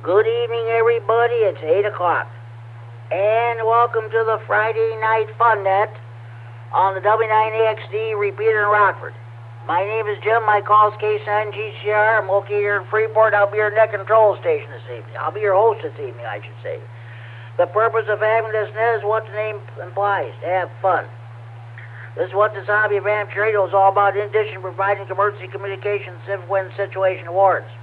Good evening, everybody. It's 8 o'clock. And welcome to the Friday Night Fun Net on the W9AXD Repeater in Rockford. My name is Jim. My call is K9GCR. I'm located here in Freeport. I'll be your net control station this evening. I'll be your host this evening, I should say. The purpose of having this net is what the name implies, to have fun. This is what this hobby of amateur radio is all about, in addition to providing emergency communications when situation warrants.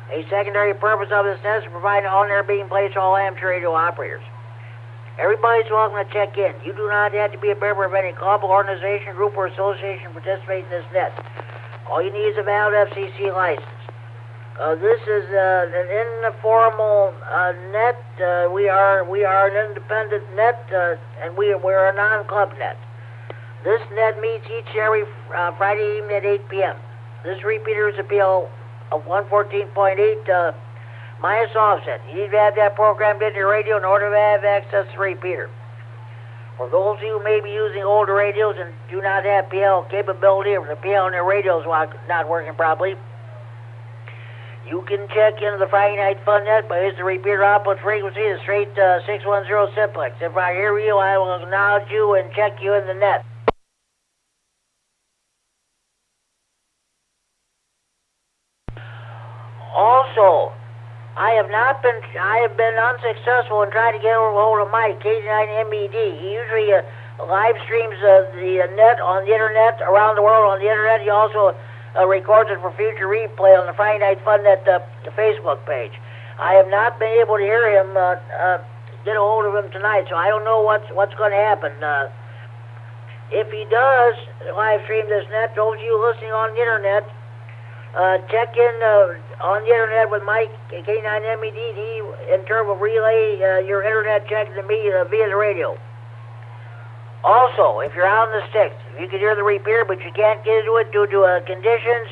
A secondary purpose of this net is providing on-air being placed to all amateur radio operators. Everybody's welcome to check in. You do not have to be a member of any club, organization, group, or association to participate in this net. All you need is a valid FCC license. This is an informal net. We are an independent net, and we're a non-club net. This net meets each and every Friday evening at 8 p.m. This repeater is a PL of 114.8 minus offset. You need to have that programmed into your radio in order to have access to the repeater. For those of you who may be using older radios and do not have PL capability, or the PL in their radios not working properly, you can check into the Friday Night Fun Net by using the repeater output frequency, the straight 610 simplex. If I hear you, I will acknowledge you and check you in the net. Also, I have been unsuccessful in trying to get a hold of Mike, KD9MED. He usually live streams the net on the internet, around the world on the internet. He also records it for future replay on the Friday Night Fun Net the Facebook page. I have not been able to hear him, get a hold of him tonight, so I don't know what's going to happen. If he does live stream this net, those of you listening on the internet, check in on the internet with Mike, K9MED. He, in turn, will relay your internet check to me via the radio. Also, if you're out in the sticks, if you can hear the repeater, but you can't get into it due to conditions,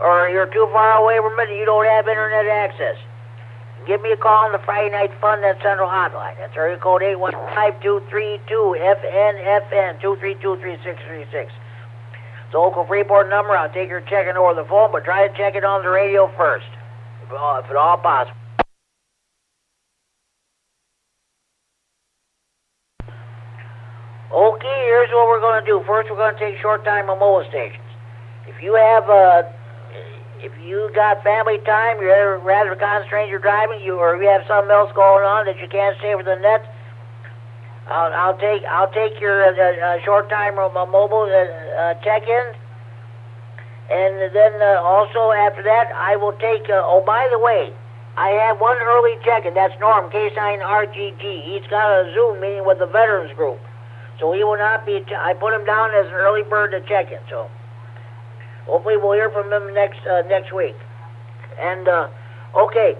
or you're too far away from it and you don't have internet access, give me a call on the Friday Night Fun Net Central Hotline. That's area code 815-232-FN-FN, 232-3636. It's a local Freeport number. I'll take your check-in over the phone, but try to check it on the radio first, if at all possible. Okay, here's what we're going to do. First, we're going to take short-time remote stations. If you got family time, you're rather concentrated your driving, or you have something else going on that you can't stay with the net, I'll take your short-time mobile check-in, and then also after that I will take. Oh, by the way, I have one early check-in. That's Norm, K9RGG. He's got a Zoom meeting with the Veterans Group, so he will not be. I put him down as an early bird to check-in. So hopefully we'll hear from him next week. And okay.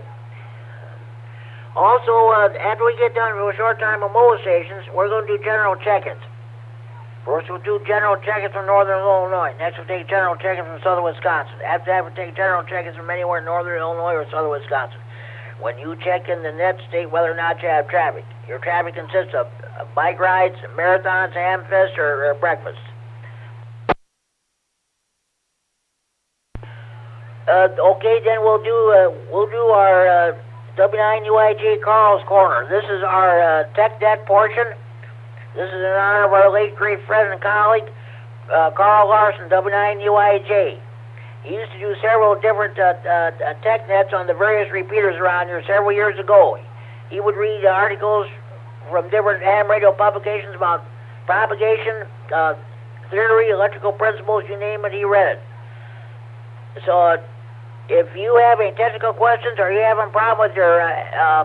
Also, after we get done with short-time remote stations, we're going to do general check-ins. First, we'll do general check-ins from northern Illinois. Next, we'll take general check-ins from southern Wisconsin. After that, we'll take general check-ins from anywhere in northern Illinois or southern Wisconsin. When you check in the net, state whether or not you have traffic. Your traffic consists of bike rides, marathons, hamfests, or breakfasts. Okay, then we'll do our W9UIJ Carl's Corner. This is our tech debt portion. This is in honor of our late great friend and colleague, Carl Larson, W9UIJ. He used to do several different tech nets on the various repeaters around here several years ago. He would read articles from different ham radio publications about propagation, theory, electrical principles, you name it, he read it. So if you have any technical questions or you have a problem with your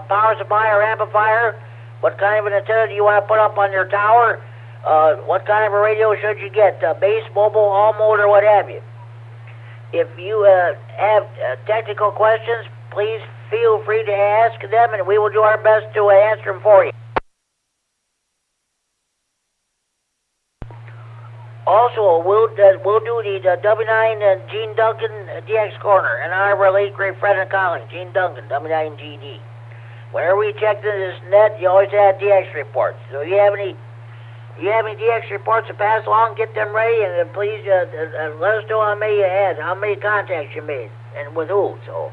power supply or amplifier, what kind of an antenna do you want to put up on your tower, what kind of a radio should you get, base, mobile, all mode, or what have you. If you have technical questions, please feel free to ask them, and we will do our best to answer them for you. Also, we'll do the W9 Gene Duncan DX Corner, and our late great friend and colleague, Gene Duncan, W9GD. Whenever we check into this net, you always have DX reports. So if you have any DX reports to pass along, get them ready, and please let us know how many you had, how many contacts you made, and with who. So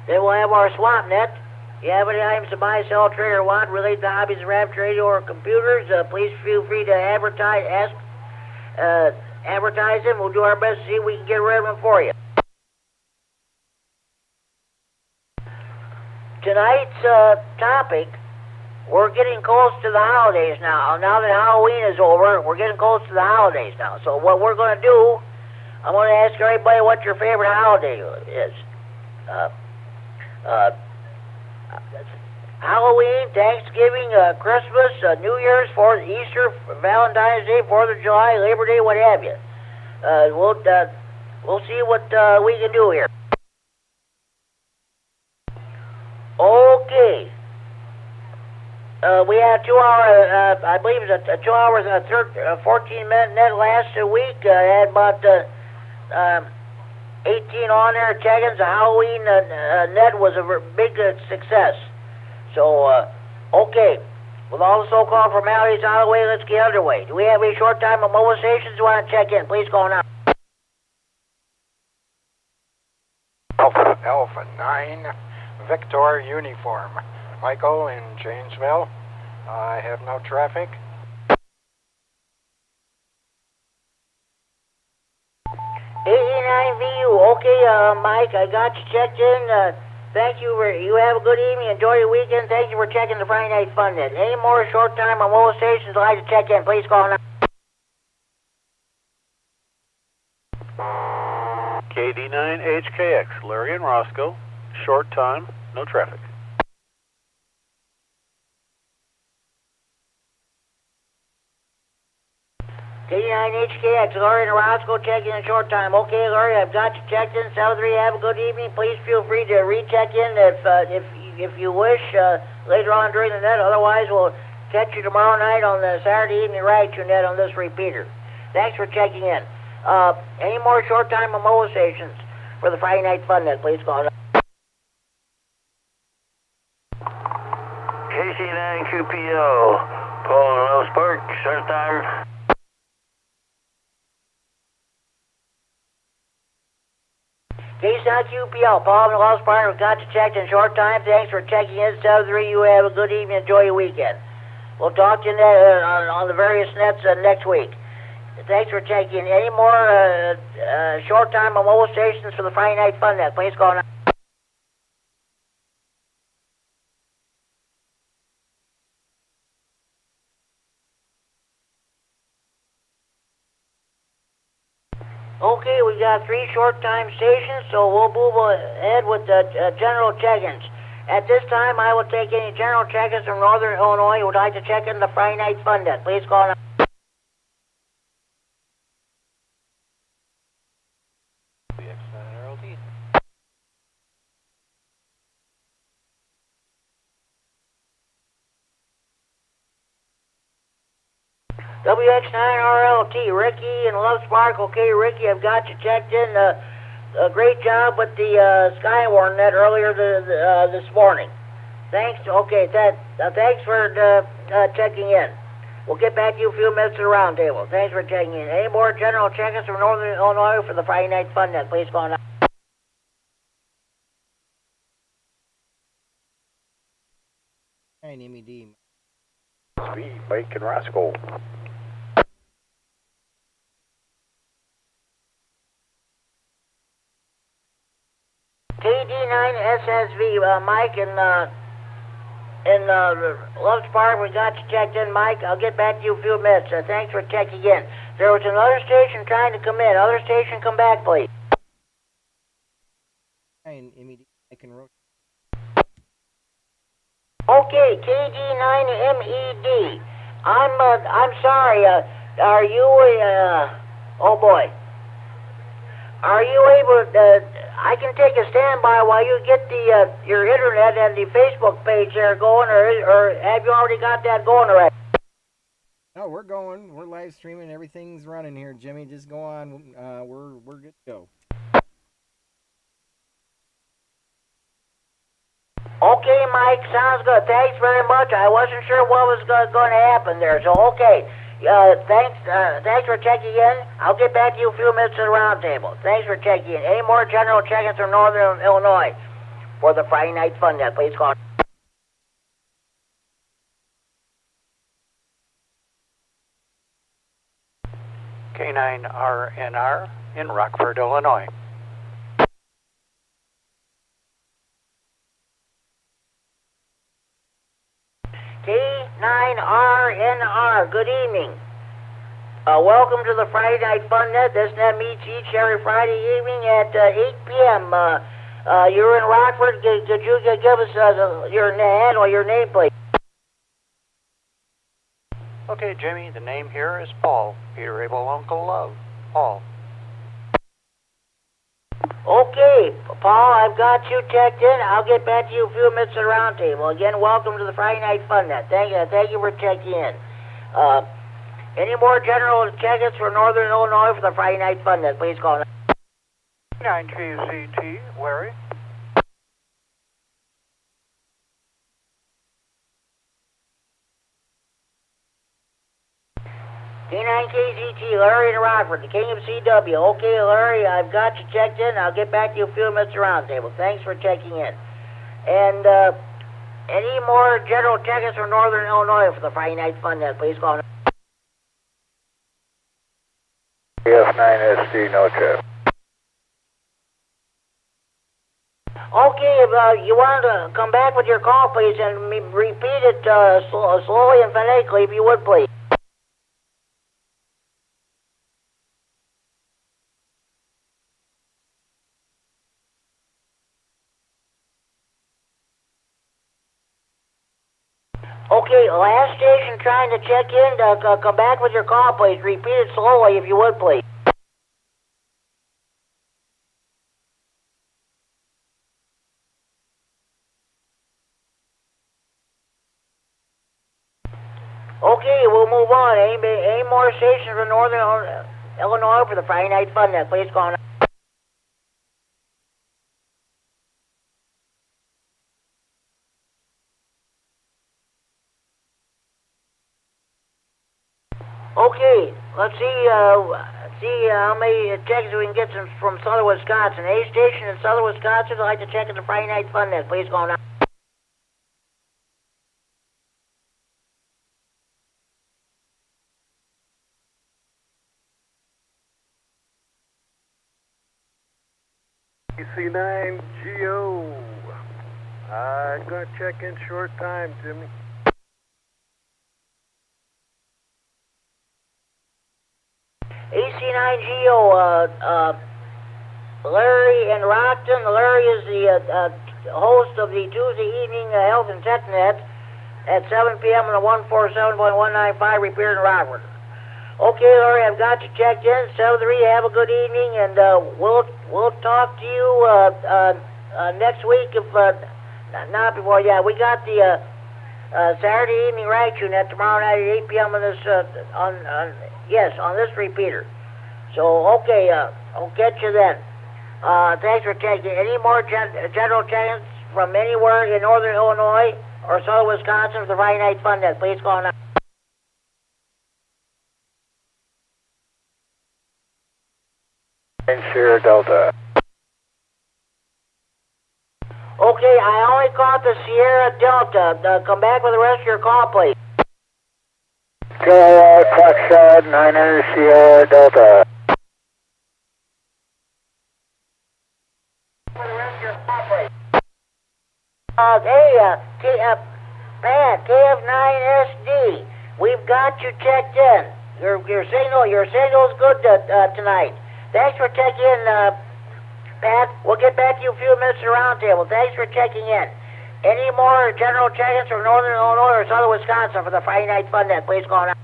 Then we'll have our swap net. If you have any items to buy, sell, trade, or want relate to hobbies, rabbits, radio, or computers, please feel free to advertise them. We'll do our best to see if we can get rid of them for you. Tonight's topic, we're getting close to the holidays now. Now that Halloween is over, we're getting close to the holidays now. So what we're going to do, I'm going to ask everybody what your favorite holiday is. Halloween, Thanksgiving, Christmas, New Year's, Easter, Valentine's Day, 4th of July, Labor Day, what have you. We'll see what we can do here. Okay. We had 2 hour, I believe it was a 2 hours and a 14-minute net last week. Had about 18 on there check-ins. The Halloween net was a big success. So, okay. With all the so-called formalities out of the way, let's get underway. Do we have any short time of mobilizations you want to check in? Please go now. Alpha 9, Victor Uniform. Michael in Janesville. I have no traffic. KD9VU. Okay, Mike, I got you checked in. Thank you. You have a good evening. Enjoy your weekend. Thank you for checking the Friday Night Fun Net. Any more short time on mobile stations I'd like to check in? Please call now. KD9HKX, Larry and Roscoe. Short time, no traffic. KD9HKX, Larry and Roscoe checking in short time. Okay, Larry, I've got you checked in. 7-3, have a good evening. Please feel free to recheck in if you wish later on during the net. Otherwise, we'll catch you tomorrow night on the Saturday evening radio net on this repeater. Thanks for checking in. Any more short time on mobile stations for the Friday Night Fun Net, please call. KC9QPO, Paul and Wells Park, start time. K9QPL, Paul and Wells Park, we've got you checked in short time. Thanks for checking in. 7-3, you have a good evening. Enjoy your weekend. We'll talk to you on the various nets next week. Thanks for checking in. Any more short time on mobile stations for the Friday Night Fun Net, please call now. Okay, we got 3 short time stations, so we'll move ahead with the general check-ins. At this time, I will take any general check-ins from Northern Illinois who would like to check in the Friday Night Fun Net. Please call now. X9RLD. W9AXD Ricky and Love Spark. Okay, Ricky, I've got you checked in. A great job with the Skywarn net earlier this morning. Thanks. Okay, thanks for checking in. We'll get back to you a few minutes at the round table. Thanks for checking in. Any more general check-ins from Northern Illinois for the Friday Night Fun Net? Please call now. K9MED. Speed, Mike and Roscoe. KD9SSV, Mike and Love Spark, we got you checked in, Mike. I'll get back to you in a few minutes. Thanks for checking in. There was another station trying to come in. Other station, come back, please. K9MED. I can rotate. Okay, KD9MED. I'm sorry. Are you oh boy. Are you able to? I can take a standby while you get the your internet and the Facebook page there going, or have you already got that going already? No, we're going. We're live streaming. Everything's running here, Jimmy. Just go on. We're good to go. Okay, Mike, sounds good. Thanks very much. I wasn't sure what was going to happen there, so okay. Thanks for checking in. I'll get back to you a few minutes at the round table. Thanks for checking in. Any more general check-ins from Northern Illinois for the Friday Night Fun Net. Please call. K9RNR in Rockford, Illinois. K9RNR, good evening. Welcome to the Friday Night Fun Net. This net meets each every Friday evening at 8 p.m. You're in Rockford. Could you give us your handle, your name, please? Okay, Jimmy, the name here is Paul. Peter Abel, Uncle Love. Paul. Okay, Paul, I've got you checked in. I'll get back to you a few minutes at the round table. Again, welcome to the Friday Night Fun Net. Thank you for checking in. Any more general check-ins for Northern Illinois for the Friday Night Fun Net? Please call. 9KZT, Larry. K9KZT, Larry in Rockford, the King of CW. Okay, Larry, I've got you checked in. I'll get back to you a few minutes around table. Thanks for checking in. And any more general check-ins from Northern Illinois for the Friday Night Fun Net? Please call. W9AXD, no check. Okay, if you want to come back with your call, please, and repeat it slowly and phonetically, if you would, please. Okay, last station trying to check in. Come back with your call, please. Repeat it slowly, if you would, please. Okay, we'll move on. Any more stations from Northern Illinois for the Friday Night Fun Net? Please call. Okay, let's see how many checks we can get from Southern Wisconsin. A station in Southern Wisconsin would like to check in the Friday Night Fun Net. Please call now. AC9GO. I'm going to check in short time, Jimmy. AC9GO, Larry in Rockton. Larry is the host of the Tuesday evening Health and Tech Net at 7 p.m. on the 147.195 Repeater in Rockford. Okay, Larry, I've got you checked in. 7-3, have a good evening, and we'll talk to you next week, if not before. Yeah, we got the Saturday evening right net tomorrow night at 8 p.m. on this on this repeater. So okay, I'll get you then. Thanks for checking. Any more general check-ins from anywhere in Northern Illinois or Southern Wisconsin for the Friday Night Fun Net? Please call now. Sierra Delta. Okay, I only caught the Sierra Delta. Come back with the rest of your call, please. Foxtrot 900 Sierra Delta. For the rest of your call, please. Pat, KF9SD. We've got you checked in. Your signal's good tonight. Thanks for checking in, Pat. We'll get back to you a few minutes at the round table. Thanks for checking in. Any more general check-ins from Northern Illinois or Southern Wisconsin for the Friday Night Fun Net? Please call now.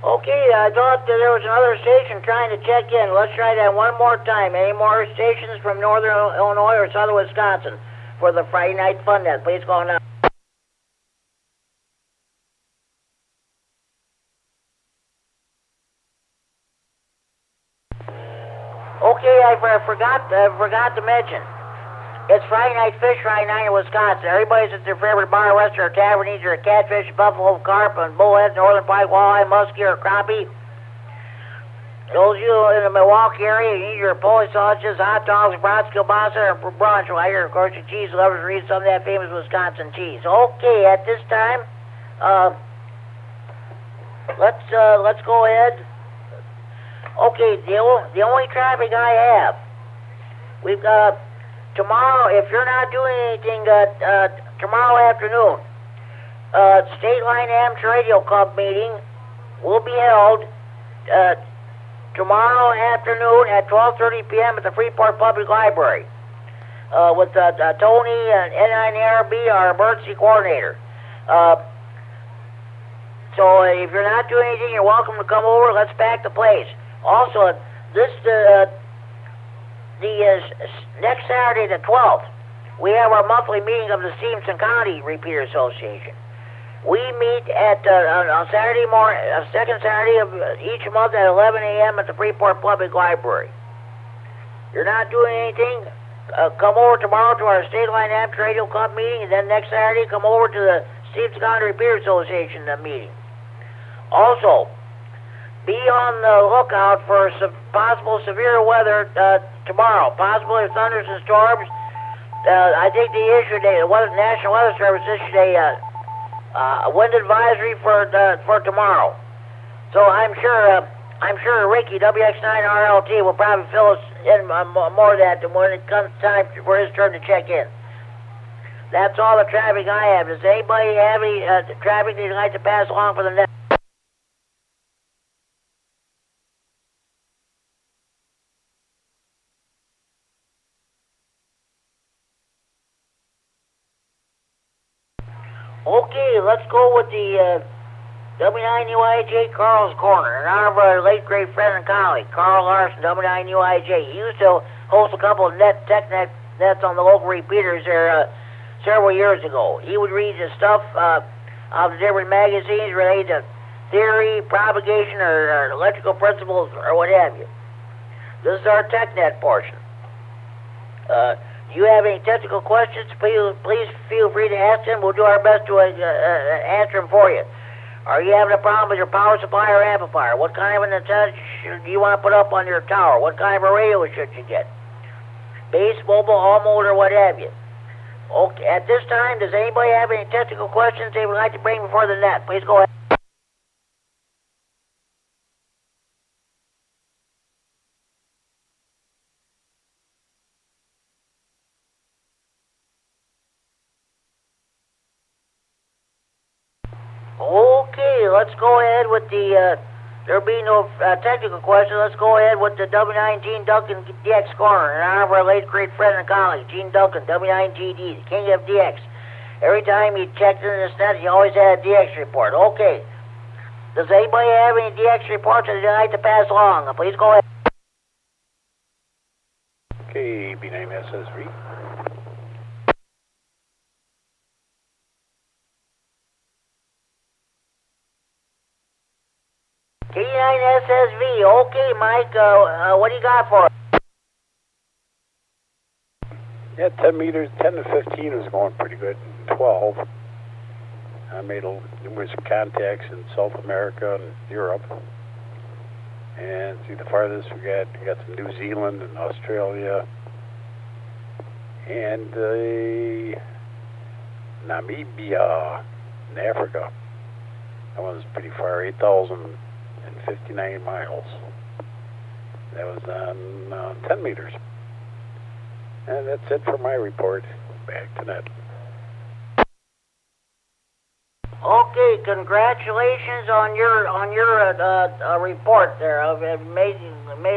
Okay, I thought that there was another station trying to check in. Let's try that one more time. Any more stations from Northern Illinois or Southern Wisconsin for the Friday Night Fun Net? Please call now. Okay, I forgot to mention. It's Friday night fish fry night in Wisconsin. Everybody's at their favorite bar, restaurant, or tavern, either a catfish, buffalo, carp, and bullhead, northern pike, walleye, muskie, or crappie. Those of you in the Milwaukee area, you eat your Polish sausages, hot dogs, brats, kielbasa, or brunch. Well, I hear, of course, your cheese lovers read some of that famous Wisconsin cheese. Okay, at this time, let's go ahead. Okay, the only traffic I have, we've got tomorrow. If you're not doing anything, tomorrow afternoon, State Line Amateur Radio Club meeting will be held tomorrow afternoon at 12:30 p.m. at the Freeport Public Library with Tony and K9RFD, our emergency coordinator. So if you're not doing anything, you're welcome to come over. Let's pack the place. Also, the next Saturday, the 12th, we have our monthly meeting of the Stevenson County Repeater Association. We meet at on Saturday morning, second Saturday of each month at 11 a.m. at the Freeport Public Library. You're not doing anything, come over tomorrow to our State Line Amateur Radio Club meeting, and then next Saturday come over to the Stevenson County Repeater Association meeting. Also, be on the lookout for some possible severe weather tomorrow, possibly thunders and storms. I think they issued the National Weather Service issued a wind advisory for tomorrow. So I'm sure Ricky WX9RLT will probably fill us in more of that when it comes time for his turn to check in. That's all the traffic I have. Does anybody have any traffic they'd like to pass along for the next? Okay, let's go with the W9UIJ Carl's Corner, in honor of our late great friend and colleague, Carl Larson, W9UIJ. He used to host a couple of tech nets on the local repeaters there several years ago. He would read the stuff of the different magazines related to theory, propagation, or electrical principles, or what have you. This is our TechNet portion. If you have any technical questions, please feel free to ask them. We'll do our best to answer them for you. Are you having a problem with your power supply or amplifier? What kind of an antenna do you want to put up on your tower? What kind of a radio should you get? Base, mobile, all mode, or what have you? Okay, at this time, does anybody have any technical questions they would like to bring before the net? Please go ahead. Okay, let's go ahead with the, there'll be no technical questions. Let's go ahead with the W9 Gene Duncan DX Corner, in honor of our late great friend and colleague, Gene Duncan, W9GD, the king of DX. Every time he checked in this net, he always had a DX report. Okay. Does anybody have any DX reports that they'd like to pass along? Please go ahead. K9SSV. K9SSV. Okay, Mike, what do you got for us? Yeah, 10 meters, 10 to 15 was going pretty good. 12. I made numerous contacts in South America and Europe. And see, the farthest we got to New Zealand and Australia. And Namibia in Africa. That one was pretty far, 8,059 miles. That was on 10 meters. And that's it for my report. Back to net. Okay, congratulations on your report there. I've made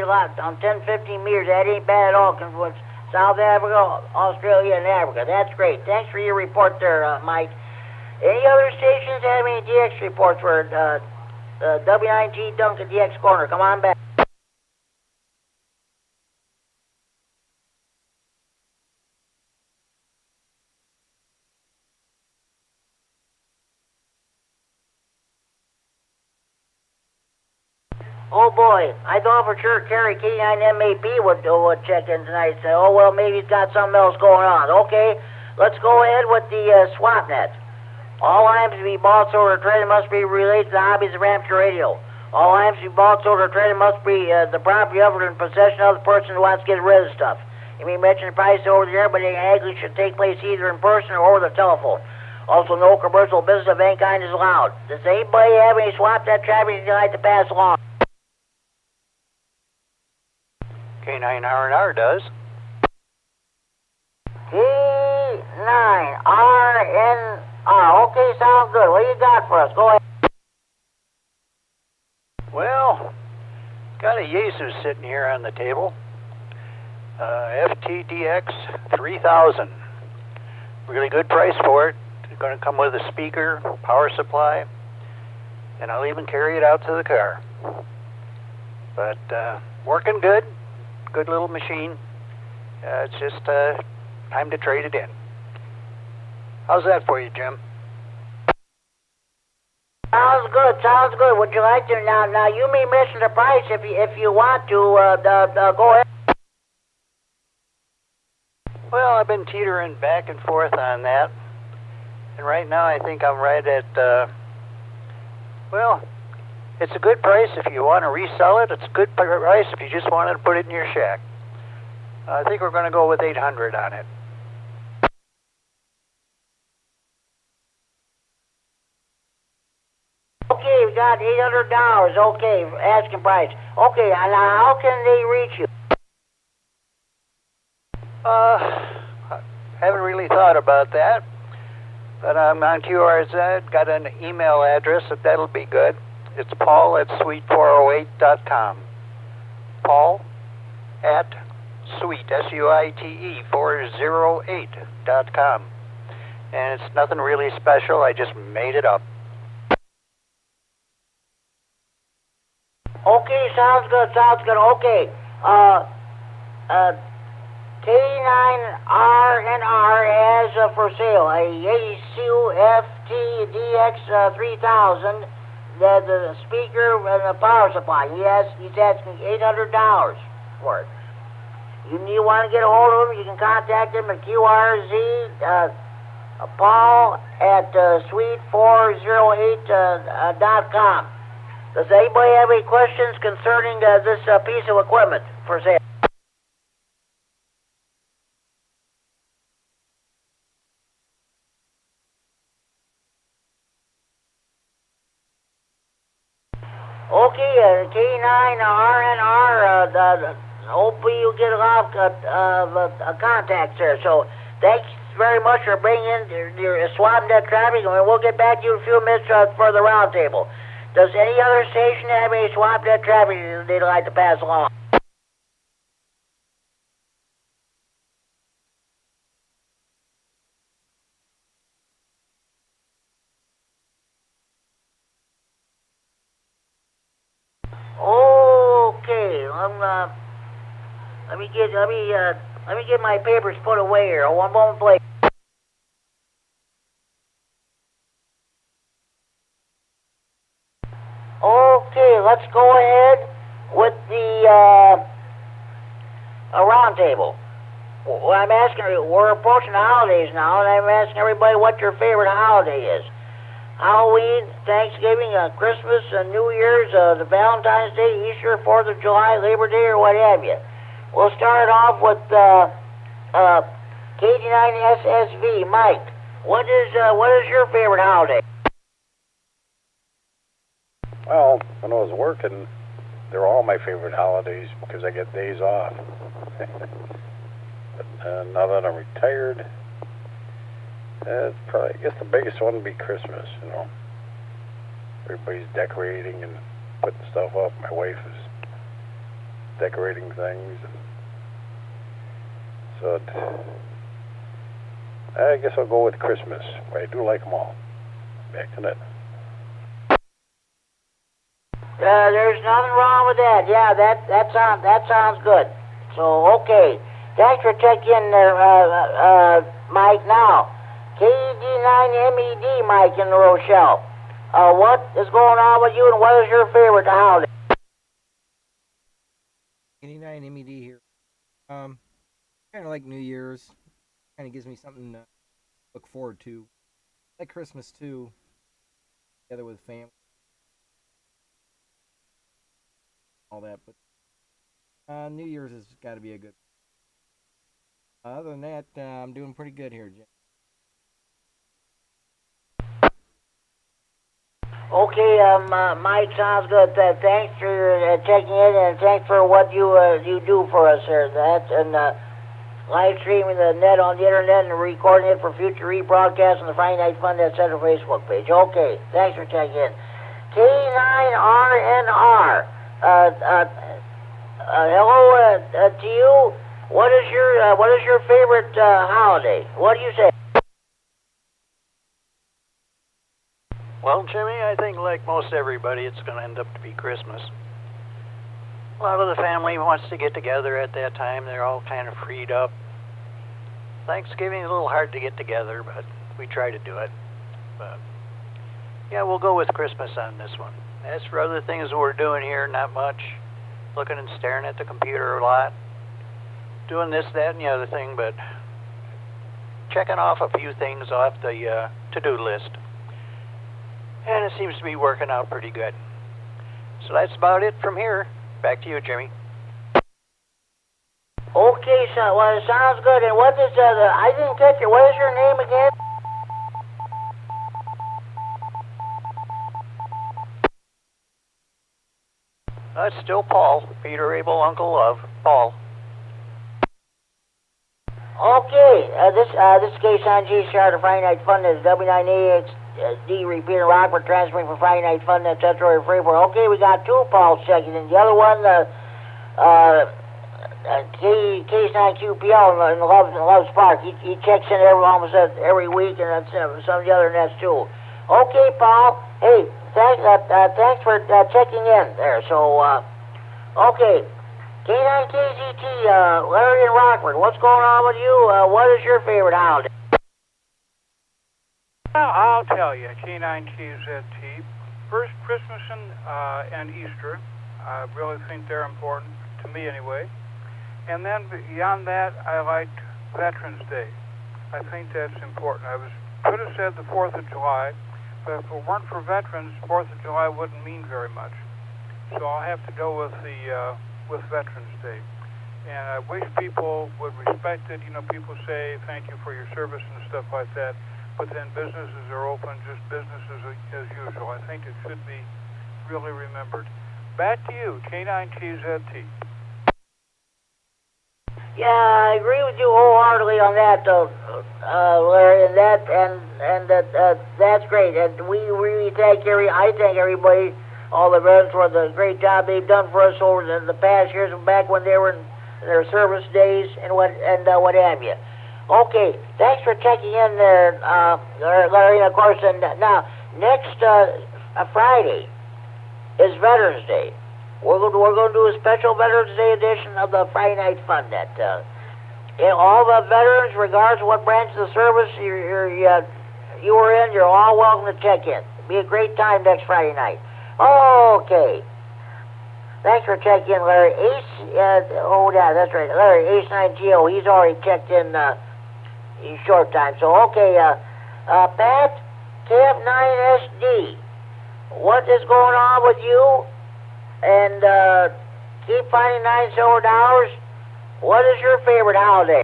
a lot on 10-15 meters. That ain't bad at all. With South Africa, Australia, and Africa. That's great. Thanks for your report there, Mike. Any other stations have any DX reports for W9G Duncan DX Corner? Come on back. Oh boy, I thought for sure Kerry K9MED would check in tonight. Say, oh well, maybe he's got something else going on. Okay, let's go ahead with the swap net. All items to be bought, sold, or traded must be related to the hobbies of amateur radio. All items to be bought, sold, or traded must be the property of or in possession of the person who wants to get rid of stuff. You may mention the price over the air, but the haggling should take place either in person or over the telephone. Also, no commercial business of any kind is allowed. Does anybody have any swap net traffic they'd like to pass along? K9R does. K9RFD. Okay, sounds good. What do you got for us? Go ahead. Well, got a Yaesu sitting here on the table. FTDX 3000. Really good price for it. It's going to come with a speaker, power supply, and I'll even carry it out to the car. But working good. Good little machine. It's just time to trade it in. How's that for you, Jim? Sounds good. Sounds good. Would you like to now? You may mention the price if you want to. Go ahead. Well, I've been teetering back and forth on that, and right now I think I'm right at. Well, it's a good price if you want to resell it. It's a good price if you just wanted to put it in your shack. I think we're going to go with 800 on it. Okay, we got $800. Okay, asking price. Okay, now how can they reach you? Haven't really thought about that, but I'm on QRZ. Got an email address, if that'll be good. It's Paul at suite408.com. Paul at suite, SUITE 408.com. And it's nothing really special. I just made it up. Okay, sounds good. Sounds good. Okay, K9R has for sale a Yaesu FTDX 3000. The speaker and the power supply. He's asking $800 for it. You want to get a hold of him, you can contact him at QRZ, Paul at suite408.com. Does anybody have any questions concerning this piece of equipment for sale? Okay, K9RFD. Hopefully you'll get a lot of contacts there. So thanks very much for bringing your swap net traffic, and we'll get back to you in a few minutes for the roundtable. Does any other station have any swap net traffic they'd like to pass along? Okay, let me get my papers put away here. One moment, please. Okay, let's go ahead with the roundtable. Well, I'm asking, we're approaching the holidays now, and I'm asking everybody what your favorite holiday is. Halloween, Thanksgiving, Christmas, New Year's, the Valentine's Day, Easter, 4th of July, Labor Day, or what have you. We'll start off with KD9SSV. Mike, what is your favorite holiday? Well, when I was working, they were all my favorite holidays because I get days off. But now that I'm retired, it's probably, I guess the biggest one would be Christmas, you know. Everybody's decorating and putting stuff up. My wife is decorating things. And so I guess I'll go with Christmas. But I do like them all. Back to that. There's nothing wrong with that. Yeah, that sounds good. So, okay. Thanks for checking in there, Mike. Now, KD9MED, Mike in the Rochelle. What is going on with you, and what is your favorite holiday? K9MED here. Kind of like New Year's. Kind of gives me something to look forward to. Like Christmas too. Together with family. All that, but New Year's has got to be a good. Other than that, I'm doing pretty good here, Jim. Okay, Mike, sounds good. Thanks for checking in, and thanks for what you do for us here. That and live streaming the net on the internet and recording it for future rebroadcast on the Friday Night Fun Net Center Facebook page. Okay, thanks for checking in. K9RNR. Hello to you. What is your favorite holiday? What do you say? Well, Jimmy, I think like most everybody, it's going to end up to be Christmas. A lot of the family wants to get together at that time. They're all kind of freed up. Thanksgiving is a little hard to get together, but we try to do it. But yeah, we'll go with Christmas on this one. As for other things that we're doing here, not much. Looking and staring at the computer a lot. Doing this, that, and the other thing, but checking off a few things off the to-do list. And it seems to be working out pretty good. So that's about it from here. Back to you, Jimmy. Okay, so well, it sounds good. And what is I didn't catch it. What is your name again? It's still Paul. Peter Abel, Uncle Love. Paul. Okay, this is K9G Star, the Friday Night Fun. This is W9AXD Repeater Rockford, transferring from Friday Night Fun, that's Central Freeport. Okay, we got two Pauls checking in. The other one, K9QPL in Loves Park. He checks in almost every week, and that's some of the other nets too. Okay, Paul. Hey, thanks for checking in there. So, okay. K9KZT, Larry and Rockford, what's going on with you? What is your favorite holiday? Well, I'll tell you, K9KZT. First, Christmas and Easter. I really think they're important, to me anyway. And then beyond that, I liked Veterans Day. I think that's important. Could have said the 4th of July, but if it weren't for veterans, 4th of July wouldn't mean very much. So I'll have to go with with Veterans Day. And I wish people would respect it. You know, people say thank you for your service and stuff like that, but then businesses are open, just business as usual. I think it should be really remembered. Back to you, K9KZT. Yeah, I agree with you wholeheartedly on that, Larry, and that's great. And I thank everybody, all the veterans, for the great job they've done for us over the past years, back when they were in their service days and what have you. Okay, thanks for checking in there, Larry. Of course, and now next Friday is Veterans Day. We're going to do a special Veterans Day edition of the Friday Night Fun Net. All the veterans, regardless of what branch of the service you were in, you're all welcome to check in. It'll be a great time next Friday night. Okay. Thanks for checking in, Larry. That's right. Larry, Ace9GO, he's already checked in in short time. So, okay, Pat, KF9SD, what is going on with you? And keep finding $9 What is your favorite holiday?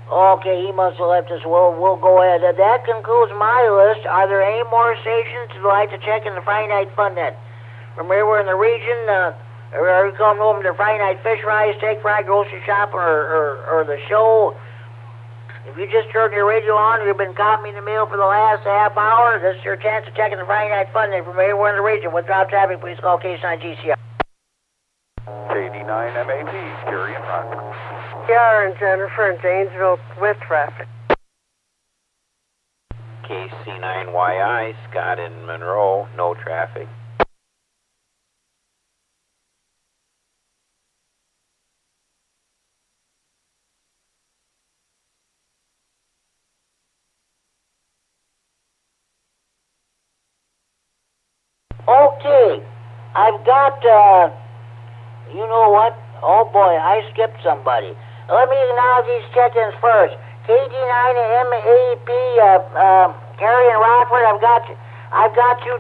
Okay, he must have left us. We'll go ahead. That concludes my list. Are there any more stations you'd like to check in the Friday Night Fun Net? Remember, we're in the region. Are you coming home to Friday Night Fish Fry, Steak Fry, Grocery Shop, or the show? If you just turned your radio on, or you've been copying the mail for the last half hour, this is your chance to check in the Friday Night Fun Net. From anywhere in the region, with drop traffic, please call K9GCR. KD9MED, Gary and Rockford. PR and Jennifer in Janesville with traffic. KC9YI, Scott in Monroe, no traffic. Okay, I've got, you know what? Oh boy, I skipped somebody. Let me acknowledge these check-ins first. KD9MED, Carrie and Rockford, I've got you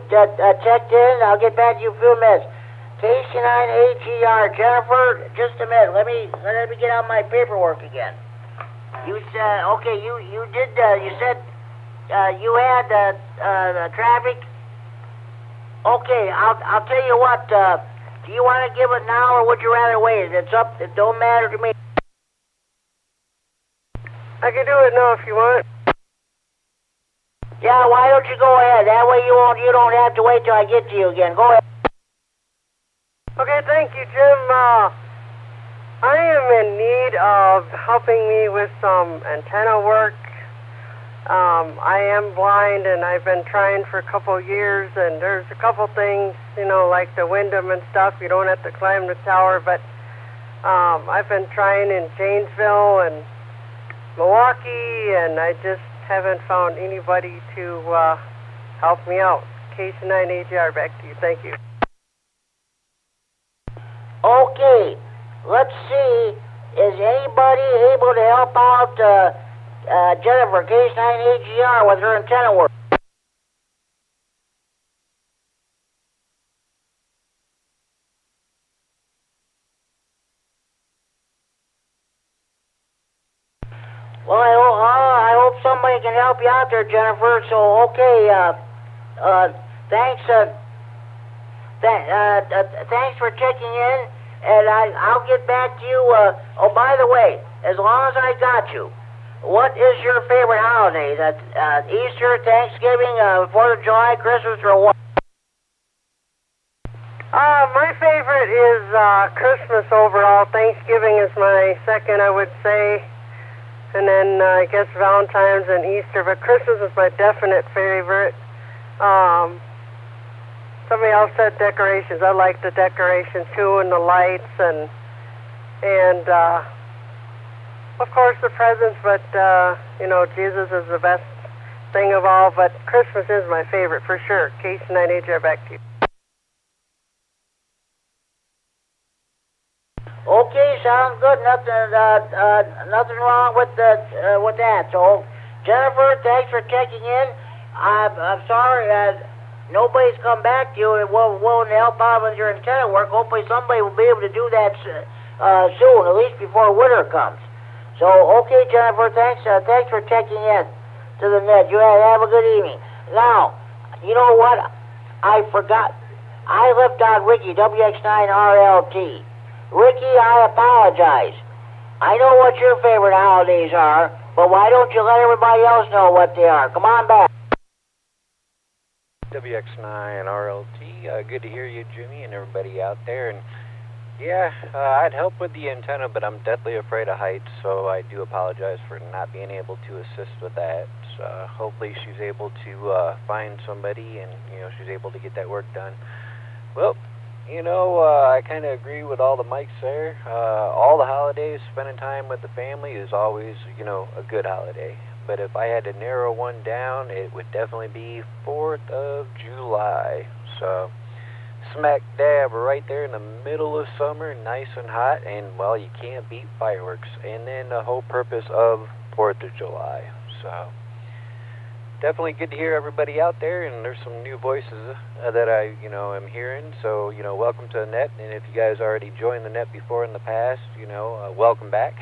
checked in. I'll get back to you in a few minutes. KC9AGR, Jennifer, just a minute. Let me get out my paperwork again. You said, okay, you did, you said you had traffic. Okay, I'll tell you what. Do you want to give it now, or would you rather wait? It's up. It don't matter to me. I can do it now if you want. Yeah, why don't you go ahead? That way you don't have to wait till I get to you again. Go ahead. Okay, thank you, Jim. I am in need of helping me with some antenna work. I am blind, and I've been trying for a couple years, and there's a couple things, you know, like the Wyndham and stuff. You don't have to climb the tower, but I've been trying in Janesville and Milwaukee, and I just haven't found anybody to help me out. KC9AGR, back to you. Thank you. Okay, let's see. Is anybody able to help out Jennifer, KC9AGR, with her antenna work? Well, I hope somebody can help you out there, Jennifer. So, okay, thanks. Thanks for checking in, and I'll get back to you. Oh, by the way, as long as I got you, what is your favorite holiday? Easter, Thanksgiving, 4th of July, Christmas, or what? My favorite is Christmas overall. Thanksgiving is my second, I would say. And then I guess Valentine's and Easter. But Christmas is my definite favorite. Somebody else said decorations. I like the decorations too, and the lights, and of course the presents. But you know, Jesus is the best thing of all. But Christmas is my favorite for sure. KC9AGR, back to you. Okay, sounds good. Nothing wrong with that. So, Jennifer, thanks for checking in. I'm sorry nobody's come back to you and willing to help out with your antenna work. Hopefully, somebody will be able to do that soon, at least before winter comes. So, okay, Jennifer, thanks for checking in to the net. You have a good evening. Now, you know what? I forgot. I left out Ricky, WX9RLT. Ricky, I apologize. I know what your favorite holidays are, but why don't you let everybody else know what they are? Come on back. WX9RLT, good to hear you, Jimmy, and everybody out there. And yeah, I'd help with the antenna, but I'm deathly afraid of heights, so I do apologize for not being able to assist with that. Hopefully she's able to find somebody, and you know, she's able to get that work done. Well, you know, I kind of agree with all the mics there. All the holidays, spending time with the family is always, you know, a good holiday. But if I had to narrow one down, it would definitely be 4th of July. So, smack dab right there in the middle of summer, nice and hot, and, well, you can't beat fireworks. And then the whole purpose of 4th of July. So, definitely good to hear everybody out there, and there's some new voices that I, you know, am hearing. So, you know, welcome to the net, and if you guys already joined the net before in the past, you know, welcome back.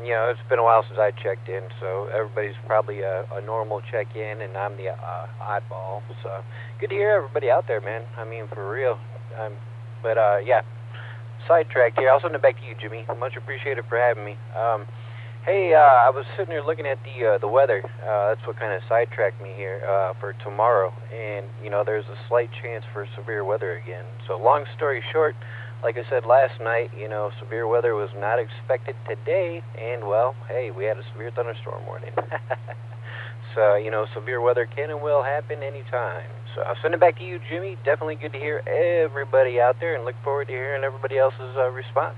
You know, it's been a while since I checked in, so everybody's probably a normal check-in, and I'm the oddball. So, good to hear everybody out there, man. I mean, for real. But yeah, sidetracked here. I'll send it back to you, Jimmy. Much appreciated for having me. Hey, I was sitting here looking at the weather. That's what kind of sidetracked me here for tomorrow. And, you know, there's a slight chance for severe weather again. So, long story short, like I said last night, you know, severe weather was not expected today. And, well, hey, we had a severe thunderstorm warning. So, you know, severe weather can and will happen anytime. So, I'll send it back to you, Jimmy. Definitely good to hear everybody out there, and look forward to hearing everybody else's response.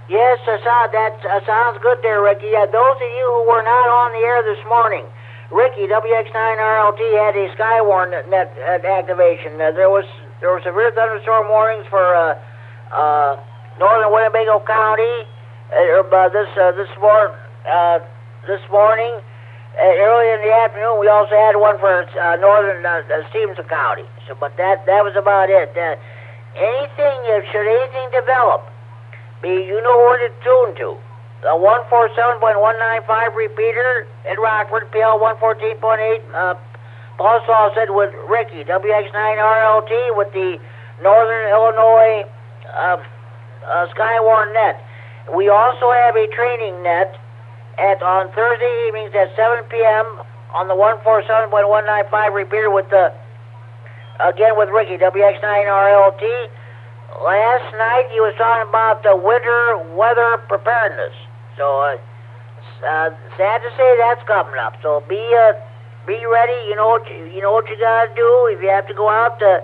Yes, that sounds good there, Ricky. Those of you who were not on the air this morning, Ricky, WX9RLT had a Skywarn net activation. There were severe thunderstorm warnings for northern Winnebago County this morning. Early in the afternoon, we also had one for northern Stevenson County. So, but that was about it. Should anything develop, you know where to tune to. The 147.195 repeater in Rockford, PL 114.8. Also said with Ricky, WX9RLT with the Northern Illinois Skywarn net. We also have a training net on Thursday evenings at 7 p.m. on the 147.195 repeater with again with Ricky, WX9RLT. Last night he was talking about the winter weather preparedness. So sad to say that's coming up. So be ready. You know what you gotta do. If you have to go out to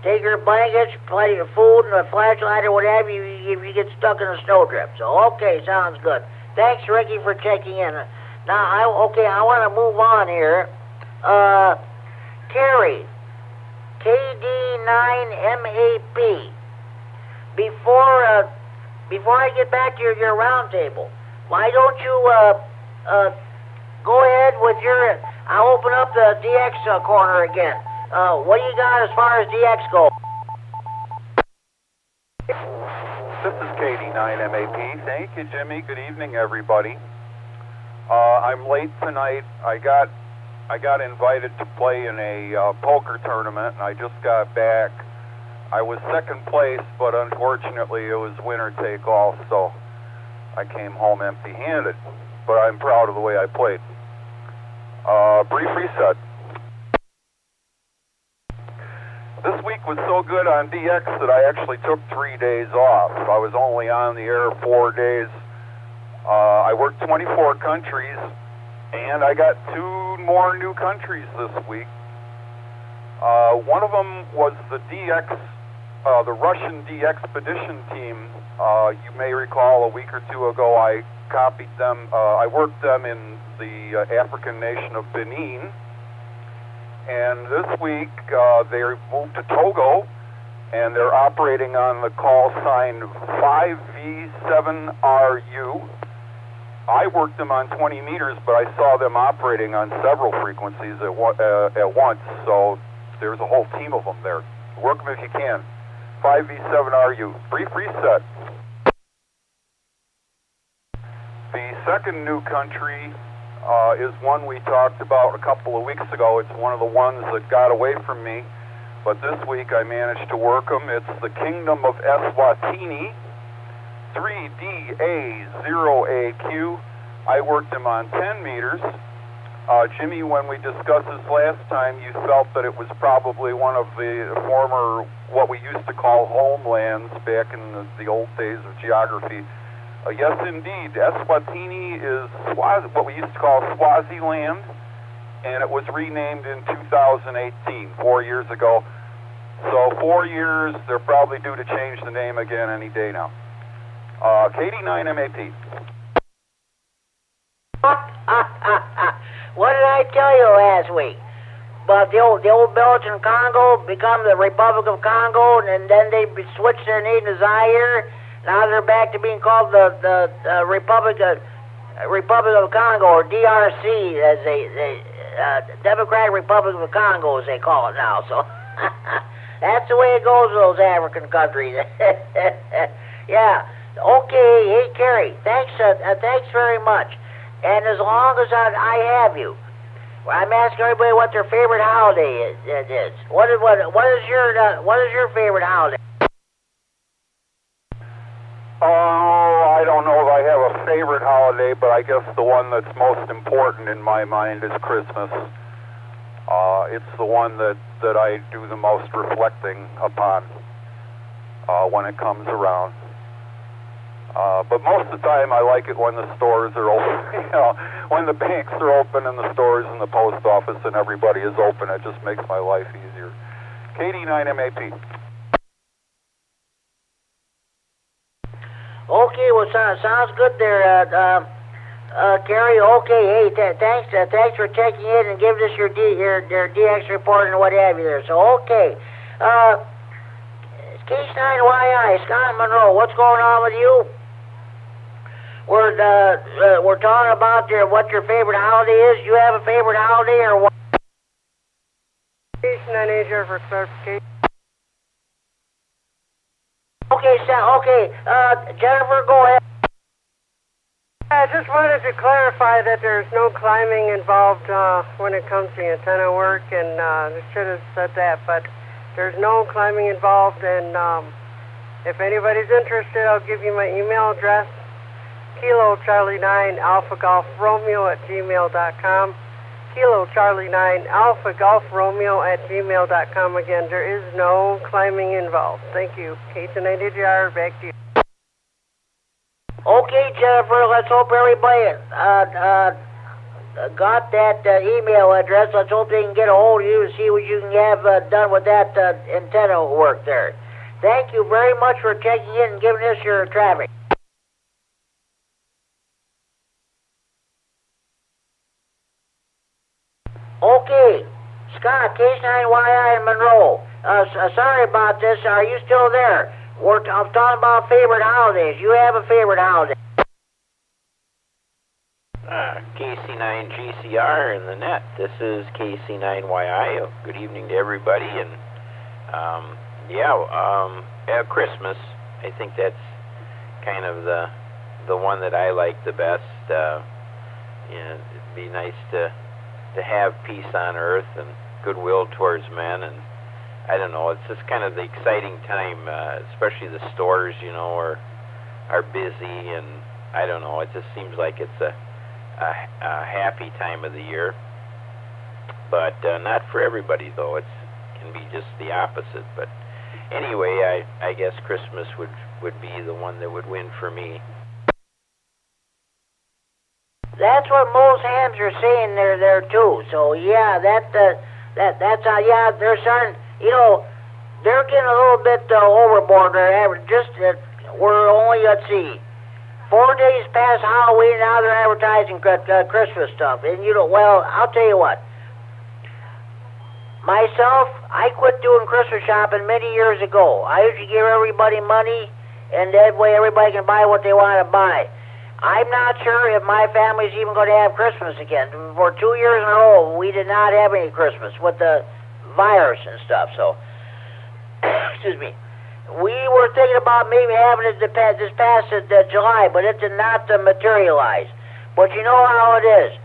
take your blankets, plenty of food, and a flashlight or whatever, if you get stuck in a snowdrift. So okay, sounds good. Thanks, Ricky, for checking in. Now I want to move on here. Terry, KD9MED. Before I get back to your round table, why don't you go ahead with your... I'll open up the DX corner again. What do you got as far as DX goes? This is KD9MED. Thank you, Jimmy. Good evening, everybody. I'm late tonight. I got invited to play in a poker tournament, and I just got back. I was second place, but unfortunately it was winner take all, so I came home empty-handed. But I'm proud of the way I played. Brief reset. This week was so good on DX that I actually took 3 days off. I was only on the air 4 days. I worked 24 countries, and I got 2 more new countries this week. One of them was the Russian DXpedition team. You may recall a week or two ago I copied them. I worked them in the African nation of Benin. And this week they moved to Togo, and they're operating on the call sign 5V7RU. I worked them on 20 meters, but I saw them operating on several frequencies at once, so there's a whole team of them there. Work them if you can. 5V7RU. Brief reset. The second new country is one we talked about a couple of weeks ago. It's one of the ones that got away from me, but this week I managed to work them. It's the Kingdom of Eswatini, 3DA0AQ. I worked them on 10 meters. Jimmy, when we discussed this last time, you felt that it was probably one of the former, what we used to call homelands back in the old days of geography. Yes, indeed. Eswatini is what we used to call Swaziland, and it was renamed in 2018, 4 years ago. So 4 years, they're probably due to change the name again any day now. KD9MED. What did I tell you last week? But the old Belgian Congo become the Republic of Congo, and then they switched their name to Zaire. Now they're back to being called the Republic of Congo, or DRC, as Democratic Republic of Congo, as they call it now. So that's the way it goes with those African countries. Yeah. Okay. Hey, Kerry. Thanks very much. And as long as I have you, I'm asking everybody what their favorite holiday is. What is your favorite holiday? Oh, I don't know if I have a favorite holiday, but I guess the one that's most important in my mind is Christmas. It's the one that I do the most reflecting upon when it comes around. But most of the time I like it when the stores are open, when the banks are open and the stores and the post office and everybody is open. It just makes my life easier. KD9MED. Okay, well, sounds good there. Gary, okay, hey, thanks for checking in and giving us your DX report and what have you there. So, okay. K9YI, Scott Monroe, what's going on with you? We're talking about what your favorite holiday is. You have a favorite holiday or what? I need your for clarification. Okay, Jennifer, go ahead. I just wanted to clarify that there's no climbing involved when it comes to the antenna work, and I should have said that, but there's no climbing involved, and if anybody's interested, I'll give you my email address, Kilo Charlie 9 Alpha Golf Romeo @gmail.com. Kilo Charlie 9 Alpha Golf Romeo @gmail.com. Again, there is no climbing involved. Thank you. K9RFD, back to you. Okay, Jennifer, let's hope everybody got that email address. Let's hope they can get a hold of you and see what you can have done with that antenna work there. Thank you very much for checking in and giving us your traffic. Okay, Scott, K9YI in Monroe. Sorry about this. Are you still there? I'm talking about favorite holidays. You have a favorite holiday? KC9GCR in the net. This is KC9YI. Good evening to everybody. And Christmas. I think that's kind of the one that I like the best. It'd be nice to have peace on earth and goodwill towards men, and I don't know, it's just kind of the exciting time, especially the stores, are busy, and I don't know, it just seems like it's a happy time of the year, but not for everybody, though. It can be just the opposite. But anyway, I guess Christmas would be the one that would win for me. That's what most hams are saying there too. So yeah, that's they're starting. They're getting a little bit overboard. We're only, let's see, 4 days past Halloween. Now they're advertising Christmas stuff. And well, I'll tell you what. Myself, I quit doing Christmas shopping many years ago. I usually give everybody money, and that way everybody can buy what they want to buy. I'm not sure if my family's even going to have Christmas again. For 2 years in a row, we did not have any Christmas with the virus and stuff. So, excuse me. We were thinking about maybe having it this past July, but it did not materialize. But you know how it is.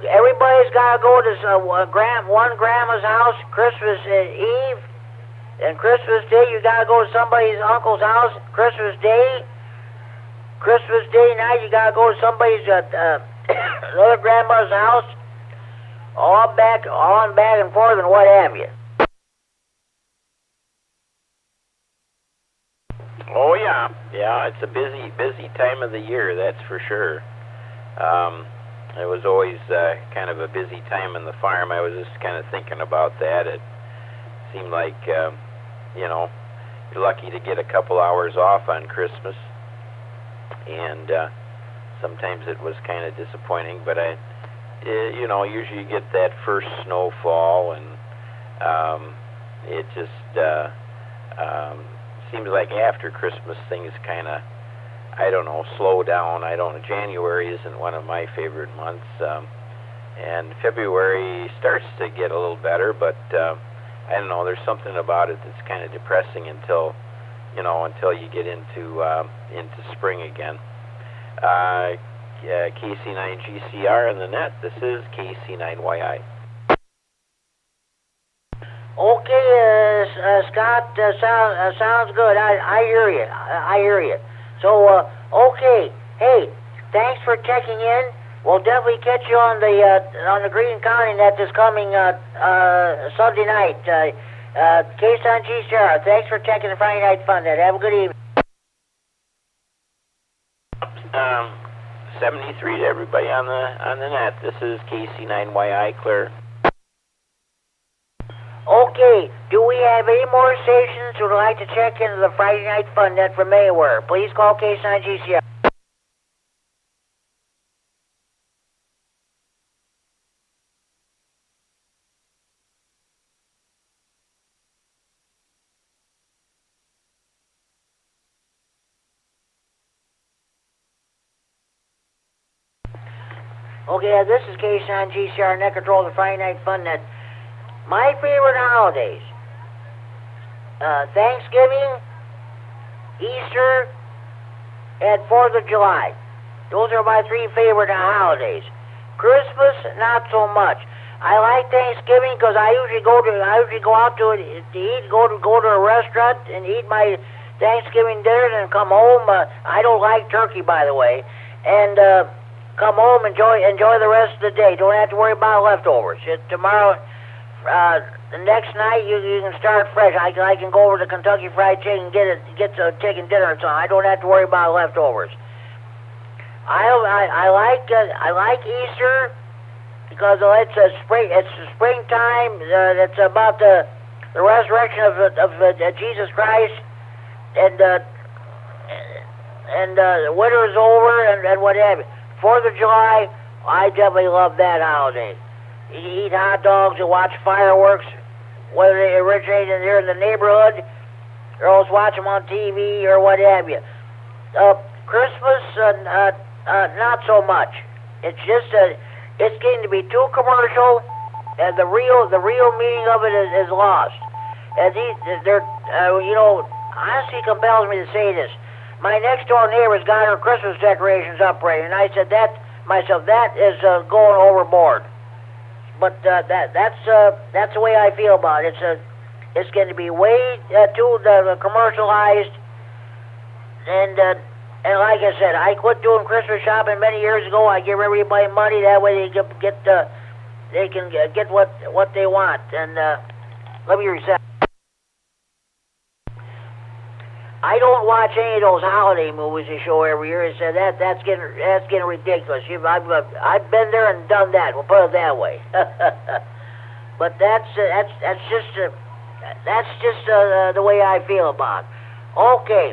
Everybody's got to go to one grandma's house Christmas Eve, and Christmas Day you got to go to somebody's uncle's house Christmas Day. Christmas Day night, you gotta go to somebody's another grandma's house, on back and forth, and what have you. Oh yeah, it's a busy time of the year, that's for sure. It was always kind of a busy time in the farm. I was just kind of thinking about that. It seemed like you're lucky to get a couple hours off on Christmas. And sometimes it was kind of disappointing, but usually you get that first snowfall, and it just seems like after Christmas things kind of, slow down. January isn't one of my favorite months, and February starts to get a little better, but there's something about it that's kind of depressing until you get into spring again. KC9GCR in the net. This is KC9YI. Okay, Scott, sounds good. I hear you. So, okay. Hey, thanks for checking in. We'll definitely catch you on the Green County net this coming Sunday night. K9GCR, thanks for checking the Friday Night Fun Net. Have a good evening. 73 to everybody on the net. This is KC9YI, clear. Okay, do we have any more stations who would like to check into the Friday Night Fun Net from anywhere? Please call K9GCR. Okay, this is K9GCR Net Control, the Friday Night Fun Net. My favorite holidays, Thanksgiving, Easter, and 4th of July. Those are my three favorite holidays. Christmas, not so much. I like Thanksgiving because I usually go out to eat, go to a restaurant and eat my Thanksgiving dinner and come home. I don't like turkey, by the way, and come home, enjoy the rest of the day. Don't have to worry about leftovers. Tomorrow, the next night you can start fresh. I can go over to Kentucky Fried Chicken and get some chicken dinner or something. I don't have to worry about leftovers. I like Easter because it's a springtime. It's about the resurrection of Jesus Christ, and winter is over and what have you. 4th of July, I definitely love that holiday. You eat hot dogs and watch fireworks, whether they originate here in the neighborhood or else watch them on TV or what have you. Christmas, not so much. It's just it's getting to be too commercial, and the real meaning of it is lost. And honesty compels me to say this. My next door neighbor's got her Christmas decorations up right, and I said that is going overboard. But that's the way I feel about it. It's going to be way too commercialized, and like I said, I quit doing Christmas shopping many years ago. I give everybody money that way they can get what they want. And let me reset. I don't watch any of those holiday movies they show every year. I said that's getting ridiculous. I've been there and done that. We'll put it that way. But that's just the way I feel about it. Okay.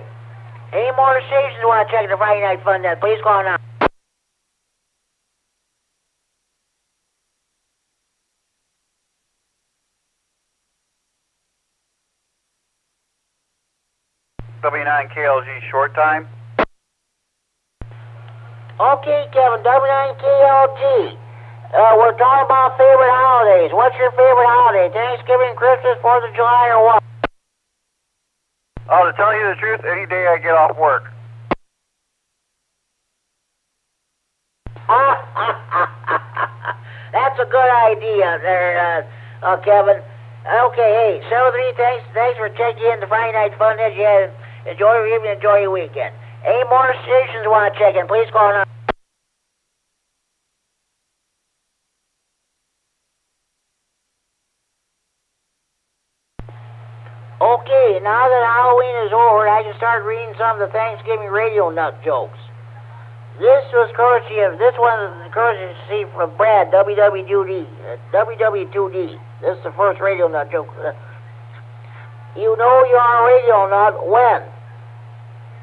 Any more stations you want to check the Friday Night Fun Net? Please call now. W9KLG short time. Okay, Kevin, W9KLG. We're talking about favorite holidays. What's your favorite holiday? Thanksgiving, Christmas, 4th of July, or what? Oh, to tell you the truth, any day I get off work. That's a good idea there, Kevin. Okay, hey, 73, thanks for checking in the Friday Night Fun Net. Enjoy your evening, enjoy your weekend. Any more stations you want to check in, please call now. Okay, now that Halloween is over, I can start reading some of the Thanksgiving radio nut jokes. This was courtesy from Brad, WW2D. This is the first radio nut joke. You know you're on a radio nut when?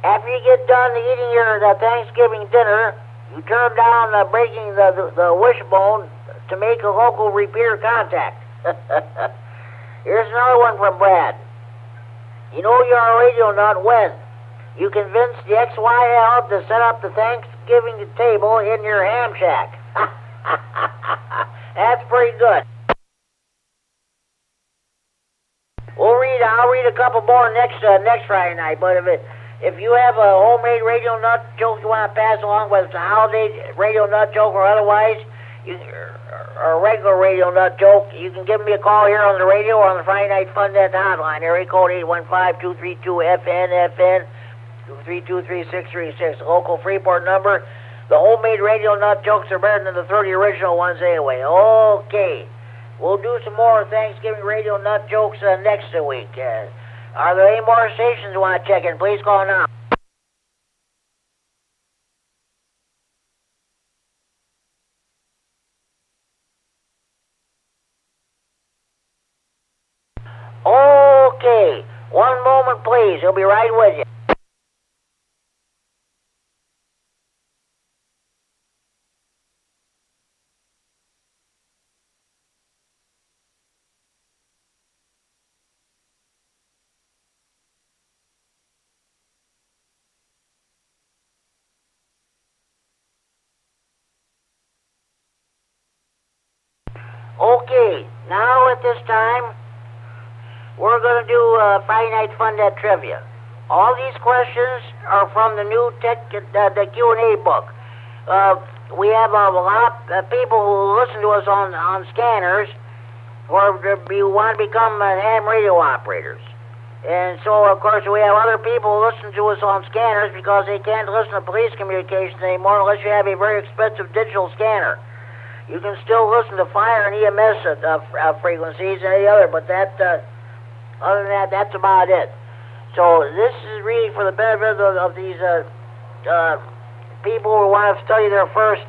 After you get done eating your Thanksgiving dinner, you turn down breaking the wishbone to make a local repeater contact. Here's another one from Brad. You know you're on a radio nut when? You convince the XYL to set up the Thanksgiving table in your ham shack. That's pretty good. I'll read a couple more next Friday night. But if you have a homemade radio nut joke you want to pass along, whether it's a holiday radio nut joke or otherwise, or a regular radio nut joke, you can give me a call here on the radio or on the Friday Night Fun Net hotline. Area code 815-232-FN. 232-3636. Local Freeport number. The homemade radio nut jokes are better than the 30 original ones anyway. Okay. We'll do some more Thanksgiving radio nut jokes next week. Are there any more stations you want to check in? Please call now. Okay. One moment, please. He'll be right with you. Now at this time, we're going to do Friday Night Fun Net Trivia. All these questions are from the new the Q&A book. We have a lot of people who listen to us on scanners who want to become ham radio operators. And so, of course, we have other people who listen to us on scanners because they can't listen to police communications anymore unless you have a very expensive digital scanner. You can still listen to fire and EMS frequencies and any other, but other than that, that's about it. So this is really for the benefit of these people who want to study their first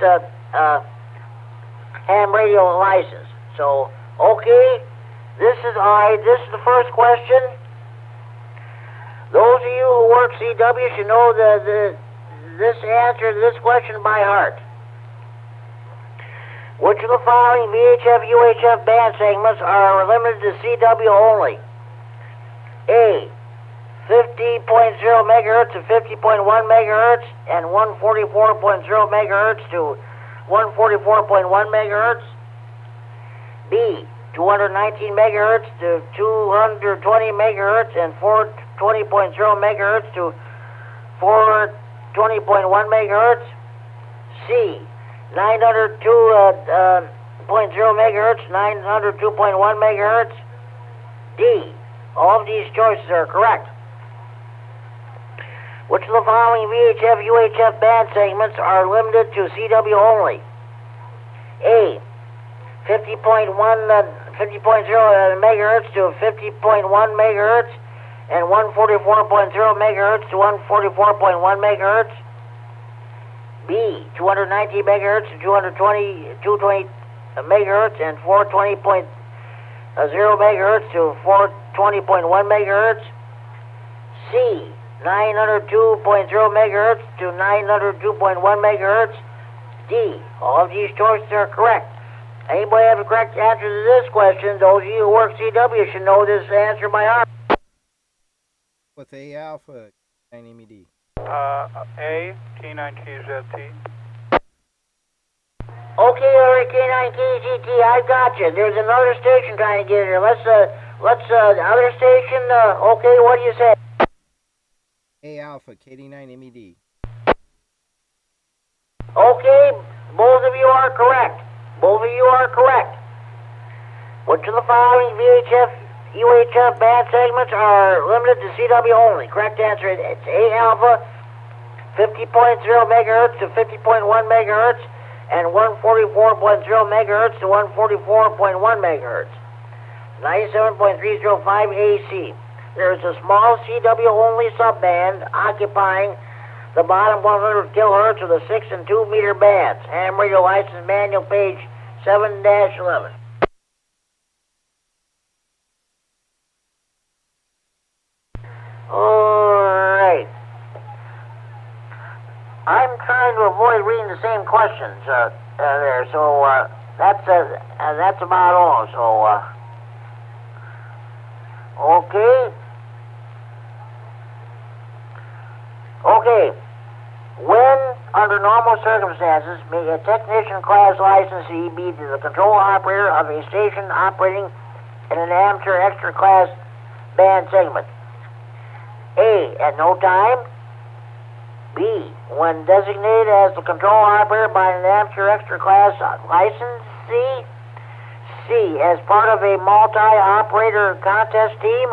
ham radio license. So, okay, this is the first question. Those of you who work CW should know this answer to this question by heart. Which of the following VHF, UHF band segments are limited to CW only? A, 50.0 megahertz to 50.1 megahertz and 144.0 megahertz to 144.1 megahertz. B, 219 megahertz to 220 megahertz and 420.0 megahertz to 420.1 megahertz. C, 902.0 megahertz, 902.1 megahertz. D, all of these choices are correct. Which of the following VHF, UHF band segments are limited to CW only? A, 50.0 megahertz to 50.1 megahertz and 144.0 megahertz to 144.1 megahertz. B, 290 megahertz to 220 megahertz and 420.0 megahertz to 420.1 megahertz. C, 902.0 megahertz to 902.1 megahertz. D, all of these choices are correct. Anybody have a correct answer to this question? Those of you who work CW should know this answer by heart. With A alpha, K9MED. A, K9KZT. Okay, alright, K9KZT, I got you. There's another station trying to get in here. Let's other station, okay, what do you say? A alpha, KD9MED. Okay, both of you are correct. Both of you are correct. Which of the following VHF, UHF band segments are limited to CW only? Correct answer, it's A alpha, 50.0 megahertz to 50.1 megahertz, and 144.0 megahertz to 144.1 megahertz. 97.305 AC. There is a small CW-only subband occupying the bottom 100 kilohertz of the 6 and 2 meter bands. Ham radio license manual, page 7-11. Alright. I'm trying to avoid reading the same questions there, so that's about all. So, okay. Okay. When, under normal circumstances, may a technician class licensee be the control operator of a station operating in an amateur extra class band segment? A, at no time. B, when designated as the control operator by an amateur extra class licensee. C, as part of a multi-operator contest team.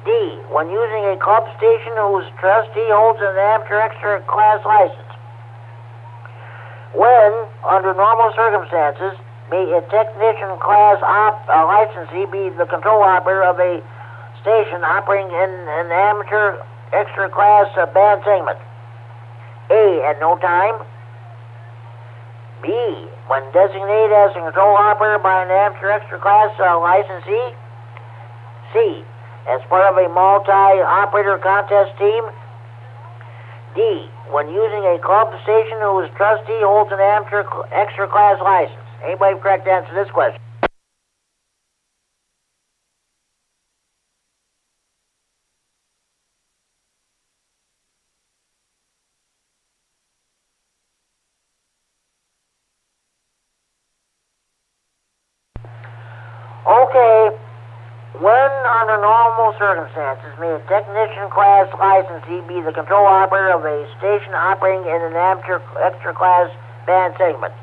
D, when using a club station whose trustee holds an amateur extra class license. When, under normal circumstances, may a technician class licensee be the control operator of a station operating in an amateur extra class band segment? A, at no time. B, when designated as a control operator by an amateur extra class licensee. C, as part of a multi-operator contest team. D, when using a club station whose trustee holds an amateur extra class license. Anybody correct answer to this question? Okay. When, under normal circumstances, may a technician class licensee be the control operator of a station operating in an amateur extra class band segment?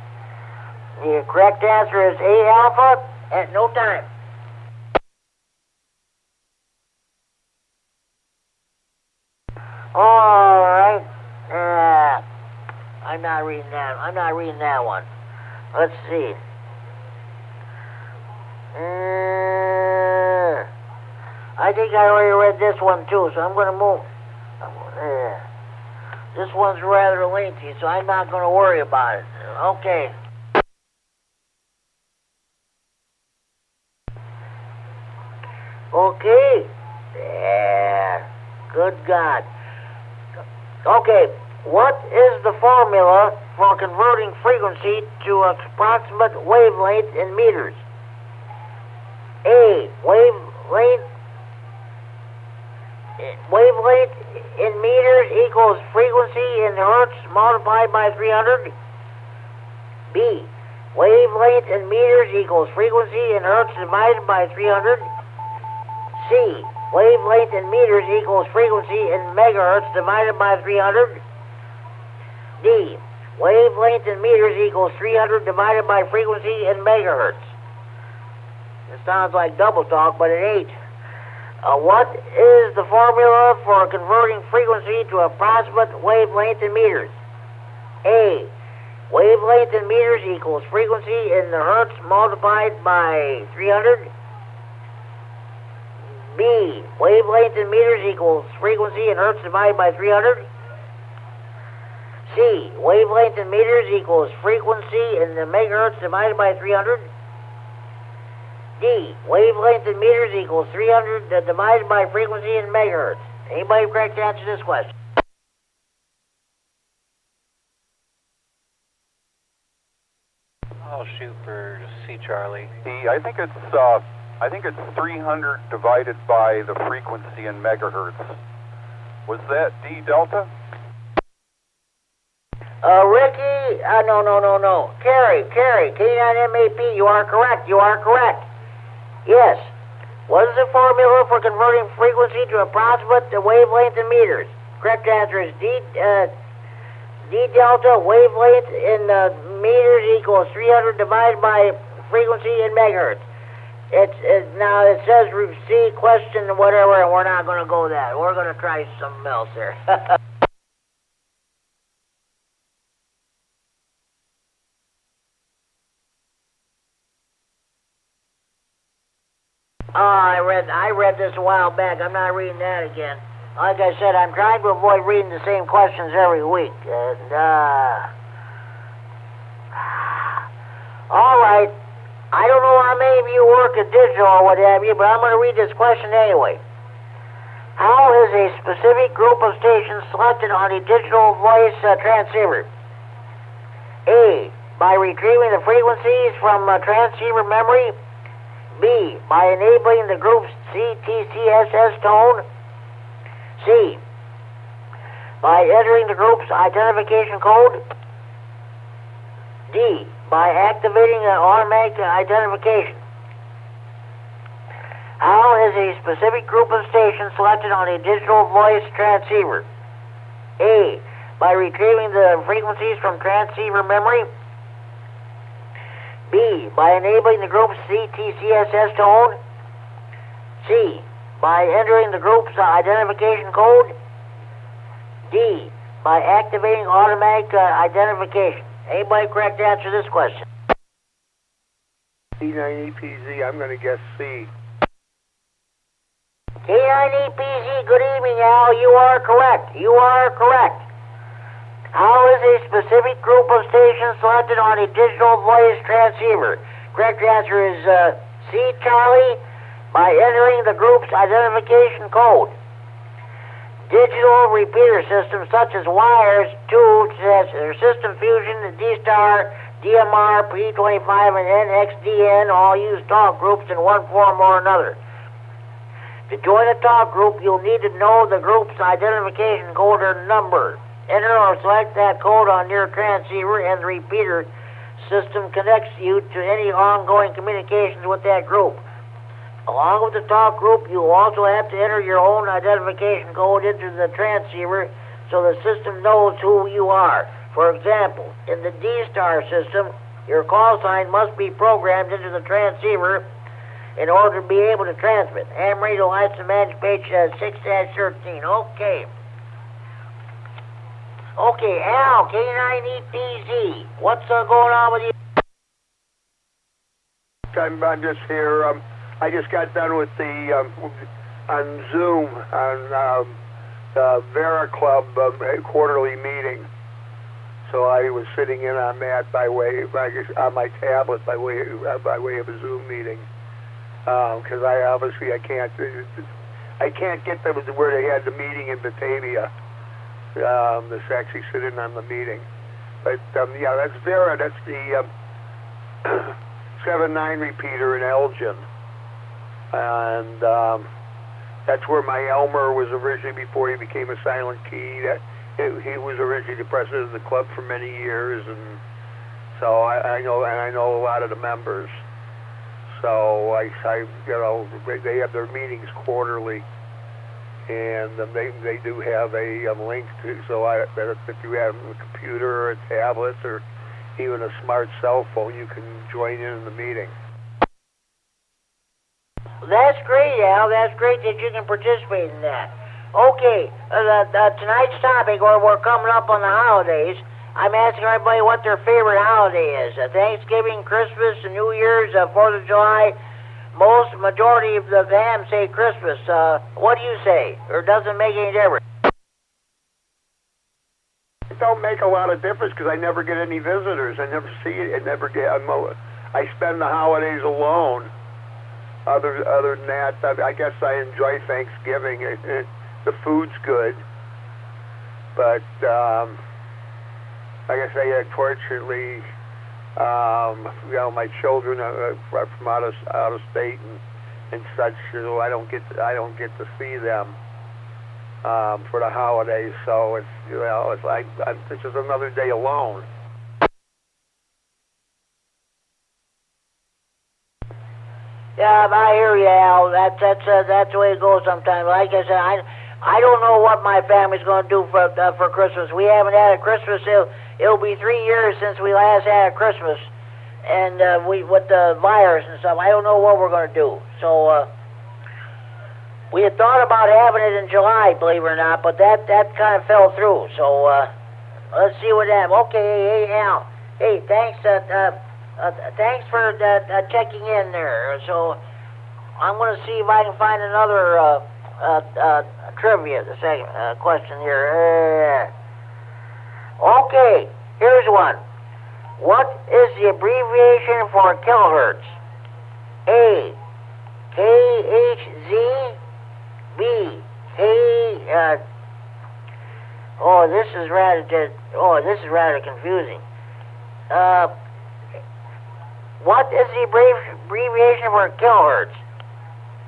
The correct answer is A alpha at no time. All right. I'm not reading that. I'm not reading that one. Let's see. I think I already read this one too, so I'm going to move. This one's rather lengthy, so I'm not going to worry about it. Okay. Okay. Yeah. Good God. Okay. What is the formula for converting frequency to approximate wavelength in meters? A. Wavelength in meters equals frequency in hertz multiplied by 300. B. Wavelength in meters equals frequency in hertz divided by 300. C. Wavelength in meters equals frequency in megahertz divided by 300. D. Wavelength in meters equals 300 divided by frequency in megahertz. It sounds like double talk, but it ain't. What is the formula for converting frequency to approximate wavelength in meters? A. Wavelength in meters equals frequency in the hertz multiplied by 300. B. Wavelength in meters equals frequency in hertz divided by 300. C. Wavelength in meters equals frequency in the megahertz divided by 300. D. Wavelength in meters equals 300 divided by frequency in megahertz. Anybody correct to answer this question? I'll shoot for C, Charlie. I think it's 300 divided by the frequency in megahertz. Was that D delta? Ricky, no. Carrie, K9MED, you are correct. Yes. What is the formula for converting frequency to approximate the wavelength in meters? Correct answer is D delta. Wavelength in meters equals 300 divided by frequency in megahertz. Now it says C question whatever, and we're not going to go that. We're going to try something else here. I read this a while back. I'm not reading that again. Like I said, I'm trying to avoid reading the same questions every week. And, all right. I don't know how many of you work at digital or what have you, but I'm going to read this question anyway. How is a specific group of stations selected on a digital voice transceiver? A. By retrieving the frequencies from transceiver memory. B. By enabling the group's CTCSS tone. C. By entering the group's identification code. D. By activating an automatic identification. How is a specific group of stations selected on a digital voice transceiver? A. By retrieving the frequencies from transceiver memory. B. By enabling the group's CTCSS tone. C. By entering the group's identification code. D. By activating automatic identification. Anybody correct to answer this question? K9EPZ, I'm going to guess C. K9EPZ, good evening, Al. You are correct. How is a specific group of stations selected on a digital voice transceiver? Correct answer is C, Charlie, by entering the group's identification code. Digital repeater systems such as wires, tubes, system fusion, D-Star, DMR, P25, and NXDN all use talk groups in one form or another. To join a talk group, you'll need to know the group's identification code or number. Enter or select that code on your transceiver, and the repeater system connects you to any ongoing communications with that group. Along with the talk group, you also have to enter your own identification code into the transceiver so the system knows who you are. For example, in the D-Star system, your call sign must be programmed into the transceiver in order to be able to transmit. Ham radio license manage page 6-13. Okay. Okay, Al, K9EPZ. What's going on with you? I'm just here. I just got done with the on Zoom on the Vera Club quarterly meeting. So I was sitting in on that on my tablet by way of a Zoom meeting. Because I can't get them to where they had the meeting in Batavia. This actually sitting on the meeting. But yeah, that's Vera. That's the 7-9 repeater in Elgin. And that's where my Elmer was originally before he became a silent key. He was originally the president of the club for many years, and so I know a lot of the members. So I they have their meetings quarterly, and they do have a link to. So that if you have a computer or a tablet or even a smart cell phone, you can join in the meeting. That's great, Al. That's great that you can participate in that. Okay, tonight's topic, we're coming up on the holidays. I'm asking everybody what their favorite holiday is. Thanksgiving, Christmas, New Year's, 4th of July. Majority of them say Christmas. What do you say? Or does it make any difference? It don't make a lot of difference because I never get any visitors. I never see it. I spend the holidays alone. Other than that, I guess I enjoy Thanksgiving. The food's good, but like I say, unfortunately, my children are from out of state and such. So I don't get to see them for the holidays. So it's like it's just another day alone. Yeah, I hear you, Al. That's the way it goes sometimes. Like I said, I don't know what my family's going to do for Christmas. We haven't had a Christmas. It'll be 3 years since we last had a Christmas, and with the virus and stuff, I don't know what we're going to do. So we had thought about having it in July, believe it or not, but that kind of fell through. So let's see what happens. Okay, hey, Al. Hey, thanks. Thanks for checking in there. So I'm going to see if I can find another trivia. The second question here. Okay, here's one. What is the abbreviation for kilohertz? A. KHZ. B. K. This is rather confusing. What is the abbreviation for kilohertz?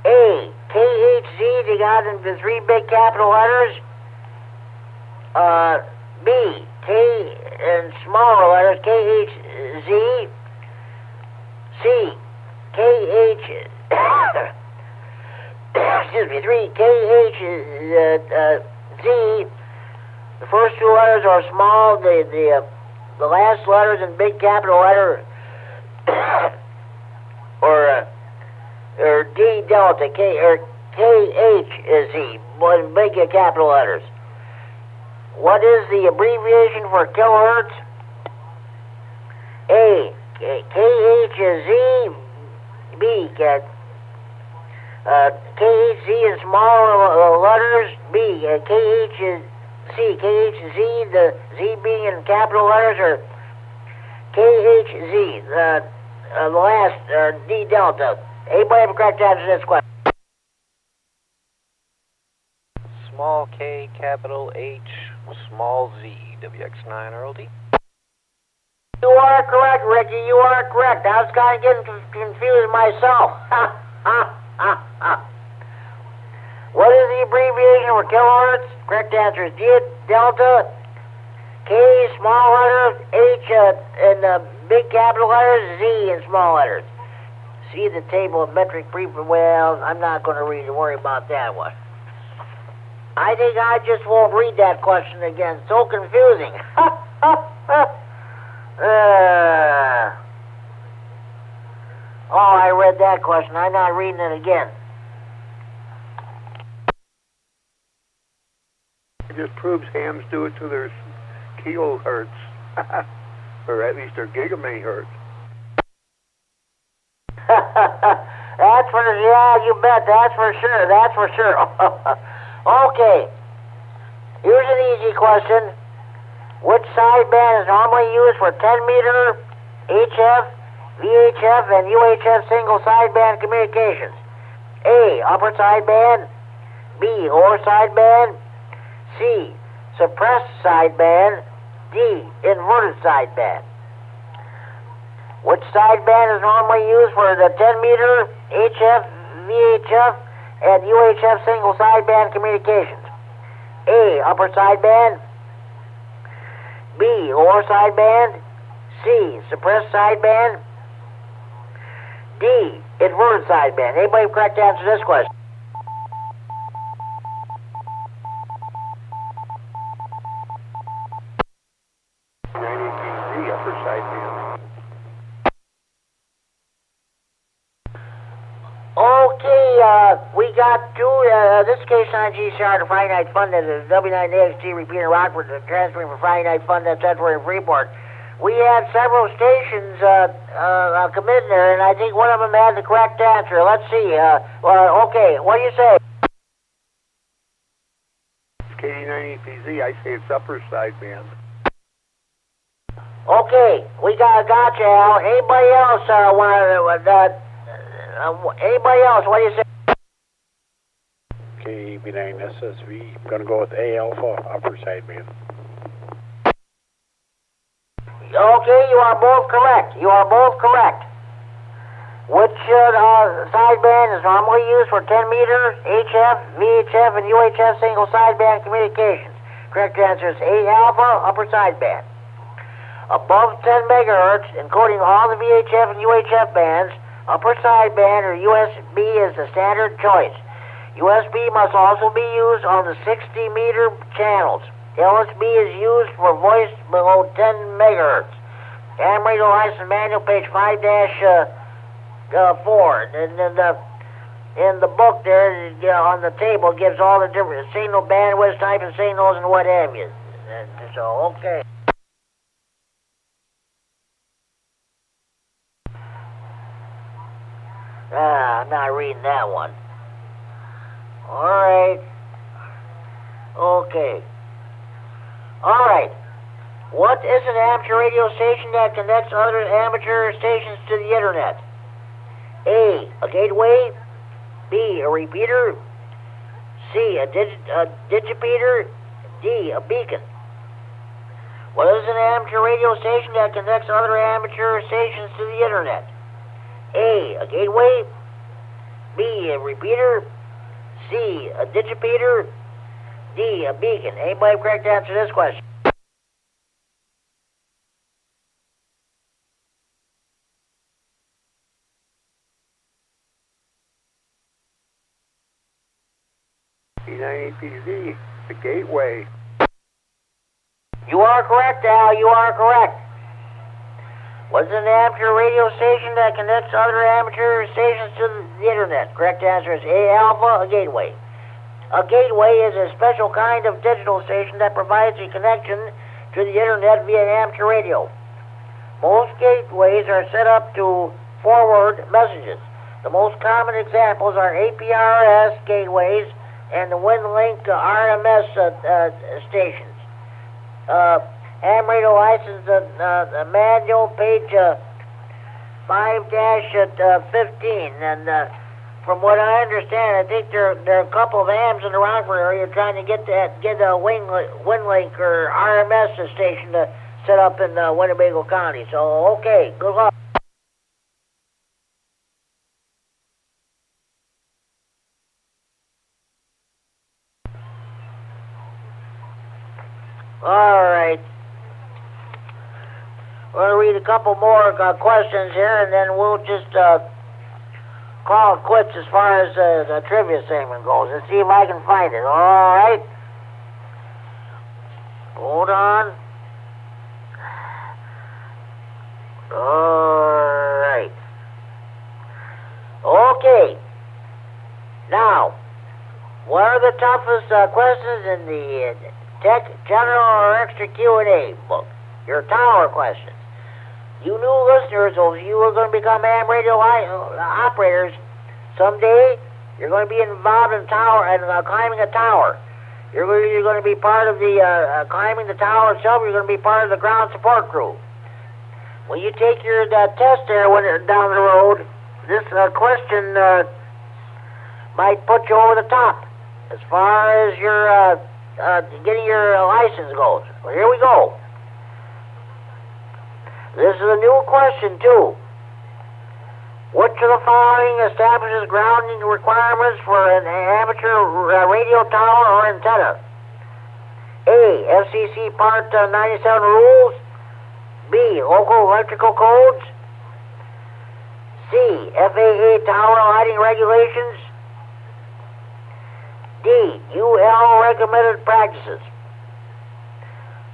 A. KHZ, they got into 3 big capital letters. B. K and smaller letters, KHZ. C. KH. Excuse me, 3 KHZ. The first 2 letters are small. The last letters in big capital letter. or D delta K or KH is Z, in big capital letters. What is the abbreviation for kilohertz? A. KHZ. B. KHZ in small letters. B. KHZ, the Z being in capital letters, or KHZ, the last, D delta. Anybody have a correct answer to this question? Small K, capital H, small Z, WX9RLD. You are correct, Ricky. You are correct. I was kind of getting confused myself. What is the abbreviation for kilohertz? Correct answer is D delta, K small letters, H in big capital letters, Z in small letters. See the table of metric well, I'm not going to worry about that one. I think I just won't read that question again. So confusing. Oh, I read that question. I'm not reading it again. It just proves hams do it to their kilohertz, or at least their gigamegahertz. That's for, yeah, you bet. That's for sure. That's for sure. Okay. Here's an easy question. Which sideband is normally used for 10-meter HF, VHF, and UHF single sideband communications? A, upper sideband. B, lower sideband. C, suppressed sideband. D, inverted sideband. Which sideband is normally used for the 10-meter HF, VHF, and UHF single sideband communications? A, upper sideband. B, lower sideband. C, suppressed sideband. D, inverted sideband. Anybody correct to answer this question? K9RFD upper sideband. Okay, we got this K9G Star, the Friday Night Fun, that is W9AXD Repeater Rockford, transferring from Friday Night Fun, that's Edward in Freeport. We had several stations committed there, and I think one of them had the correct answer. Let's see. Okay, what do you say? KD9MED, I say it's upper sideband. Okay, we got you, Al. Anybody else anybody else? What do you say? KB9SSV. I'm going to go with A alpha, upper sideband. Okay, you are both correct. You are both correct. Which sideband is normally used for 10-meter HF, VHF, and UHF single sideband communications? Correct answer is A alpha, upper sideband. Above 10 megahertz, including all the VHF and UHF bands, upper sideband or USB is the standard choice. USB must also be used on the 60-meter channels. LSB is used for voice below 10 megahertz. Ham radio license manual, page 5-4. And in the book there, on the table, gives all the different signal bandwidth type of signals and what have you. And so, okay. I'm not reading that one. All right. Okay. All right. What is an amateur radio station that connects other amateur stations to the internet? A gateway. B, a repeater. C, a digipeater. D, a beacon. What is an amateur radio station that connects other amateur stations to the internet? A gateway. B, a repeater. C, a digipeater. D, a beacon. Anybody correct to answer this question? K9APZ, the gateway. You are correct, Al. You are correct. What is an amateur radio station that connects other amateur stations to the internet? Correct answer is A alpha, a gateway. A gateway is a special kind of digital station that provides a connection to the internet via amateur radio. Most gateways are set up to forward messages. The most common examples are APRS gateways and the WinLink RMS stations. Ham radio license manual, page 5-15, and from what I understand, I think there are a couple of hams in the Rockford area trying to get a WinLink or RMS station to set up in Winnebago County. So, okay, good luck. All right. We're going to read a couple more questions here, and then we'll just call it quits as far as the trivia segment goes and see if I can find it. All right? Hold on. All right. Okay. Now, what are the toughest questions in the Tech General or Extra Q&A book? Your tower questions. You new listeners, if you are going to become AM radio operators someday, you're going to be involved in tower and climbing a tower. You're going to be part of the climbing the tower itself. You're going to be part of the ground support crew. When you take your test there when you're down the road, this question might put you over the top as far as your getting your license goes. Well, here we go. This is a new question, too. Which of the following establishes grounding requirements for an amateur radio tower or antenna? A. FCC Part 97 rules. B. Local electrical codes. C. FAA tower lighting regulations. D. UL recommended practices.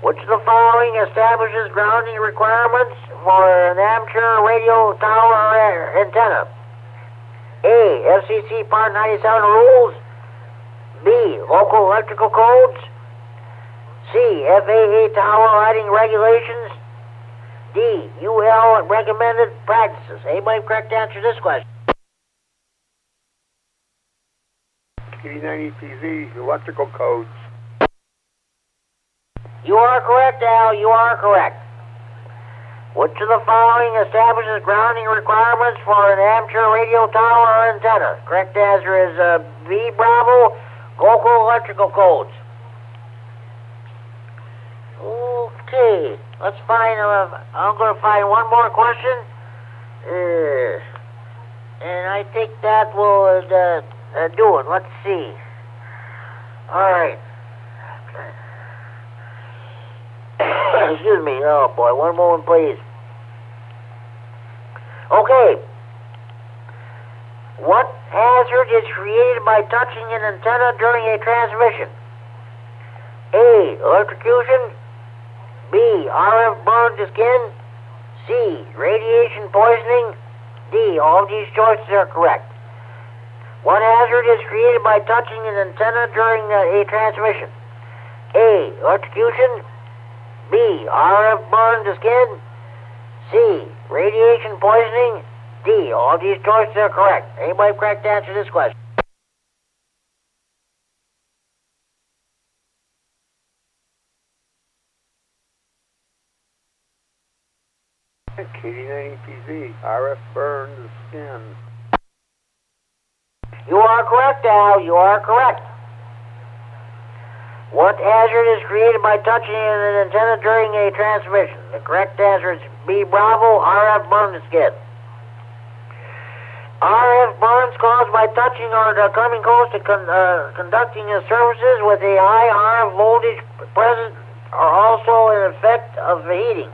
Which of the following establishes grounding requirements for an amateur radio tower or antenna? A. FCC Part 97 rules. B. Local electrical codes. C. FAA tower lighting regulations. D. UL recommended practices. Anybody correct to answer this question? KD9EPZ, electrical codes. You are correct, Al. You are correct. Which of the following establishes grounding requirements for an amateur radio tower or antenna? Correct answer is B. Bravo, local electrical codes. Okay, let's find. I'm going to find one more question, and I think that will do it. Let's see. All right. Excuse me. Oh, boy. One moment, please. Okay. What hazard is created by touching an antenna during a transmission? A. Electrocution. B. RF burn to skin. C. Radiation poisoning. D. All of these choices are correct. What hazard is created by touching an antenna during a transmission? A. Electrocution. B. RF burn to skin. C. Radiation poisoning. D. All these choices are correct. Anybody correct to answer this question? KD9EPZ, RF burn the skin. You are correct, Al. You are correct. What hazard is created by touching an antenna during a transmission? The correct answer is B. Bravo, RF burn the skin. RF burns caused by touching or coming close to conducting surfaces with a high RF voltage present are also an effect of heating.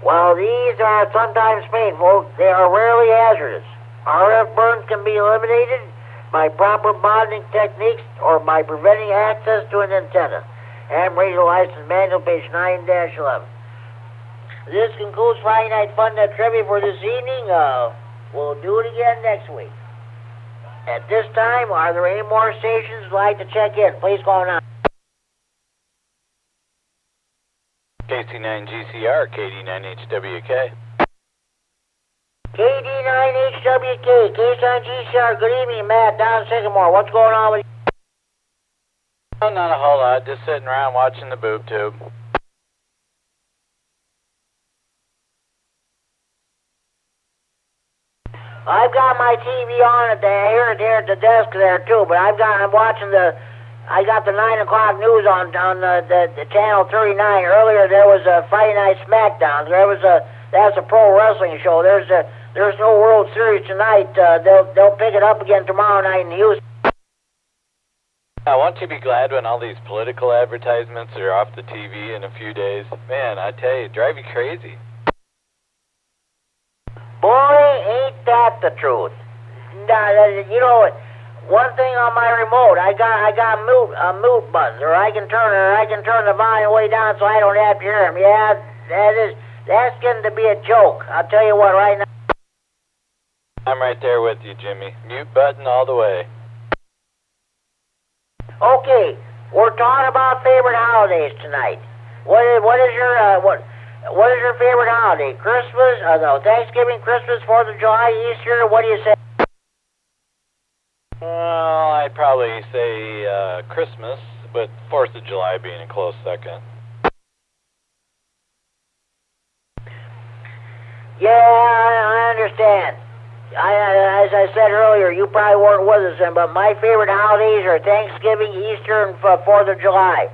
While these are sometimes painful, they are rarely hazardous. RF burns can be eliminated by proper bonding techniques or by preventing access to an antenna. Ham Radio License Manual, page 9-11. This concludes Friday Night Fun Net Trivia for this evening. We'll do it again next week. At this time, are there any more stations who'd like to check in? Please call now. KC9GCR, KD9HWK. KD9HWK, K9GCR, good evening, Matt, down in Sycamore. What's going on with you? Oh, not a whole lot, just sitting around watching the boob tube. I've got my TV on here at the desk there too, but I'm watching I got the 9 o'clock news on the channel 39. Earlier there was a Friday Night SmackDown. That's a pro wrestling show. There's no World Series tonight. They'll pick it up again tomorrow night in Houston. Now, won't you be glad when all these political advertisements are off the TV in a few days? Man, I tell you, drive you crazy. Boy, ain't that the truth. You know, one thing on my remote, I got mute buttons, or I can turn the volume way down so I don't have to hear him. Yeah, that's getting to be a joke. I'll tell you what, right now. I'm right there with you, Jimmy. Mute button all the way. Okay, we're talking about favorite holidays tonight. What is your favorite holiday? Christmas? No, Thanksgiving, Christmas, 4th of July, Easter. What do you say? Well, I'd probably say Christmas, but 4th of July being a close second. Yeah, I understand. As I said earlier, you probably weren't with us then, but my favorite holidays are Thanksgiving, Easter, and 4th of July.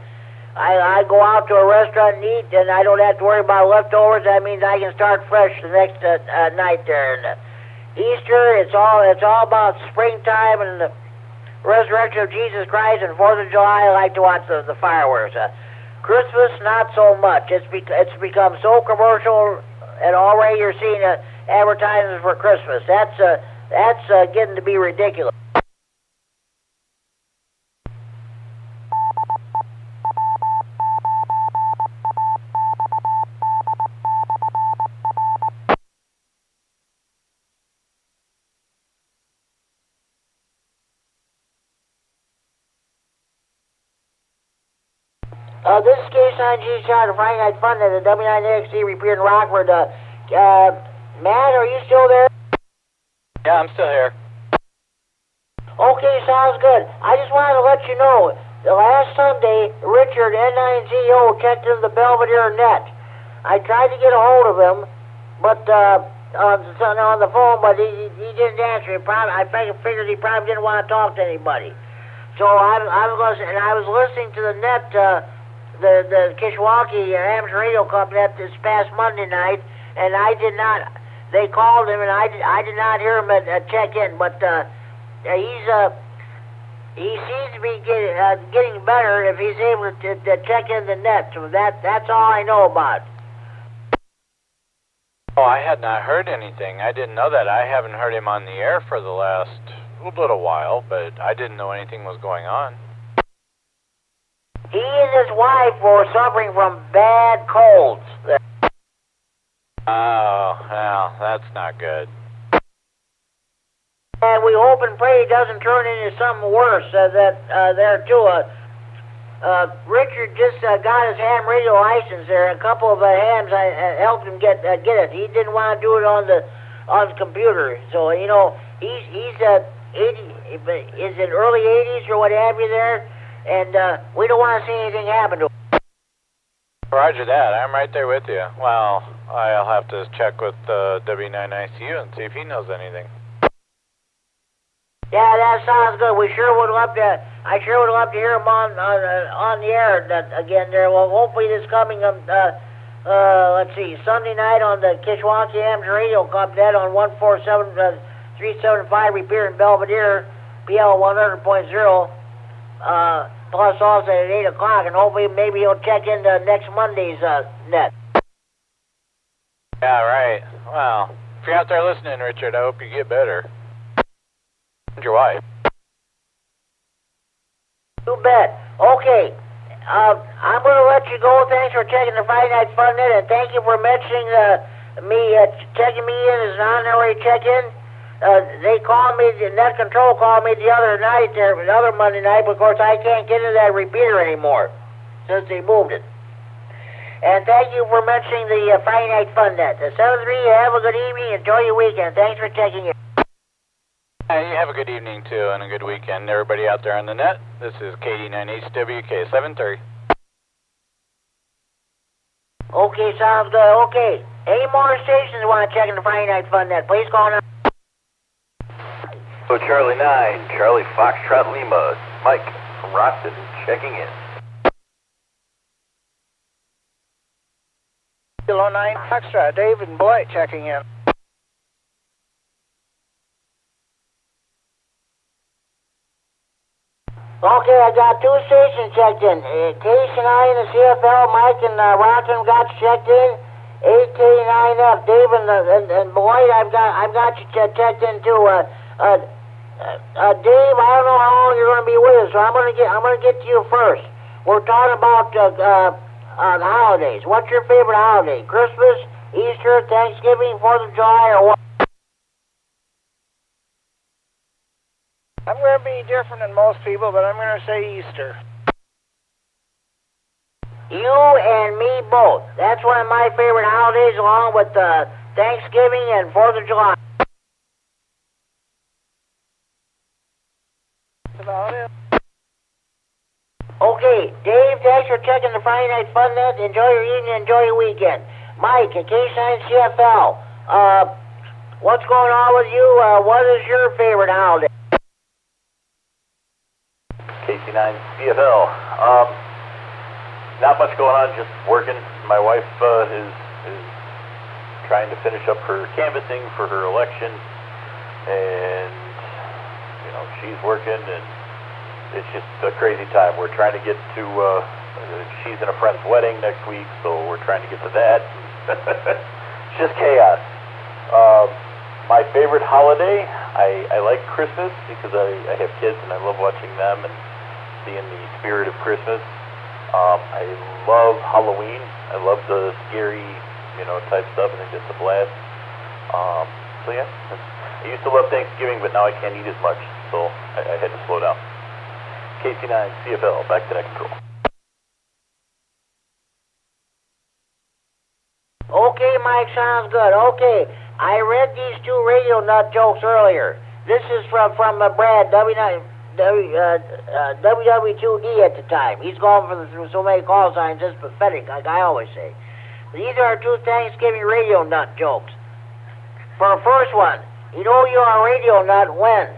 I go out to a restaurant and eat, and I don't have to worry about leftovers. That means I can start fresh the next night there. And Easter, it's all about springtime and the resurrection of Jesus Christ. And 4th of July, I like to watch the fireworks. Christmas, not so much. It's become so commercial, and already you're seeing advertisements for Christmas. That's getting to be ridiculous. This is K9RFD Repeater, Friday Night Fun at the W9AXD Repeater in Rockford. Matt, are you still there? Yeah, I'm still here. Okay, sounds good. I just wanted to let you know, the last Sunday, Richard, N9ZO, checked into the Belvedere net. I tried to get a hold of him, but on the phone, but he didn't answer. I figured he probably didn't want to talk to anybody. So I was listening to the net, the Kishwaukee Amateur Radio Company this past Monday night, and I did not. They called him, and I did not hear him check in. But he seems to be getting better if he's able to check in the net. So that's all I know about. Oh, I had not heard anything. I didn't know that. I haven't heard him on the air for the last little while, but I didn't know anything was going on. He and his wife were suffering from bad colds. Oh, well, that's not good. And we hope and pray it doesn't turn into something worse there too. Richard just got his ham radio license there. A couple of hams I helped him get it. He didn't want to do it on the computer. So you know he's 80, is it early 80s or what have you there, and we don't want to see anything happen to him. Roger that. I'm right there with you. Well, I'll have to check with W9ICU and see if he knows anything. Yeah, that sounds good. I sure would love to hear him on the air again there. Well, hopefully this coming let's see, Sunday night on the Kishwaukee Amateur Radio Company on 147.375 Repeater in Belvedere, PL 100.0. Plus also at 8 o'clock, and hopefully maybe he'll check into next Monday's net. Yeah, right. Well, if you're out there listening, Richard, I hope you get better. And your wife. You bet. Okay. I'm going to let you go. Thanks for checking the Friday Night Fun Net, and thank you for mentioning checking me in as an honorary check-in. They called me, the Net Control called me the other Monday night, but of course I can't get into that repeater anymore since they moved it. And thank you for mentioning the Friday Night Fun Net. 7-3, have a good evening, enjoy your weekend. Thanks for checking in. You have a good evening, too, and a good weekend. Everybody out there on the net, this is KD9HWK 7-3. Okay, sounds good. Okay. Any more stations want to check in the Friday Night Fun Net, please call now. So Charlie 9, Charlie Foxtrot Lima, Mike from Rockton checking in. Kilo 9 Foxtrot, David and Blight checking in. Okay, I got two stations checked in. Case and I in the CFL, Mike and Rockton got checked in. K9RFD, Dave and Boyd, I've got you checked in too. Dave, I don't know how long you're going to be with us, so I'm going to get to you first. We're talking about the holidays. What's your favorite holiday? Christmas, Easter, Thanksgiving, 4th of July, or what? I'm going to be different than most people, but I'm going to say Easter. You and me both. That's one of my favorite holidays, along with Thanksgiving and 4th of July. That's about it. Okay, Dave, thanks for checking the Friday Night Fun Net. Enjoy your evening, enjoy your weekend. Mike at K9CFL, what's going on with you? What is your favorite holiday? KD9CFL. Not much going on, just working. My wife is trying to finish up her canvassing for her election, and she's working, and it's just a crazy time. We're trying to get to, she's in a friend's wedding next week, so we're trying to get to that. It's just chaos. My favorite holiday, I like Christmas because I have kids and I love watching them and seeing the spirit of Christmas. I love Halloween. I love the scary, type stuff. I think it's a blast. So yeah, I used to love Thanksgiving, but now I can't eat as much, so I had to slow down. KC9CFL, back to net control. Okay, Mike, sounds good. Okay, I read these two radio nut jokes earlier. This is from Brad, WW2D at the time. He's going through so many call signs, it's pathetic, like I always say. These are two Thanksgiving radio nut jokes. For the first one, you know you're a radio nut when?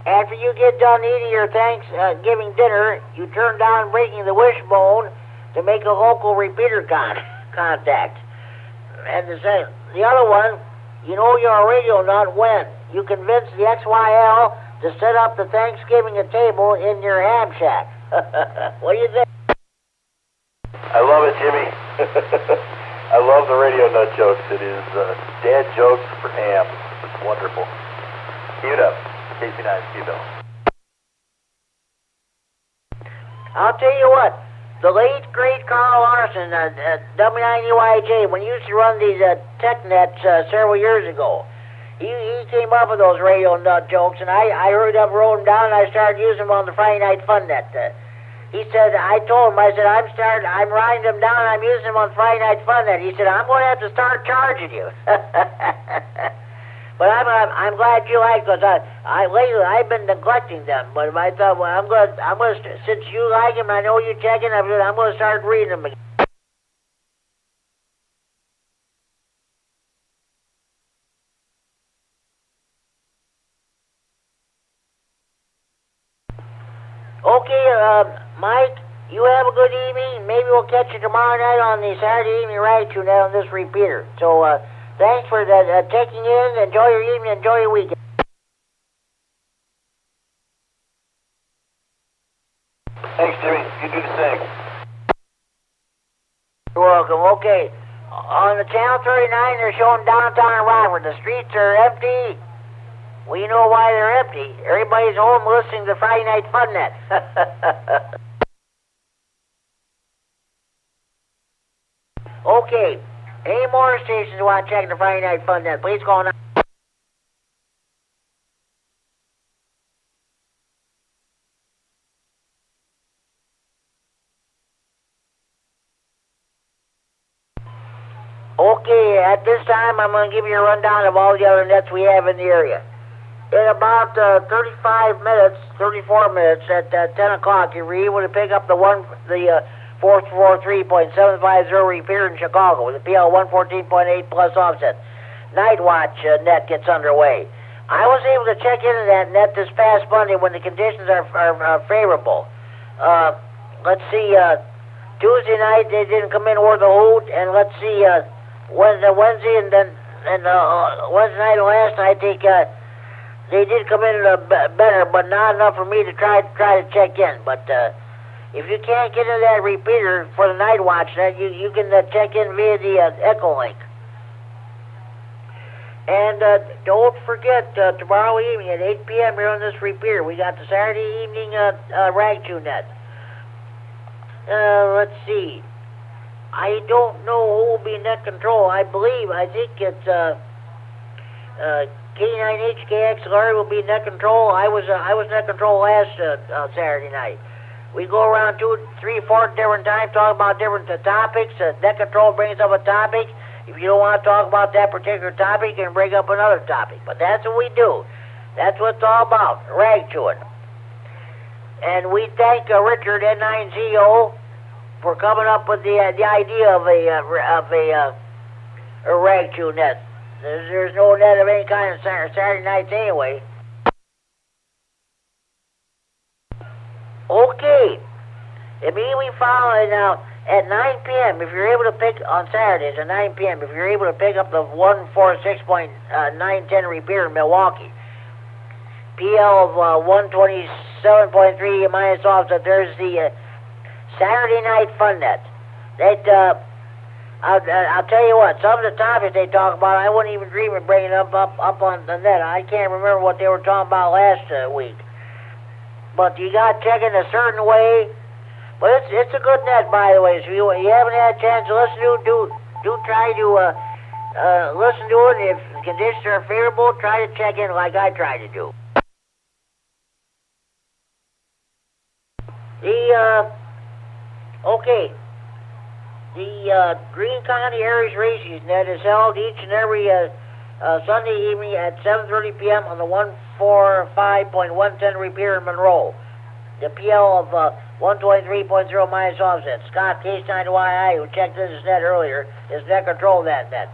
After you get done eating your Thanksgiving dinner, you turn down breaking the wishbone to make a local repeater contact. And the other one, you know you're a radio nut when you convince the XYL to set up the Thanksgiving table in your ham shack. What do you think? I love it, Jimmy. I love the radio nut jokes. It is dad jokes for ham. It's wonderful. Keep it up. KC9CFL. I'll tell you what, the late, great Carl Larson, W9UIJ, when he used to run these tech nets several years ago, he came up with those radio nut jokes, and I heard them, wrote them down, and I started using them on the Friday Night Fun Net. He said, I told him, I'm writing them down, I'm using them on Friday Night Fun Net. He said, I'm going to have to start charging you. But I'm glad you like those. Lately I've been neglecting them, but I thought, well, I'm going to, since you like them, I know you check it, I'm going to start reading them again. Okay, Mike, you have a good evening. Maybe we'll catch you tomorrow night on the Saturday evening ride tune on this repeater. So, thanks for taking in. Enjoy your evening. Enjoy your weekend. Thanks, Jimmy. You do the same. You're welcome. Okay. On the Channel 39, they're showing downtown Rockford. The streets are empty. We know why they're empty. Everybody's home listening to Friday Night Fun Net. Okay. Any more stations you want to check the Friday Night Fun Net, please call 9. Okay, at this time, I'm going to give you a rundown of all the other nets we have in the area. In about 35 minutes, 34 minutes, at 10 o'clock, you'll be able to pick up the 443.750 repeater in Chicago with a PL 114.8 plus offset. Night watch net gets underway. I was able to check into that net this past Monday when the conditions are favorable. Let's see, Tuesday night they didn't come in worth a hoot, and let's see, Wednesday and Wednesday night and last night they did come in better, but not enough for me to try to check in. But if you can't get into that repeater for the night watch, then you can check in via the EchoLink. And don't forget, tomorrow evening at 8 p.m. here on this repeater, we got the Saturday evening rag tune net. Let's see. I don't know who will be net control. I think it's K9HKX Larry will be net control. I was net control last Saturday night. We go around 2, 3, 4 different times, talk about different topics. Net control brings up a topic. If you don't want to talk about that particular topic, you can bring up another topic. But that's what we do. That's what it's all about, rag chewing. And we thank Richard N9ZO for coming up with the idea of a rag chew net. There's no net of any kind on Saturday nights anyway. Okay. Immediately following now at 9 p.m. if you're able to pick on Saturdays at 9 p.m. if you're able to pick up the 146.910 repeater in Milwaukee, PL of 127.3 minus offset. There's the Saturday Night Fun Net. That I'll tell you what. Some of the topics they talk about, I wouldn't even dream of bringing up on the net. I can't remember what they were talking about last week. But you got to check in a certain way. But it's a good net, by the way. So you haven't had a chance to listen to it, do try to listen to it. If the conditions are favorable, try to check in like I try to do. The Greene County Aries Races net is held each and every Sunday evening at 7:30 p.m. on the 145.110 repeater in Monroe. The PL of 123.0 minus offset. Scott K9RFD, who checked in his net earlier, is net control that net.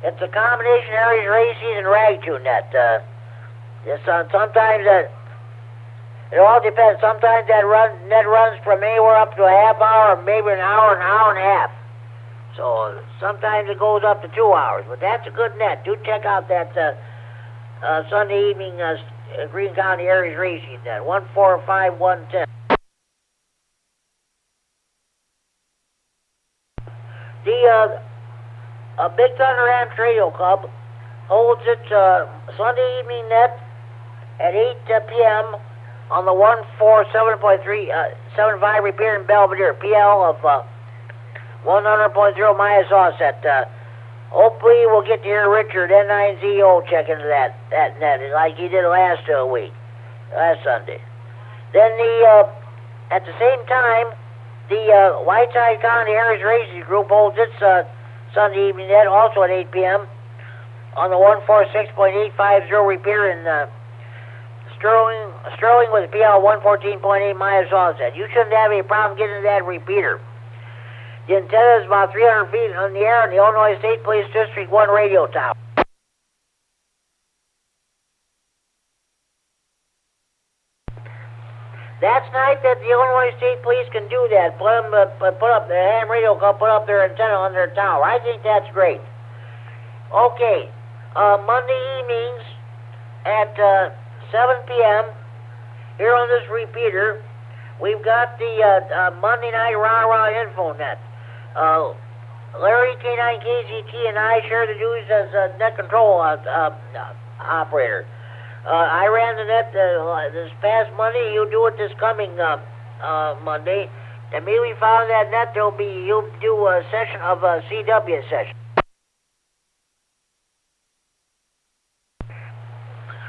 It's a combination Aries Races and rag chew net. Sometimes it all depends. Sometimes that net runs from anywhere up to a half hour, or maybe an hour and a half. So sometimes it goes up to 2 hours. But that's a good net. Do check out that Sunday evening Greene County Aries Racing net, 145.110. The Big Thunder Amps Radio Club holds its Sunday evening net at 8 p.m. on the 147.375 repeater in Belvedere, PL of 100.0 minus offset. Hopefully we'll get to hear Richard N9ZO check into that net like he did last Sunday. Then at the same time, the Whiteside County Aries Races Group holds its Sunday evening net also at 8 p.m. on the 146.850 repeater in Sterling with a PL 114.8 minus offset. You shouldn't have any problem getting to that repeater. The antenna is about 300 feet in the air in the Illinois State Police District 1 radio tower. That's nice that the Illinois State Police can do that. Put up the ham radio club, put up their antenna on their tower. I think that's great. Okay, Monday evenings at 7 p.m. here on this repeater, we've got the Monday night rah-rah info net. Larry K9KZT and I share the duties as net control operator. I ran the net this past Monday. You'll do it this coming Monday. And maybe we found that net you'll do a session of a CW session.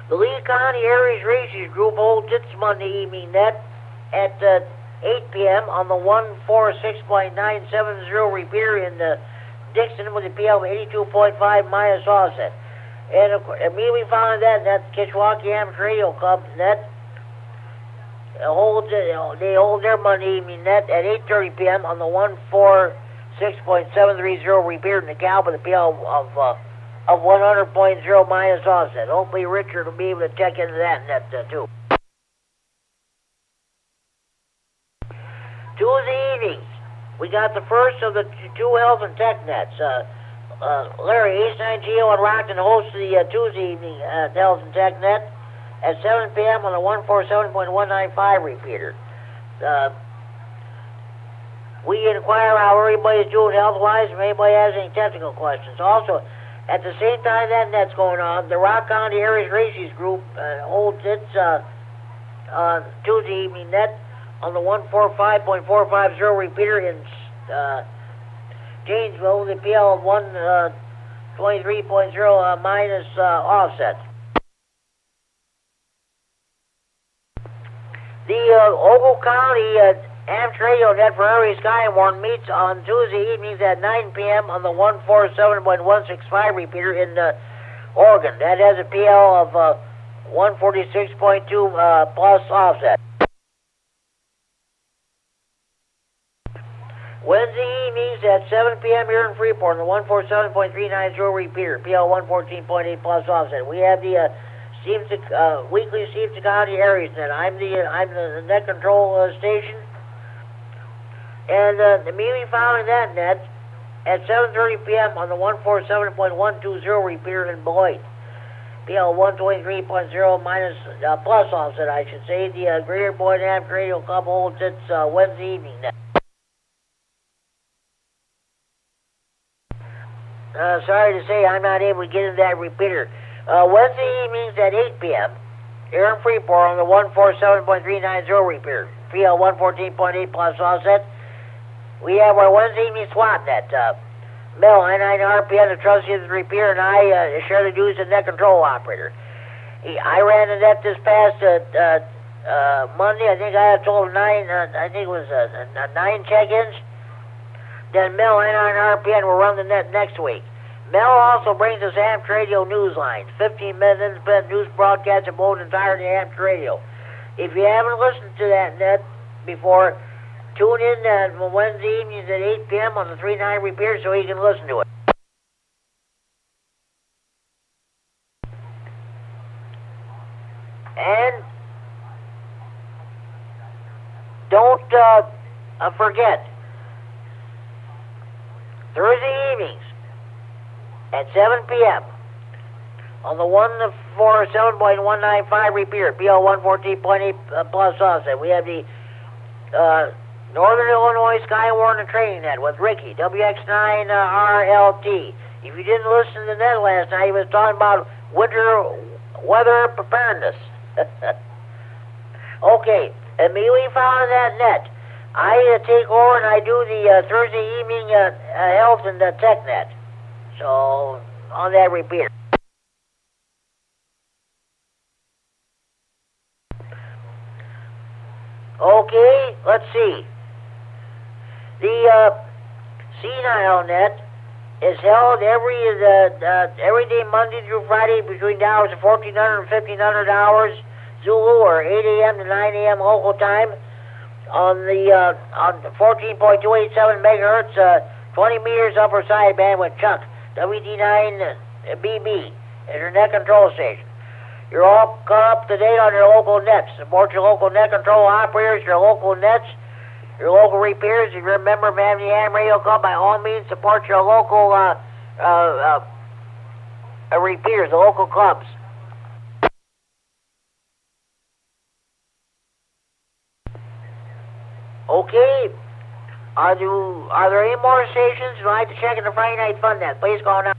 The Lee County Aries Races Group holds its Monday evening net at 8 p.m. on the 146.970 repeater in Dixon with a PL of 82.5 minus offset. And immediately following that, that's Kishwaukee Amateur Radio Club net. They hold their Monday evening net at 8:30 p.m. on the 146.730 repeater in the Cal with a PL of 100.0 minus offset. Hopefully Richard will be able to check into that net too. Tuesday evenings, we got the first of the two Health and Tech nets. Larry H9GO and Rockton host the Tuesday evening Health and Tech net at 7 p.m. on the 147.195 repeater. We inquire how everybody's doing health-wise, if anybody has any technical questions. Also, At the same time that net's going on, the Rock County Areas Races Group holds its Tuesday evening net on the 145.450 repeater in Janesville, the PL 123.0 minus offset. The Ogle County Amps radio net for area Skywarn meets on Tuesday evenings at 9 p.m. on the 147.165 repeater in Oregon. That has a PL of 146.2 plus offset. Wednesday evenings at 7 p.m. here in Freeport on the 147.390 repeater, PL 114.8 plus offset. We have the weekly Stevenson County Areas net. I'm the net control station. And immediately following that net, at 7:30 p.m. on the 147.120 repeater in Beloit, PL 123.0 minus plus offset, I should say. The Greater Beloit Amp Radio Club holds its Wednesday evening net. Sorry to say, I'm not able to get into that repeater. Wednesday evenings at 8 p.m. here in Freeport on the 147.390 repeater, PL 114.8 plus offset. We have our Wednesday evening SWAT net. Mel, K9RFD, the trustee of the repeater, and I share the duties as net control operator. I ran the net this past Monday. I think I had a total of 9 check-ins. Then Mel, K9RFD, will run the net next week. Mel also brings us Amps Radio news lines, 15-minute independent news broadcasts about the entirety of Amps Radio. If you haven't listened to that net before, tune in Wednesday evenings at 8 p.m. on the 39 repeater so you can listen to it. And don't forget, Thursday evenings at 7 p.m. on the 147.195 repeater, PL 114.8 plus offset. We have the Northern Illinois Skywarn and Training Net with Ricky, W9AXD. If you didn't listen to the net last night, he was talking about winter weather preparedness. Okay, immediately following that net, I take over and I do the Thursday evening health and tech net. So, on that repeater. Okay, let's see. The senile net is held every day, Monday through Friday, between the hours of 1400 and 1500 hours Zulu, or 8 a.m. to 9 a.m. local time, on the 14.287 megahertz, 20 meters upper sideband with Chuck, WD9BB, is your net control station. You're all caught up to date on your local nets. Support your local net control operators, your local nets, your local repeaters. If you're a member of the Am Radio Club, by all means, support your local repeaters, the local clubs. Okay. Are there any more stations you'd like to check in the Friday Night Fun Net? Please call now.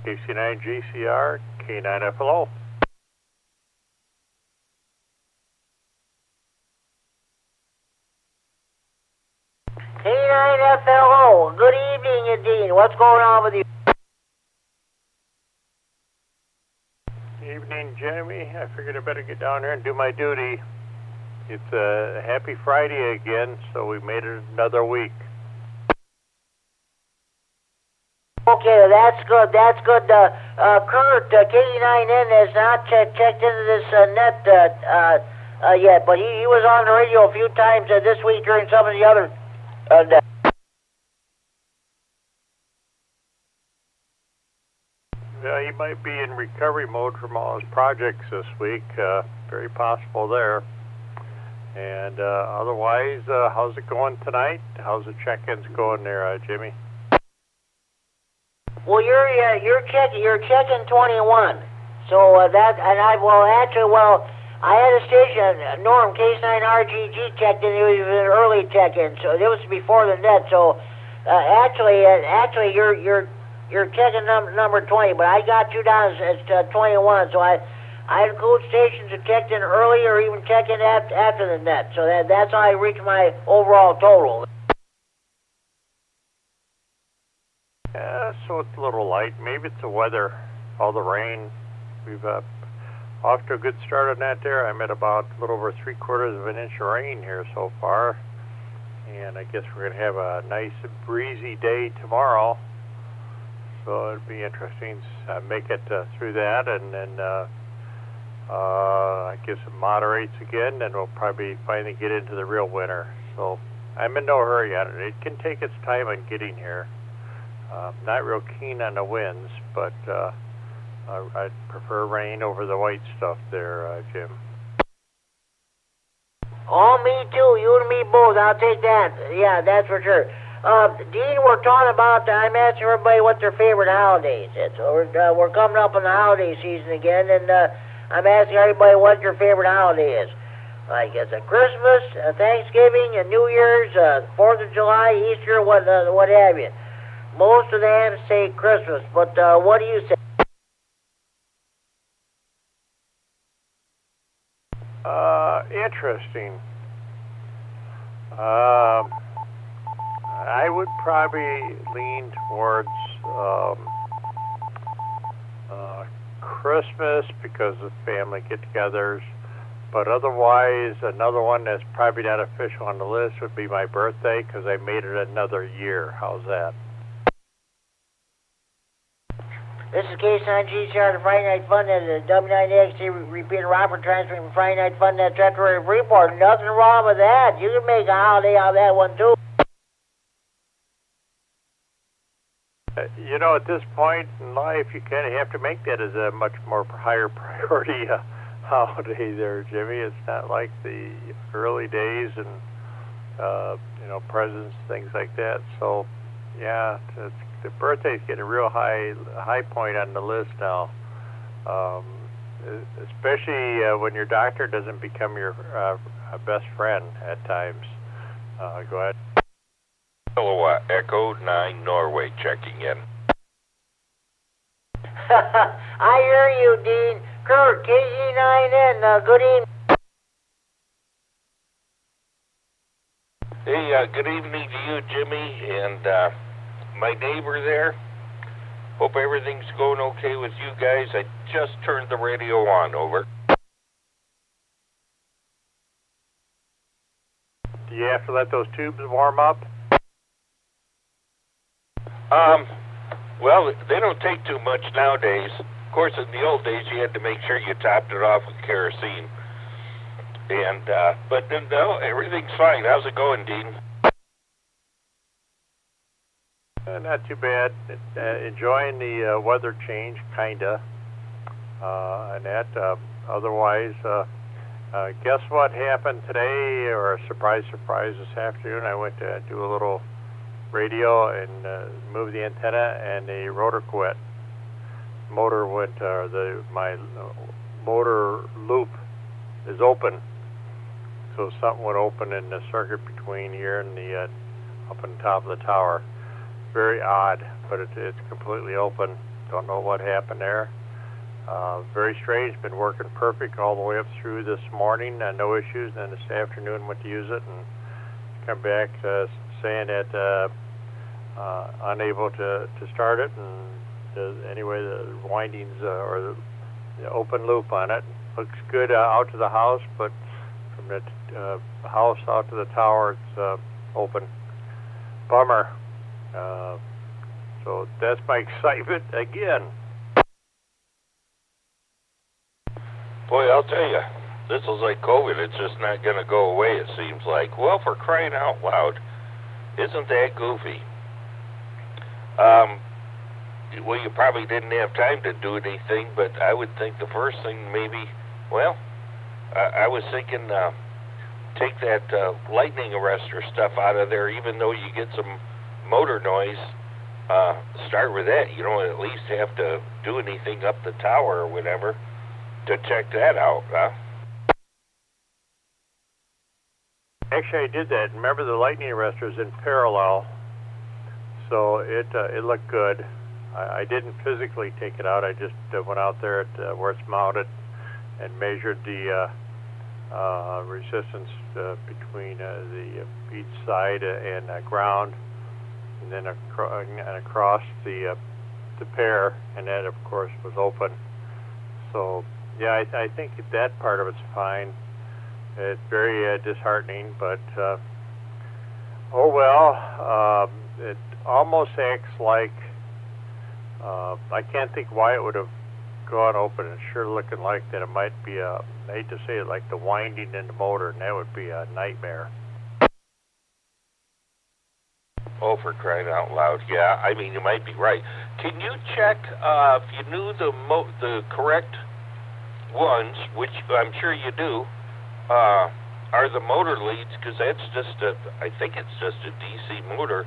KC9GCR, K9FLO. K9FLO, good evening indeed. What's going on with you? Evening, Jimmy. I figured I better get down there and do my duty. It's a happy Friday again, so we made it another week. Okay, that's good. That's good. Kurt, KD9N has not checked into this net yet, but he was on the radio a few times this week during some of the other nets. Yeah, he might be in recovery mode from all his projects this week. Very possible there. And otherwise, how's it going tonight? How's the check-ins going there, Jimmy? Well, you're checking 21. So I had a station, Norm K9RGG checked in. It was an early check-in, so it was before the net. So Actually, you're checking number 20, but I got you down as 21. So I include stations that checked in early or even check in after the net. So that's how I reach my overall total. Yeah, so it's a little light. Maybe it's the weather, all the rain. We've off to a good start on that there. I'm at about a little over 3/4 of an inch of rain here so far. And I guess we're going to have a nice breezy day tomorrow. So it'll be interesting to make it through that, and then I guess it moderates again, and we'll probably finally get into the real winter. So I'm in no hurry on it. It can take its time on getting here. Not real keen on the winds, but I'd prefer rain over the white stuff there, Jim. Oh, me too. You and me both. I'll take that. Yeah, that's for sure. Dean, we're talking about, I'm asking everybody what their favorite holidays is. We're coming up on the holiday season again, and I'm asking everybody what your favorite holiday is. Like, it's a Christmas, Thanksgiving, and New Year's, 4th of July, Easter, what have you. Most of them say Christmas, but what do you say? Interesting. I would probably lean towards Christmas because of family get-togethers, but otherwise, another one that's probably not official on the list would be my birthday because I made it another year. How's that? This is K9RFD, the Friday Night Fun at the W9AXD Repeater Robert transferring from Friday Night Fun at Treasury Report. Nothing wrong with that. You can make a holiday out of that one, too. You know, at this point in life, you kind of have to make that as a much more higher priority holiday there, Jimmy. It's not like the early days and, you know, presents, things like that. So, yeah, the birthday's getting a real high point on the list now, especially when your doctor doesn't become your best friend at times. Go ahead. Hello, Echo 9 Norway checking in. I hear you, Dean. Kurt, KD9MED, good evening. Hey, good evening to you, Jimmy, and my neighbor there. Hope everything's going okay with you guys. I just turned the radio on, over. Do you have to let those tubes warm up? Well, they don't take too much nowadays. Of course, in the old days, you had to make sure you topped it off with kerosene. And, but no, everything's fine. How's it going, Dean? Not too bad. Enjoying the weather change, kinda. And that, otherwise, guess what happened today, or a surprise this afternoon? I went to do a little radio and move the antenna, and the rotor quit. Motor went, my motor loop is open, so something would open in the circuit between here and the up on top of the tower. Very odd, but it's completely open. Don't know what happened there. Very strange. Been working perfect all the way up through this morning. No issues. And then this afternoon went to use it and come back saying that unable to start it. And anyway, the windings or the open loop on it looks good out to the house, but from the house out to the tower, it's open. Bummer. So that's my excitement again. Boy, I'll tell you, this is like COVID. It's just not going to go away, it seems like. Well, for crying out loud, isn't that goofy? Well, you probably didn't have time to do anything, but I would think the first thing maybe, well, I was thinking take that lightning arrestor stuff out of there, even though you get some motor noise. Start with that. You don't at least have to do anything up the tower or whatever to check that out, huh? Actually, I did that. Remember, the lightning arrestor is in parallel So it looked good. I didn't physically take it out. I just went out there at where it's mounted and measured the resistance between each side and ground, and then across the pair, and that of course was open. So yeah, I think that part of it's fine. It's very disheartening, but oh well. It almost acts like I can't think why it would have gone open. It's sure looking like that it might be I hate to say it, like the winding in the motor, and that would be a nightmare. Oh, for crying out loud! Yeah, I mean you might be right. Can you check if you knew the correct ones, which I'm sure you do? Are the motor leads? Because that's just I think it's just a DC motor.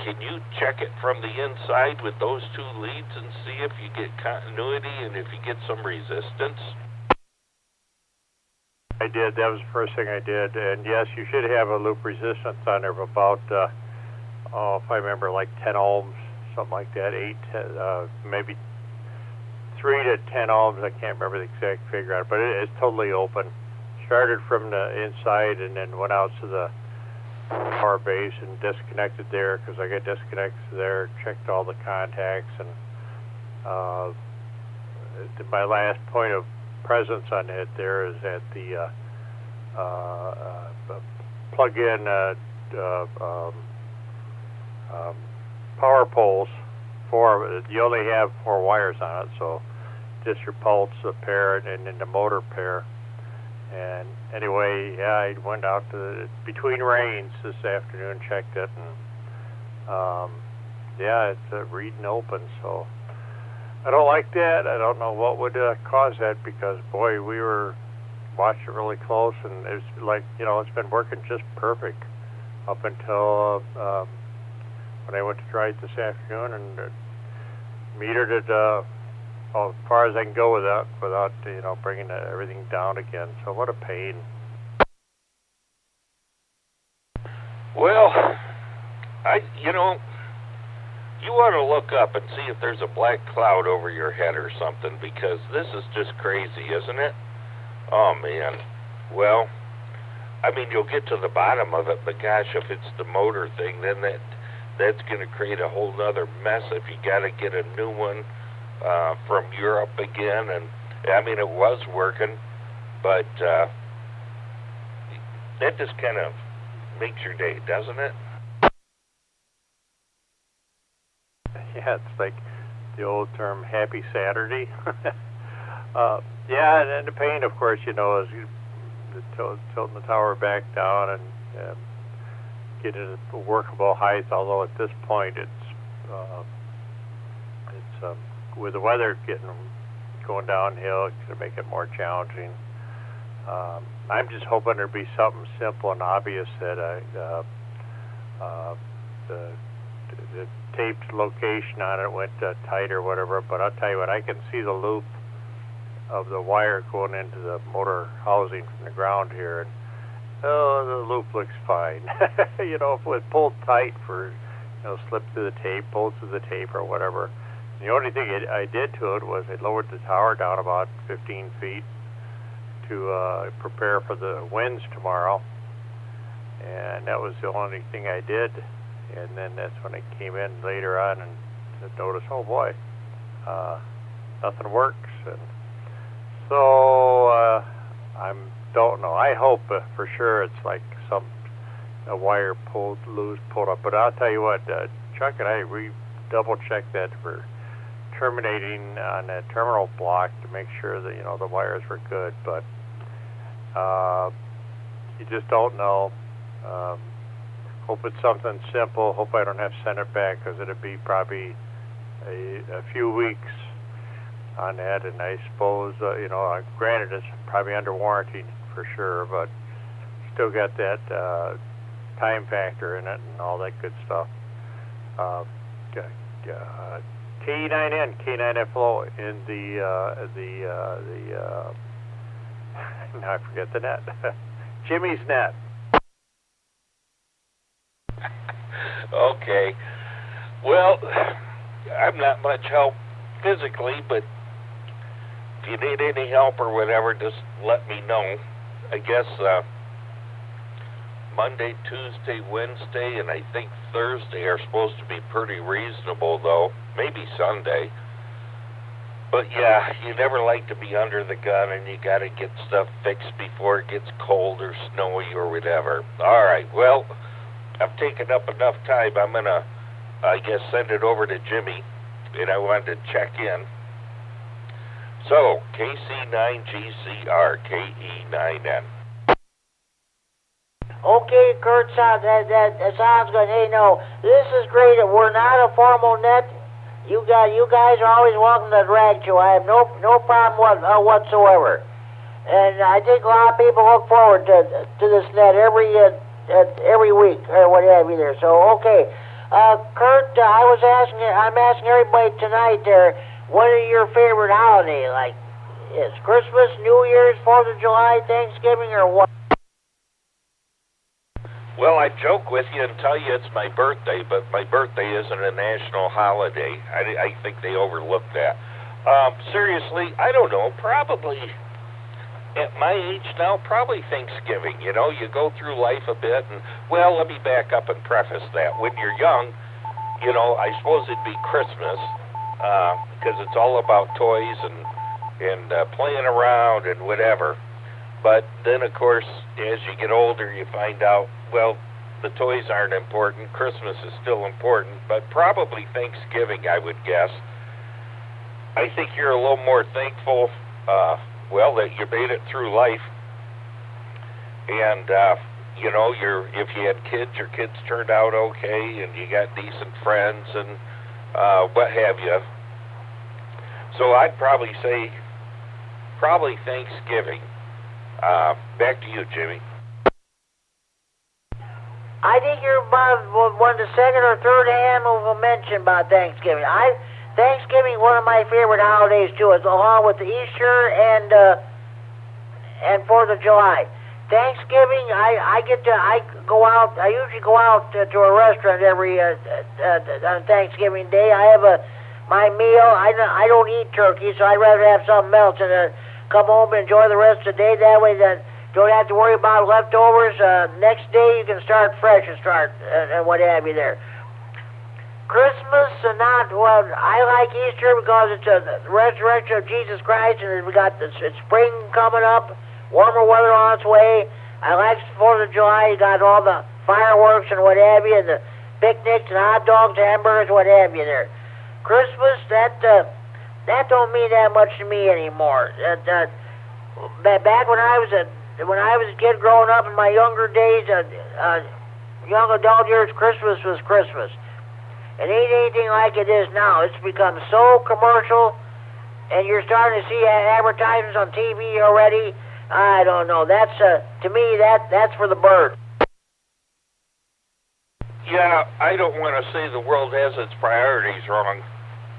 Can you check it from the inside with those two leads and see if you get continuity and if you get some resistance? I did. That was the first thing I did. And yes, you should have a loop resistance on there of about, if I remember, like 10 ohms, something like that. 8, maybe 3 to 10 ohms. I can't remember the exact figure on it, but it's totally open. Started from the inside and then went out to the power base and disconnected there because I got disconnected there, checked all the contacts, and my last point of presence on it there is at the plug-in power poles. You only have 4 wires on it, so just your pulse pair and then the motor pair. And anyway, yeah, I went out between rains this afternoon, checked it, and yeah, it's reading open. So I don't like that. I don't know what would cause that because, boy, we were watching it really close, and it's like, it's been working just perfect up until when I went to try it this afternoon and metered it as far as I can go without bringing everything down again. So what a pain. Well, you ought to look up and see if there's a black cloud over your head or something, because this is just crazy, isn't it? Oh man. Well, I mean, you'll get to the bottom of it, but gosh, if it's the motor thing, then that's going to create a whole nother mess if you got to get a new one from Europe again. And I mean, it was working, but that just kind of makes your day, doesn't it? Yeah, it's like the old term "Happy Saturday." Yeah, and the pain, of course, is tilting the tower back down and getting a workable height. Although at this point, it's with the weather going downhill, it's going to make it more challenging. I'm just hoping there'll be something simple and obvious that the taped location on it went tight or whatever. But I'll tell you what, I can see the loop of the wire going into the motor housing from the ground here, and the loop looks fine. If it was pulled tight for, slipped through the tape, pulled through the tape or whatever. The only thing I did to it was I lowered the tower down about 15 feet to prepare for the winds tomorrow, and that was the only thing I did. And then that's when I came in later on and noticed, oh boy, nothing works. And so I don't know. I hope for sure it's like a wire pulled up. But I'll tell you what, Chuck and I double checked that for terminating on that terminal block to make sure that the wires were good. But you just don't know. Hope it's something simple. Hope I don't have to send it back, because it'd be probably a few weeks on that. And I suppose, granted, it's probably under warranty for sure, but still got that time factor in it and all that good stuff. K9FLO in the now I forget the net. Jimmy's net. Okay. Well, I'm not much help physically, but if you need any help or whatever, just let me know. I guess Monday, Tuesday, Wednesday, and I think Thursday are supposed to be pretty reasonable, though. Maybe Sunday. But yeah, you never like to be under the gun, and you got to get stuff fixed before it gets cold or snowy or whatever. All right, well, I've taken up enough time. I'm going to, I guess, send it over to Jimmy, and I wanted to check in. So, KC9GCR, KE9N. Okay, Kurt, that sounds good. Hey, no, this is great. We're not a formal net. You guys are always welcome to drag to. I have no problem whatsoever. And I think a lot of people look forward to this net every week or what have you there. So okay, Kurt, I'm asking everybody tonight there, what are your favorite holiday? Like, is Christmas, New Year's, 4th of July, Thanksgiving, or what? Well, I joke with you and tell you it's my birthday, but my birthday isn't a national holiday. I think they overlooked that. Seriously, I don't know. Probably, at my age now, probably Thanksgiving. You know, you go through life a bit, and, well, let me back up and preface that. When you're young, you know, I suppose it'd be Christmas, because it's all about toys and playing around and whatever. But then, of course, as you get older, you find out, well, the toys aren't important. Christmas is still important, but probably Thanksgiving, I would guess. I think you're a little more thankful, well, that you made it through life. And, you know, if you had kids, your kids turned out okay, and you got decent friends and what have you. So I'd probably say Thanksgiving. Back to you, Jimmy. I think you're about one of the second or third animal will mention about Thanksgiving. Thanksgiving, one of my favorite holidays too, is along with the Easter and 4th of July. Thanksgiving, I go out. I usually go out to a restaurant every on Thanksgiving Day. I have my meal. I don't eat turkey, so I'd rather have something else and come home and enjoy the rest of the day. That way, then don't have to worry about leftovers. Next day, you can start fresh and what have you there. Christmas, I like Easter because it's the resurrection of Jesus Christ, and we got it's spring coming up, warmer weather on its way. I like the 4th of July. You got all the fireworks and what have you, and the picnics and hot dogs, hamburgers, what have you there. Christmas, that don't mean that much to me anymore. Back when I was a kid growing up in my younger days, young adult years, Christmas was Christmas. It ain't anything like it is now. It's become so commercial, and you're starting to see advertisements on TV already. I don't know. That's to me that's for the birds. Yeah, I don't want to say the world has its priorities wrong,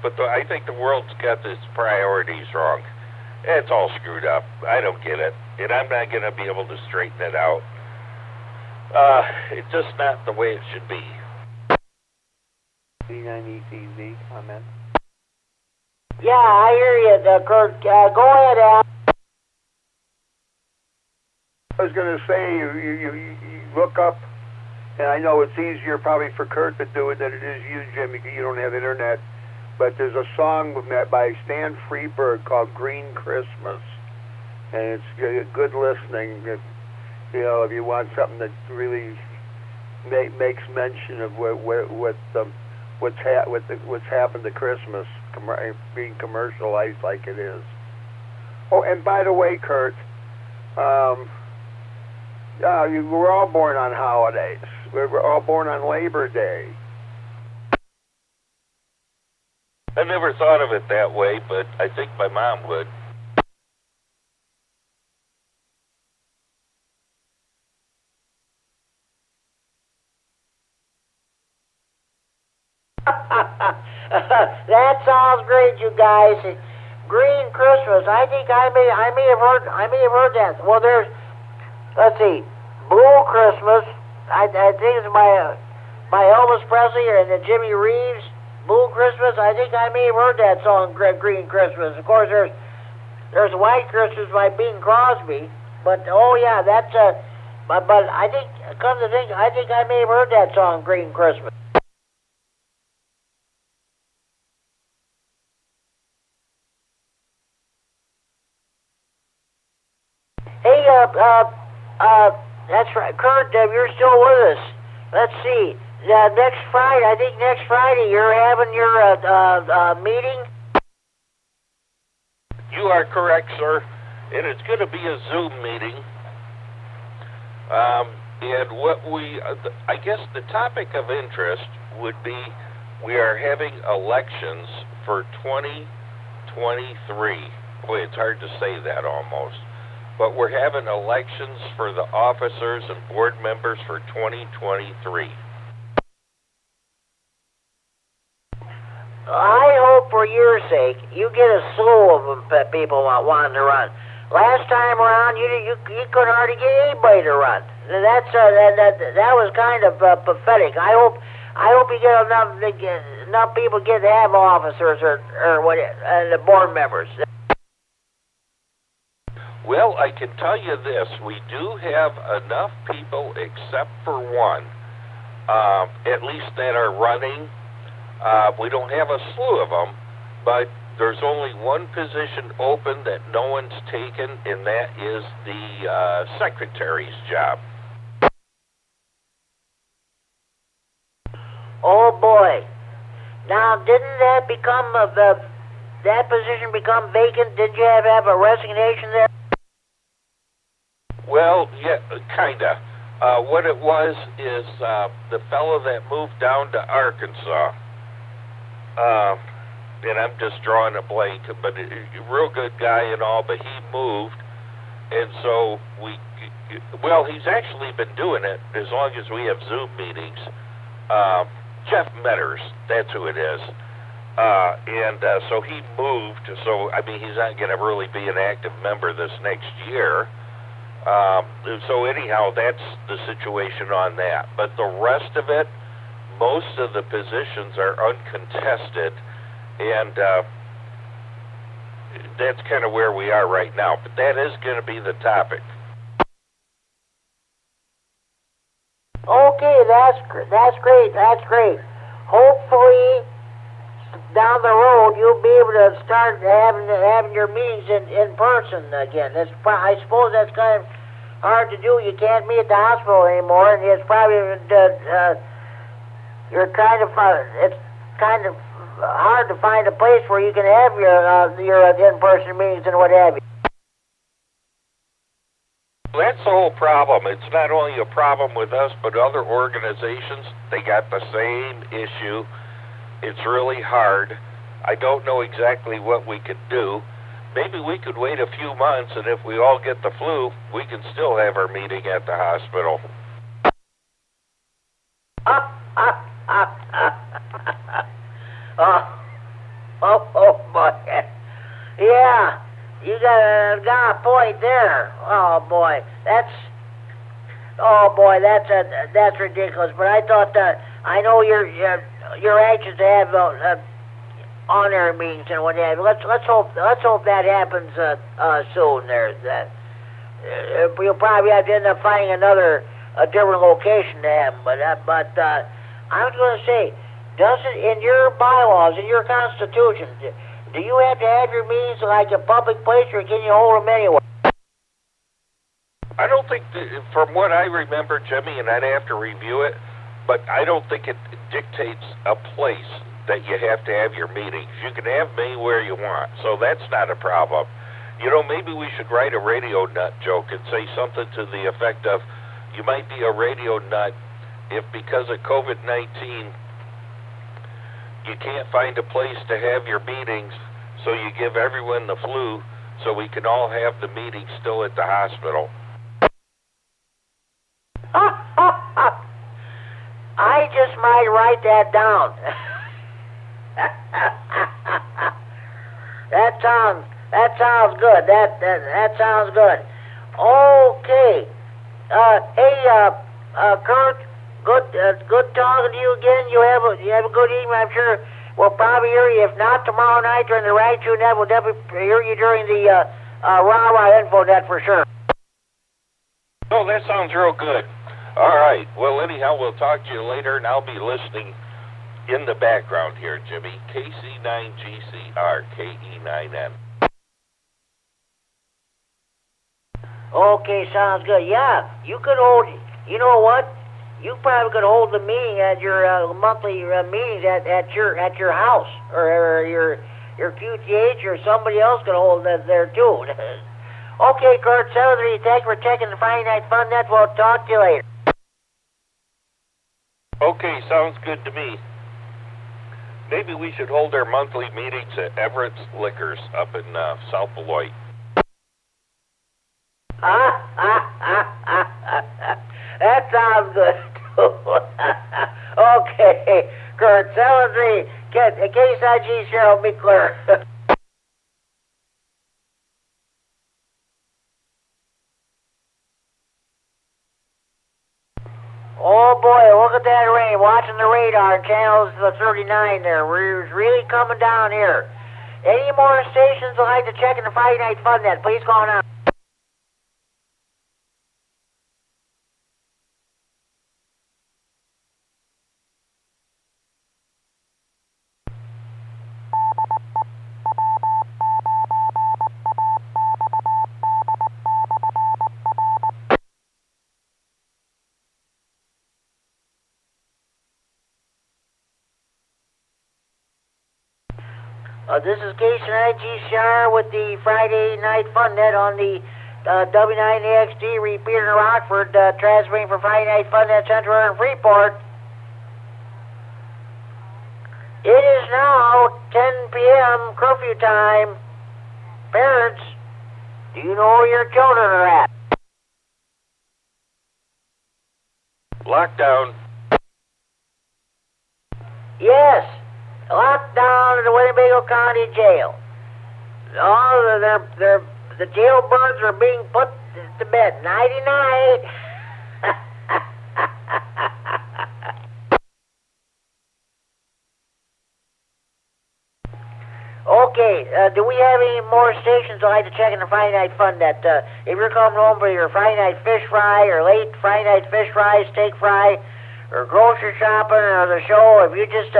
but I think the world's got its priorities wrong. It's all screwed up. I don't get it, and I'm not going to be able to straighten it out. It's just not the way it should be. K9RFD comment. Yeah, I hear you, Kurt. Go ahead, Al. I was going to say, you look up, and I know it's easier probably for Kurt to do it than it is you, Jimmy, because you don't have internet, but there's a song by Stan Freberg called Green Christmas, and it's good listening. You know, if you want something that really makes mention of what's happened to Christmas being commercialized like it is. Oh, and by the way, Kurt, we're all born on holidays. We're all born on Labor Day. I never thought of it that way, but I think my mom would. That sounds great, you guys. Green Christmas. I think I may have heard that. Well, let's see, Blue Christmas. I think it's by Elvis Presley and Jimmy Reeves. Blue Christmas. I think I may have heard that song, Green Christmas. Of course, there's White Christmas by Bing Crosby. But oh yeah, that's but I think, come to think, I think I may have heard that song, Green Christmas. Hey, that's right, Kurt. You're still with us. Let's see. Next Friday, I think next Friday you're having your meeting. You are correct, sir. And it's going to be a Zoom meeting. And what I guess the topic of interest would be, we are having elections for 2023. Boy, it's hard to say that almost. But we're having elections for the officers and board members for 2023. I hope for your sake you get a slew of them, people wanting to run. Last time around, you couldn't hardly get anybody to run. That was kind of pathetic. I hope you get enough people to have officers or what, and the board members. Well, I can tell you this: we do have enough people, except for one, at least that are running. We don't have a slew of them, but there's only one position open that no one's taken, and that is the secretary's job. Oh boy! Now, didn't that become that position become vacant? Didn't you have a resignation there? Well, yeah, kinda. What it was is the fellow that moved down to Arkansas. And I'm just drawing a blank, but a real good guy and all, but he moved, and so he's actually been doing it as long as we have Zoom meetings. Jeff Metters, that's who it is. So he moved, so I mean, he's not going to really be an active member this next year. So anyhow, that's the situation on that. But the rest of it, most of the positions are uncontested, and that's kind of where we are right now. But that is going to be the topic. Okay, that's great. Hopefully, down the road, you'll be able to start having your meetings in person again. I suppose that's kind of hard to do. You can't meet at the hospital anymore, and it's probably it's kind of hard to find a place where you can have your in-person meetings and what have you. That's the whole problem. It's not only a problem with us, but other organizations, they got the same issue. It's really hard. I don't know exactly what we could do. Maybe we could wait a few months, and if we all get the flu, we can still have our meeting at the hospital. Oh boy. Yeah, you got a point there. Oh boy, that's ridiculous. But I thought I know you're anxious to have on-air meetings and what have you. Let's hope that happens soon. You'll probably have to end up finding a different location to have them. But I was going to say, does it in your bylaws, in your constitution, do you have to have your meetings like a public place, or can you hold them anywhere? I don't think, from what I remember, Jimmy, and I'd have to review it, but I don't think it dictates a place that you have to have your meetings. You can have them anywhere you want, so that's not a problem. You know, maybe we should write a radio nut joke and say something to the effect of, you might be a radio nut if because of COVID-19 you can't find a place to have your meetings, so you give everyone the flu so we can all have the meeting still at the hospital. I just might write that down. That sounds good. That sounds good. Okay. Hey, Kurt, good talking to you again. You have a good evening. I'm sure we'll probably hear you. If not tomorrow night during the Rag-Tune Net, we'll definitely hear you during the Rah-Rah Info Net for sure. Oh, that sounds real good. All right. Well, anyhow, we'll talk to you later, and I'll be listening in the background here, Jimmy. KC9GCR, KE9M. Okay, sounds good. Yeah, you could hold, you know what? You probably could hold the meeting at your monthly meetings at your house, or your QTH, or somebody else could hold that there too. Okay, Kurt, 73, thanks for checking the Friday Night Fun Net. We'll talk to you later. Okay, sounds good to me. Maybe we should hold our monthly meetings at Everett's Liquors up in South Beloit. That sounds good. Okay, Kurt, 73, case IG Cheryl, be clear. Oh boy, look at that rain. Watching the radar, channels 39 there. We're really coming down here. Any more stations would like to check in the Friday Night Fun Net, please call now. This is K9RFD with the Friday Night Fun Net on the W9AXD Repeater in Rockford, transferring for Friday Night Fun Net Central and Freeport. It is now 10 p.m. curfew time. Parents, do you know where your children are at? Lockdown. Yes. Locked down in the Winnebago County Jail. Oh, the jailbirds are being put to bed. Nighty-night. Okay, do we have any more stations I'd like to check in the Friday Night Fun Net? If you're coming home for your Friday night fish fry, or late Friday night fish fry, steak fry, or grocery shopping, or the show, if you just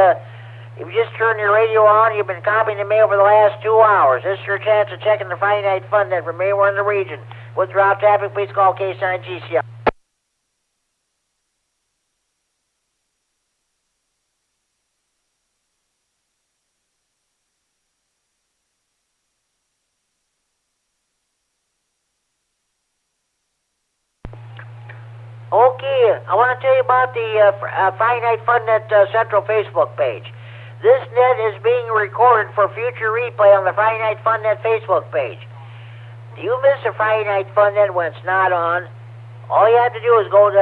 turn your radio on, you've been copying the mail for the last 2 hours. This is your chance of checking the Friday Night Fun Net from anywhere in the region. With route traffic, please call K9GCR. Okay, I want to tell you about the Friday Night Fun Net Central Facebook page. This net is being recorded for future replay on the Friday Night Fun Net Facebook page. Do you miss the Friday Night Fun Net when it's not on? All you have to do is go to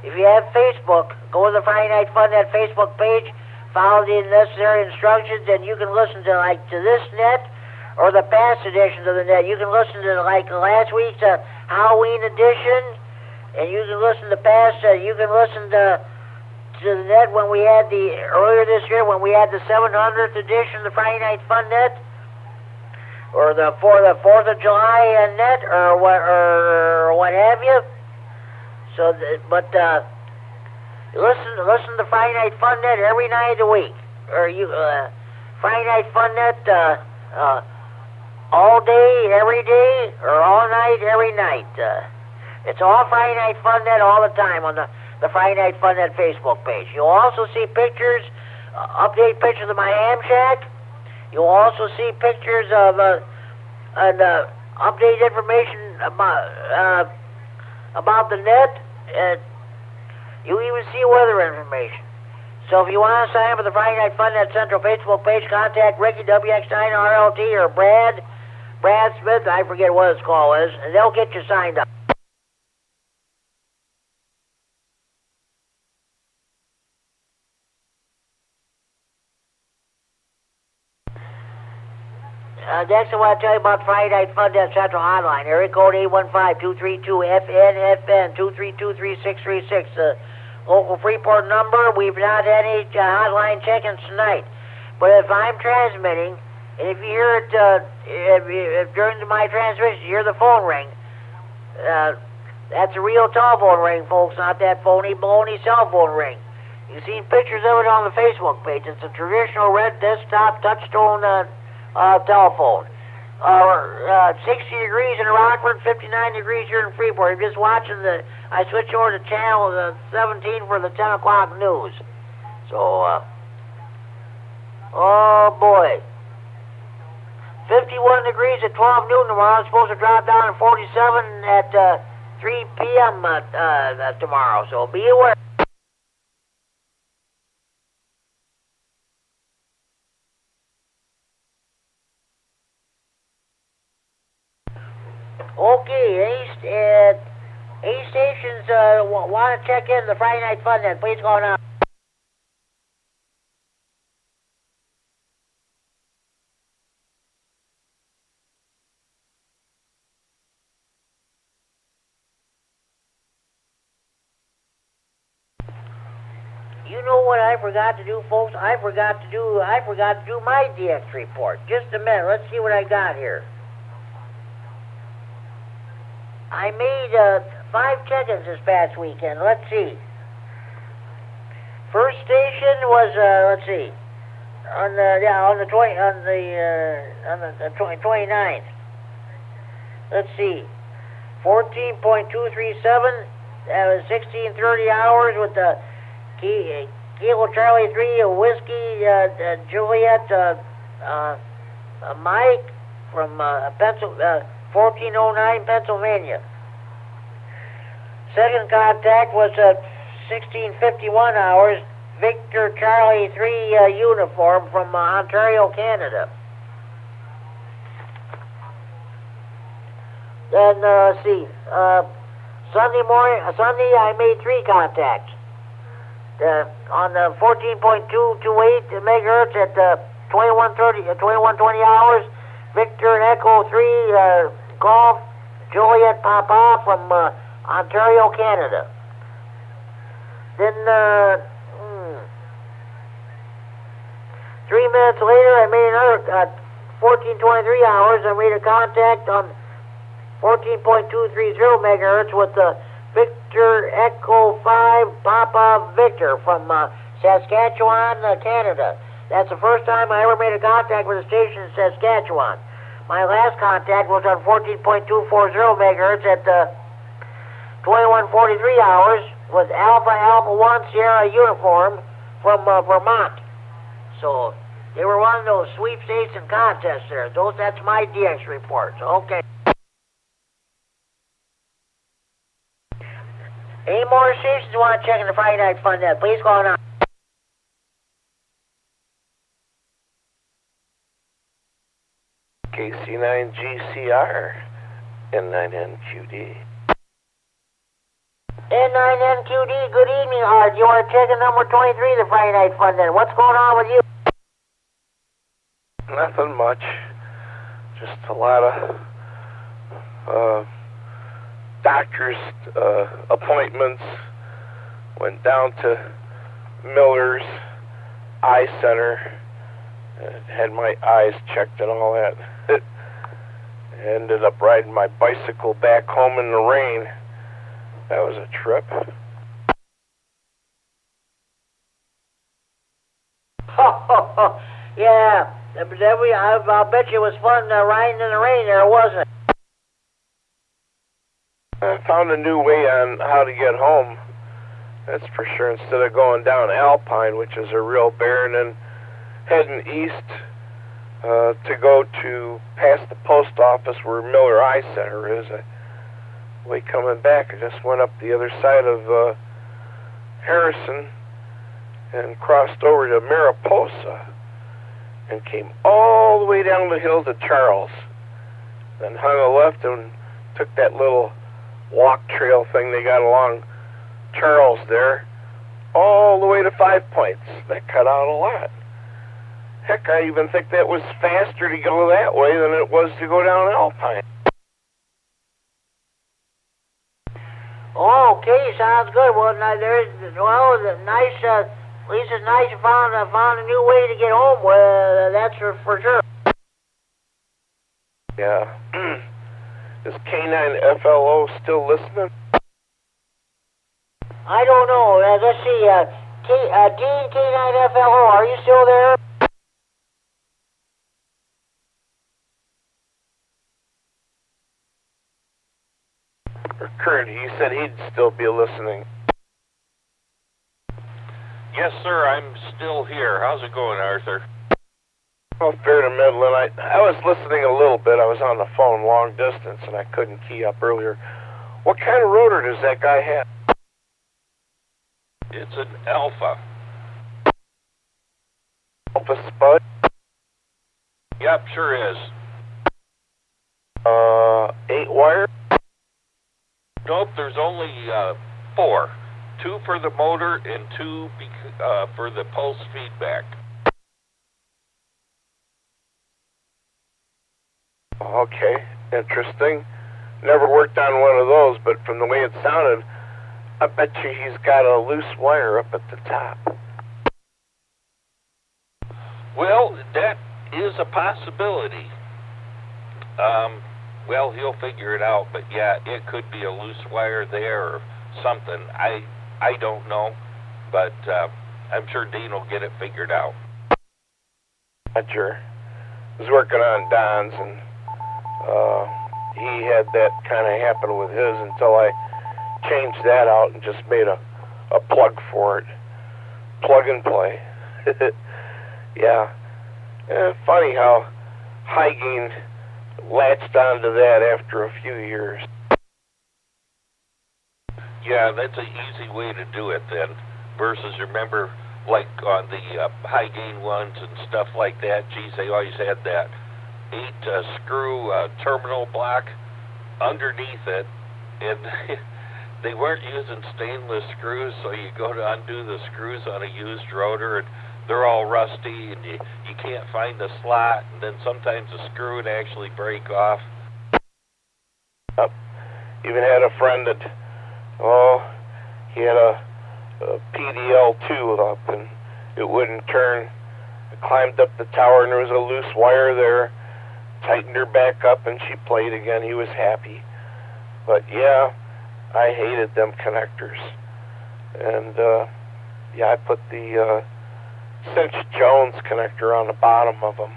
if you have Facebook, go to the Friday Night Fun Net Facebook page, follow the necessary instructions, and you can listen to this net or the past editions of the net. You can listen to last week's Halloween edition, and you can listen to past. You can listen to the net when we had earlier this year when we had the 700th edition of the Friday Night Fun Net, or for the 4th of July net, or what have you. So, listen to the Friday Night Fun Net every night of the week, or Friday Night Fun Net all day, every day, or all night, every night. It's all Friday Night Fun Net all the time on the Friday Night Fun Net Facebook page. You'll also see pictures, update pictures of my ham shack. You'll also see pictures of updated information about the net. You'll even see weather information. So if you want to sign up for the Friday Night Fun Net Central Facebook page, contact Ricky WX9RLT or Brad Smith, I forget what his call is, and they'll get you signed up. Next, I want to tell you about Friday Night Fun Net Central Hotline. Area code 815-232-FN, 232-3636. Local Freeport number. We've not had any hotline check-ins tonight. But if I'm transmitting, and if you hear it if during my transmission, you hear the phone ring, that's a real telephone ring, folks, not that phony baloney cell phone ring. You've seen pictures of it on the Facebook page. It's a traditional red desktop touchstone telephone. 60 degrees in Rockford, 59 degrees here in Freeport. You're just watching I switch over to channel 17 for the 10 o'clock news. So, oh boy. 51 degrees at 12 noon tomorrow. It's supposed to drop down to 47 at 3 p.m. Tomorrow. So be aware. Okay, A stations want to check in the Friday Night Fun then. Please go on. You know what I forgot to do, folks? I forgot to do my DX report. Just a minute. Let's see what I got here. I made 5 check-ins this past weekend. Let's see. First station was let's see, on the 29th. Let's see, 14.237. That was 16:30 hours with the Kilo Charlie 3 Whiskey Juliet Mike from 1409 Pennsylvania. Second contact was at 16:51 hours, Victor Charlie 3 uniform from Ontario, Canada. Then let's see, Sunday I made 3 contacts. On the 14.228 megahertz at 21:20 hours, Victor Echo 3 Golf Juliet Papa from Ontario, Canada. Then 3 minutes later, I made another 14:23 hours. I made a contact on 14.230 megahertz with the Victor Echo 5 Papa Victor from Saskatchewan, Canada. That's the first time I ever made a contact with a station in Saskatchewan. My last contact was on 14.240 megahertz at 21:43 hours with Alpha 1 Sierra uniform from Vermont. So they were one of those sweepstakes and contests there. That's my DX reports. Okay. Any more stations you want to check in the Friday Night Fun net? Please call now. KC9GCR N9NQD. N9NQD, good evening, Art. You want to check in number 23, the Friday Night Fun net? What's going on with you? Nothing much. Just a lot of doctor's appointments. Went down to Miller's Eye Center. Had my eyes checked and all that. Ended up riding my bicycle back home in the rain. That was a trip. Yeah, I'll bet you it was fun riding in the rain there, wasn't it? I found a new way on how to get home. That's for sure. Instead of going down Alpine, which is a real bear, and then heading east to go to past the post office where Miller Eye Center is. Way coming back, I just went up the other side of Harrison and crossed over to Mariposa and came all the way down the hill to Charles. Then hung a left and took that little walk trail thing they got along Charles there all the way to 5 Points. That cut out a lot. Heck, I even think that was faster to go that way than it was to go down Alpine. Oh, okay, sounds good. Well, now there's the nice At least it's nice you found a new way to get home. That's for sure. Yeah. Is K9FLO still listening? I don't know. Let's see. Dean K9FLO, are you still there? Or Kurt, he said he'd still be listening. Yes, sir, I'm still here. How's it going, Arthur? Oh, fair to middling. I was listening a little bit. I was on the phone long distance, and I couldn't key up earlier. What kind of rotor does that guy have? It's an Alpha. Alpha Spud? Yep, sure is. 8 wire? Nope, there's only 4. 2 for the motor and 2 for the pulse feedback. Okay, interesting. Never worked on one of those, but from the way it sounded, I bet you he's got a loose wire up at the top. Well, that is a possibility. Well, he'll figure it out, but yeah, it could be a loose wire there or something. I don't know, but I'm sure Dean will get it figured out. Not sure. I was working on Don's, and he had that kind of happen with his until I changed that out and just made a plug for it. Plug and play. Yeah. Funny how high gain latched onto that after a few years. Yeah, that's an easy way to do it then, versus remember like on the high gain ones and stuff like that, geez, they always had that 8 screw terminal block underneath it, and they weren't using stainless screws, so you go to undo the screws on a used rotor and they're all rusty and you can't find the slot, and then sometimes the screw would actually break off. Yep. Even had a friend that, he had a PDL2 up and it wouldn't turn. I climbed up the tower and there was a loose wire there, tightened her back up and she played again. He was happy. But yeah, I hated them connectors. And yeah, I put the Cinch Jones connector on the bottom of them.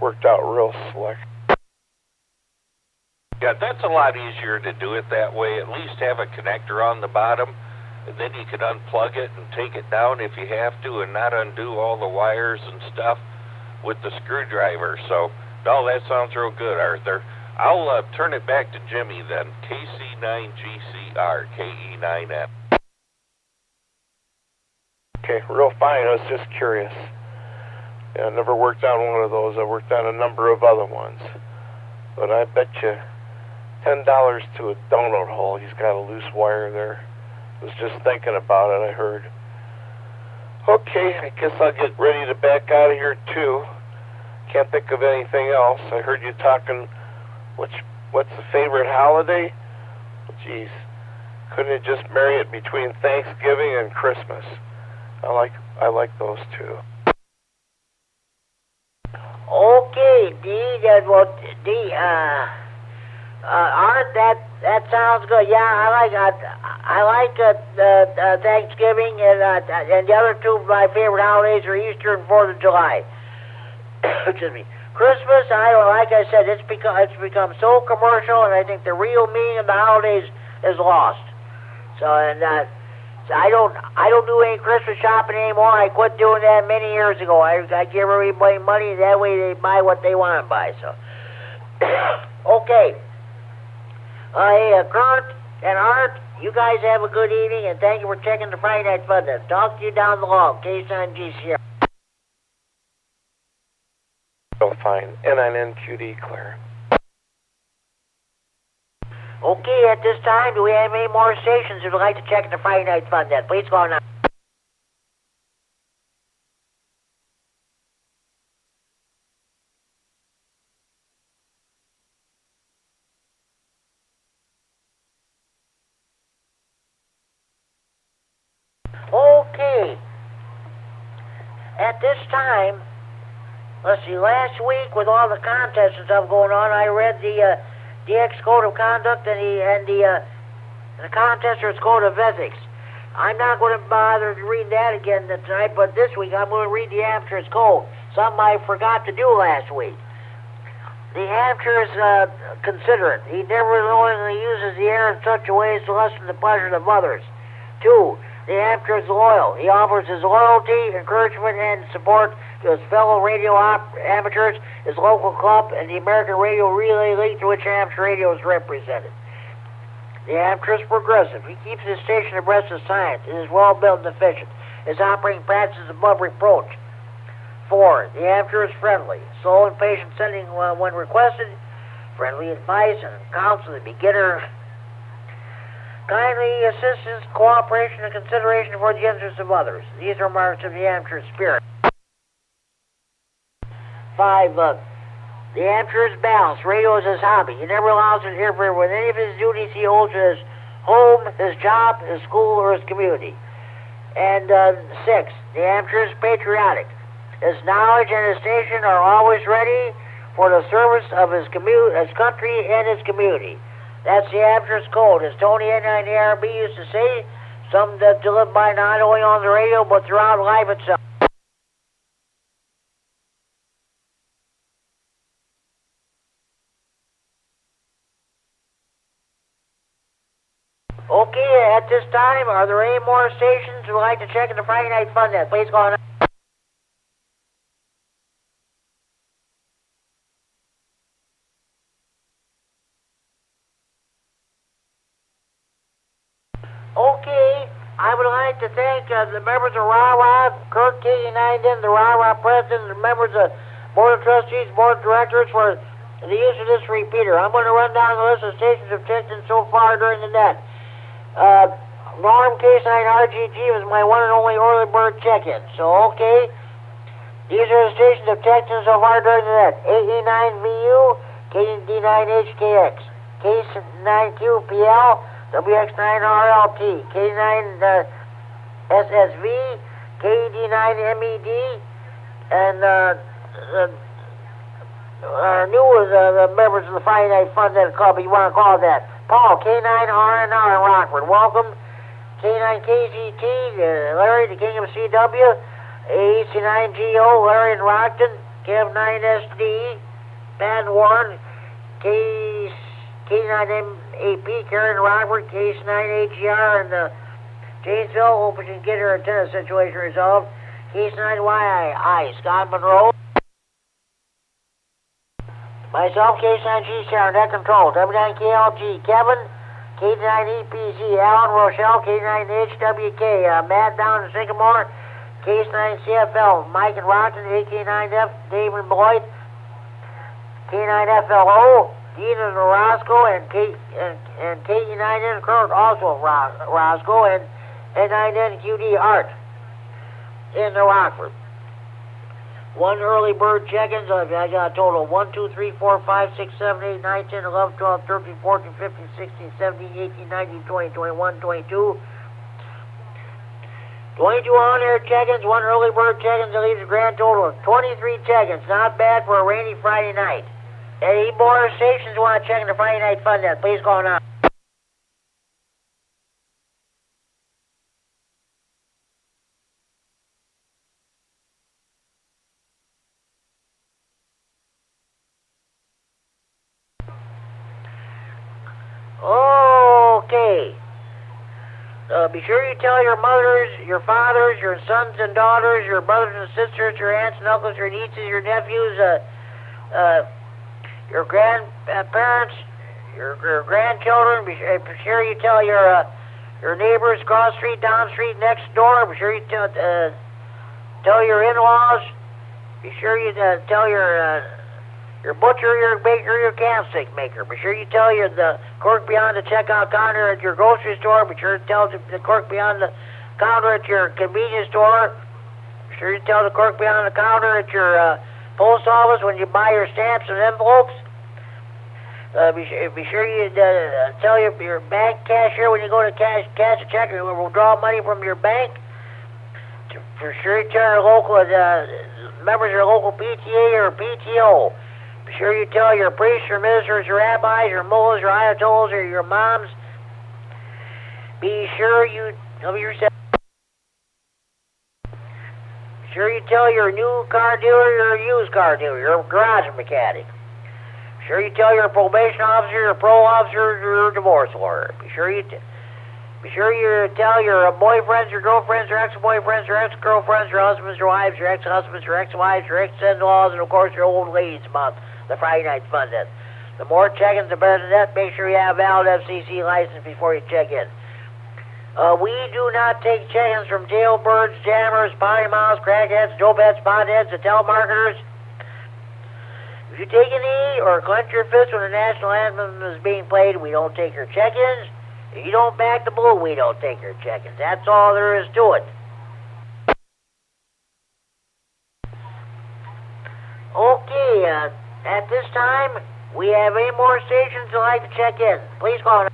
Worked out real slick. Yeah, that's a lot easier to do it that way. At least have a connector on the bottom, and then you can unplug it and take it down if you have to, and not undo all the wires and stuff with the screwdriver. So, no, that sounds real good, Arthur. I'll turn it back to Jimmy then. KC9GCR, KE9M. Okay, real fine. I was just curious. Yeah, I never worked on one of those. I worked on a number of other ones. But I bet you $10 to a donut hole. He's got a loose wire there. I was just thinking about it, I heard. Okay, I guess I'll get ready to back out of here too. Can't think of anything else. I heard you talking, what's the favorite holiday? Geez, couldn't you just marry it between Thanksgiving and Christmas? I like those two. Okay, Art, that sounds good. Yeah, I like Thanksgiving, and the other two of my favorite holidays are Easter and 4th of July. Excuse me. Christmas, like I said, it's become so commercial, and I think the real meaning of the holidays is lost. So, and I don't do any Christmas shopping anymore. I quit doing that many years ago. I give everybody money, that way they buy what they want to buy. So, okay. Hey, Kurt and Art, you guys have a good evening, and thank you for checking the Friday Night Fun. Talk to you down the long. K9GCR. Real fine. NNQD clear. Okay, at this time, do we have any more stations who would like to check the Friday Night Fun? Please go on now. Okay. at this time, let's see, last week with all the contests and stuff going on, I read the DX Code of Conduct and the Contester's Code of Ethics. I'm not going to bother to read that again tonight, but this week I'm going to read the Amateur's Code, something I forgot to do last week. The amateur is considerate. He never knowingly uses the air in such a way as to lessen the pleasure of others. 2. The amateur is loyal. He offers his loyalty, encouragement, and support to his fellow radio amateurs, his local club, and the American Radio Relay League, to which amateur radio is represented. The amateur is progressive. He keeps his station abreast of science. It is well-built and efficient. His operating practice is above reproach. 4. The amateur is friendly, slow and patient, sending when requested, friendly advice and counsel to the beginner, kindly assistance, cooperation, and consideration for the interests of others. These are marks of the amateur spirit. 5. The amateur is balanced. Radio is his hobby. He never allows to interfere with any of his duties he holds in his home, his job, his school, or his community. And 6. The amateur is patriotic. His knowledge and his station are always ready for the service of his country and his community. That's the amateur's code. As Tony K9RFD used to say, something to live by not only on the radio, but throughout life itself. Okay, at this time, are there any more stations who would like to check in the Friday Night Fun Net? Please go on. Okay, I would like to thank the members of RAH, Kurt KD9MED, the RAH president, the members of Board of Trustees, Board of Directors for the use of this repeater. I'm going to run down the list of stations of checked in so far during the net. Norm K9RGG was my one and only early bird check-in. So, okay, these are the stations of checked in so far during the net. AE9VU, KD9HKX, K9QPL, WX9RLT, K9SSV, KD9MED, and our new members of the Friday Night Fun Net Club, you want to call it that. Paul, K9RNR in Rockford, welcome. K9KGT, Larry, the King of CW, AC9GO, Larry in Rockton, Kev9SD, Pat Warren, K9MAP, Karen Robert, K9AGR, and Janesville, hoping to get her antenna situation resolved. K9YI, Scott Monroe. Myself, K9G, Net Control, W9KLG, Kevin, K9EPZ, Alan Rochelle, K9HWK, Matt down in Sycamore, K9CFL, Mike and Rockton, AK9F, David Boyd, K9FLO, Dean in Roscoe, and KE9N Kurt, also Roscoe, and N9NQD Art in the Rockford. One early bird check-ins. I got a total of 1, 2, 3, 4, 5, 6, 7, 8, 9, 10, 11, 12, 13, 14, 15, 16, 17, 18, 19, 20, 21, 22. 22 on-air check-ins, one early bird check-ins. That leaves a grand total of 23 check-ins. Not bad for a rainy Friday night. Any more stations want to check in the Friday Night Fun Net, please call now. Okay. Be sure you tell your mothers, your fathers, your sons and daughters, your brothers and sisters, your aunts and uncles, your nieces, your nephews, your grandparents, your grandchildren. Be sure you tell your neighbors across the street, down the street, next door. Be sure you tell your in-laws. Be sure you tell your butcher, your baker, your candlestick maker. Be sure you tell the clerk behind the checkout counter at your grocery store. Be sure to tell the clerk behind the counter at your convenience store. Be sure you tell the clerk behind the counter at your post office when you buy your stamps and envelopes. Be sure you tell your bank cashier when you go to cash a check or withdraw money from your bank. For sure you tell your local, members of your local PTA or PTO. Be sure you tell your priests, your ministers, your rabbis, your mullahs, your ayatollahs, or your moms. Be sure you tell yourself. Be sure you tell your new car dealer, your used car dealer, your garage mechanic. Be sure you tell your probation officer, your parole officer, your divorce lawyer. Be sure you tell your boyfriends, your girlfriends, your ex-boyfriends, your ex-girlfriends, your husbands, your wives, your ex-husbands, your ex-wives, your ex-in-laws, and of course your old ladies about the Friday Night Fun Net. The more check-ins, the better than that. Make sure you have a valid FCC license before you check in. We do not take check-ins from jailbirds, jammers, potty mouths, crackheads, dopeheads, potheads, and telemarketers. If you take a knee or clench your fist when the national anthem is being played, we don't take your check-ins. If you don't back the blue, we don't take your check-ins. That's all there is to it. Okay, at this time, we have 8 more stations that like to check in. Please call.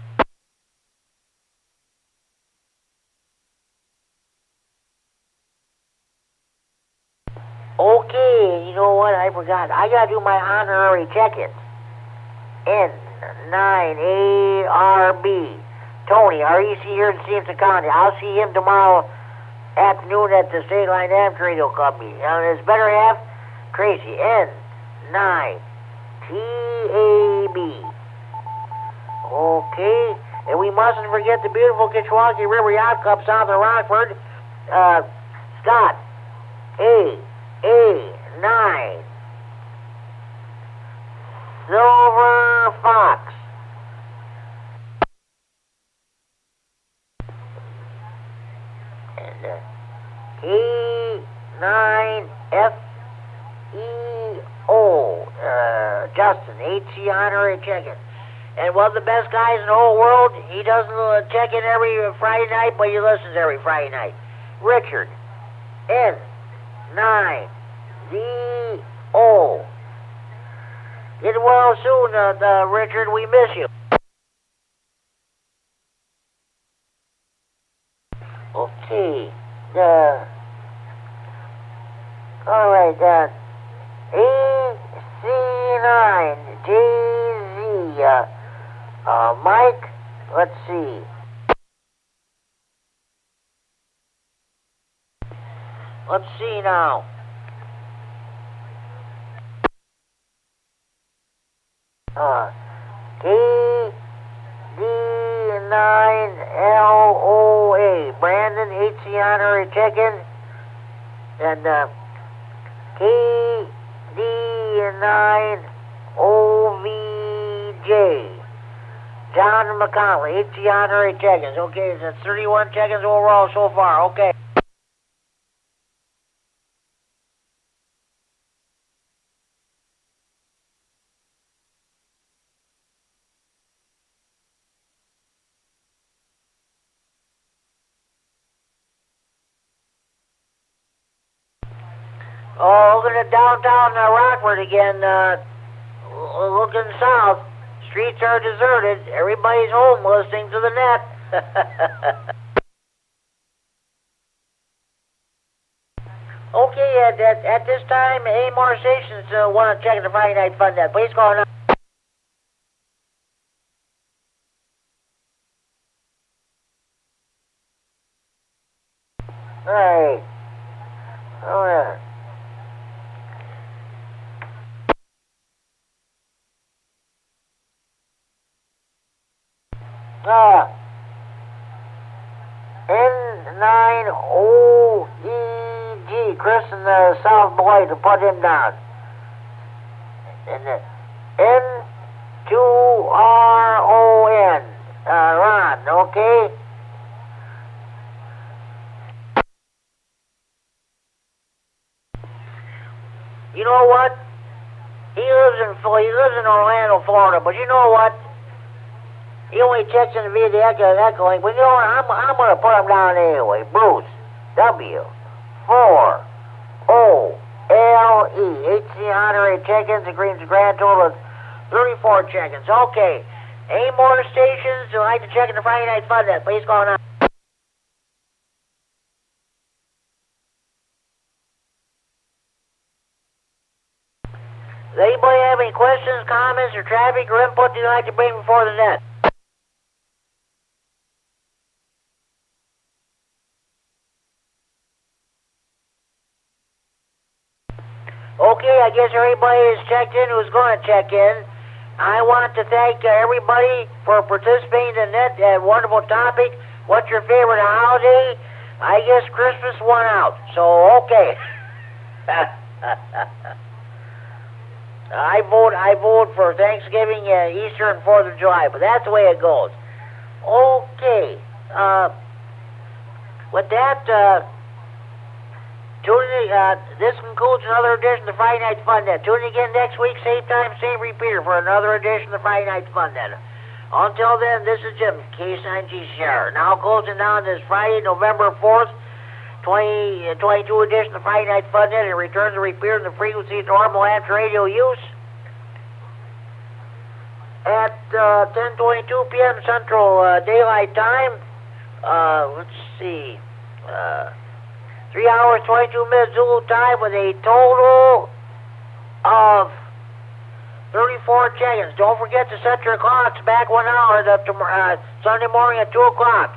Okay, you know what? I forgot. I gotta do my honorary check-in. K9RFD Tony, REC here in Stevenson County. I'll see him tomorrow afternoon at the State Line Amateur Radio Club meeting. And his better half, Tracy, N9TAB. Okay, and we mustn't forget the beautiful Kitchwaukee River Yacht Club south of Rockford. Scott, A9. Silver Fox. And K9FEO. Justin, HC honorary check-in. And one of the best guys in the whole world. He doesn't check in every Friday night, but he listens every Friday night. Richard, N9ZO. Get well soon, Richard. We miss you. Okay. All right. AC9JZ. Mike. Let's see. Let's see now. KD9LOA. Brandon, HC honorary check-in. And KD9OVJ. John McConnell, HC honorary check-ins. Okay, that's 31 check-ins overall so far. Okay. Oh, looking at downtown Rockford again, looking south. Streets are deserted. Everybody's home listening to the net. Okay, at this time, 8 more stations want to check the Friday Night Fun Net. Please call now. All right. Oh, yeah. N9OEG, Chris in the South Beloit, to put him down. And N2RON, Ron, okay? You know what? He lives in Orlando, Florida, but you know what? He only checks in via the EchoLink. But you know what? I'm going to put him down anyway. Bruce, W9AXD honorary check-ins agrees a grand total of 34 check-ins. Okay. 8 more stations who like to check in the Friday Night Fun Net. Please call now. questions, comments, or traffic or input you'd like to bring before the net? Okay, I guess everybody is checked in who's going to check in. I want to thank everybody for participating in that wonderful topic. What's your favorite holiday? I guess Christmas won out, so okay. I vote for Thanksgiving, Easter, and 4th of July, but that's the way it goes. Okay. With that, this concludes another edition of the Friday Night Fun Net. Tune in again next week, same time, same repeater, for another edition of the Friday Night Fun Net. Until then, this is Jim, K9RFD. Now closing down this Friday, November 4th, 2022 edition of the Friday Night Fun Net, and returns the repeater in the frequency of normal amateur radio use at 10:22 p.m. Central Daylight Time. Let's see. 3 hours, 22 minutes Zulu time with a total of 34 check-ins. Don't forget to set your clocks back 1 hour Sunday morning at 2 o'clock.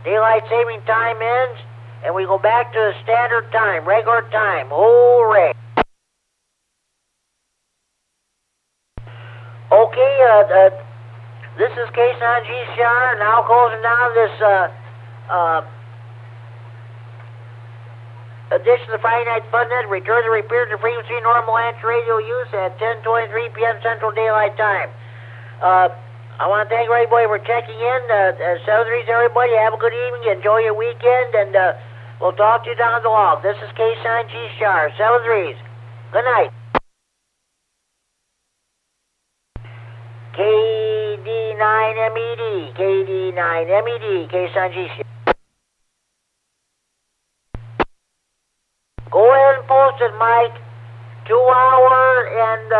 Daylight saving time ends, and we go back to the standard time, regular time. Hooray! Okay, this is K9RFD now closing down this edition of the Friday Night Fun Net. Return the repeater to frequency normal amateur radio use at 10:23 p.m. Central Daylight Time. I want to thank everybody for checking in. 7-3s, everybody. Have a good evening. Enjoy your weekend, and we'll talk to you down the log. This is K9RFD 7-3s. Good night. KD9MED, KD9MED, K9RFD. Go ahead and post it, Mike. 2 hour and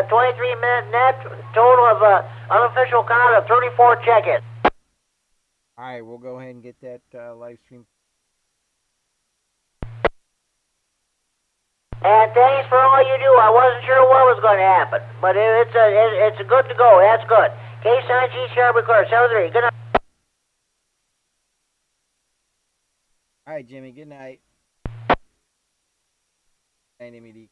23-minute net total of unofficial count of 34 check-ins. All right, we'll go ahead and get that live stream. And thanks for all you do. I wasn't sure what was going to happen, but it's good to go. That's good. K9RFD recorder 7-3. Good night. All right, Jimmy. Good night. KD9MED.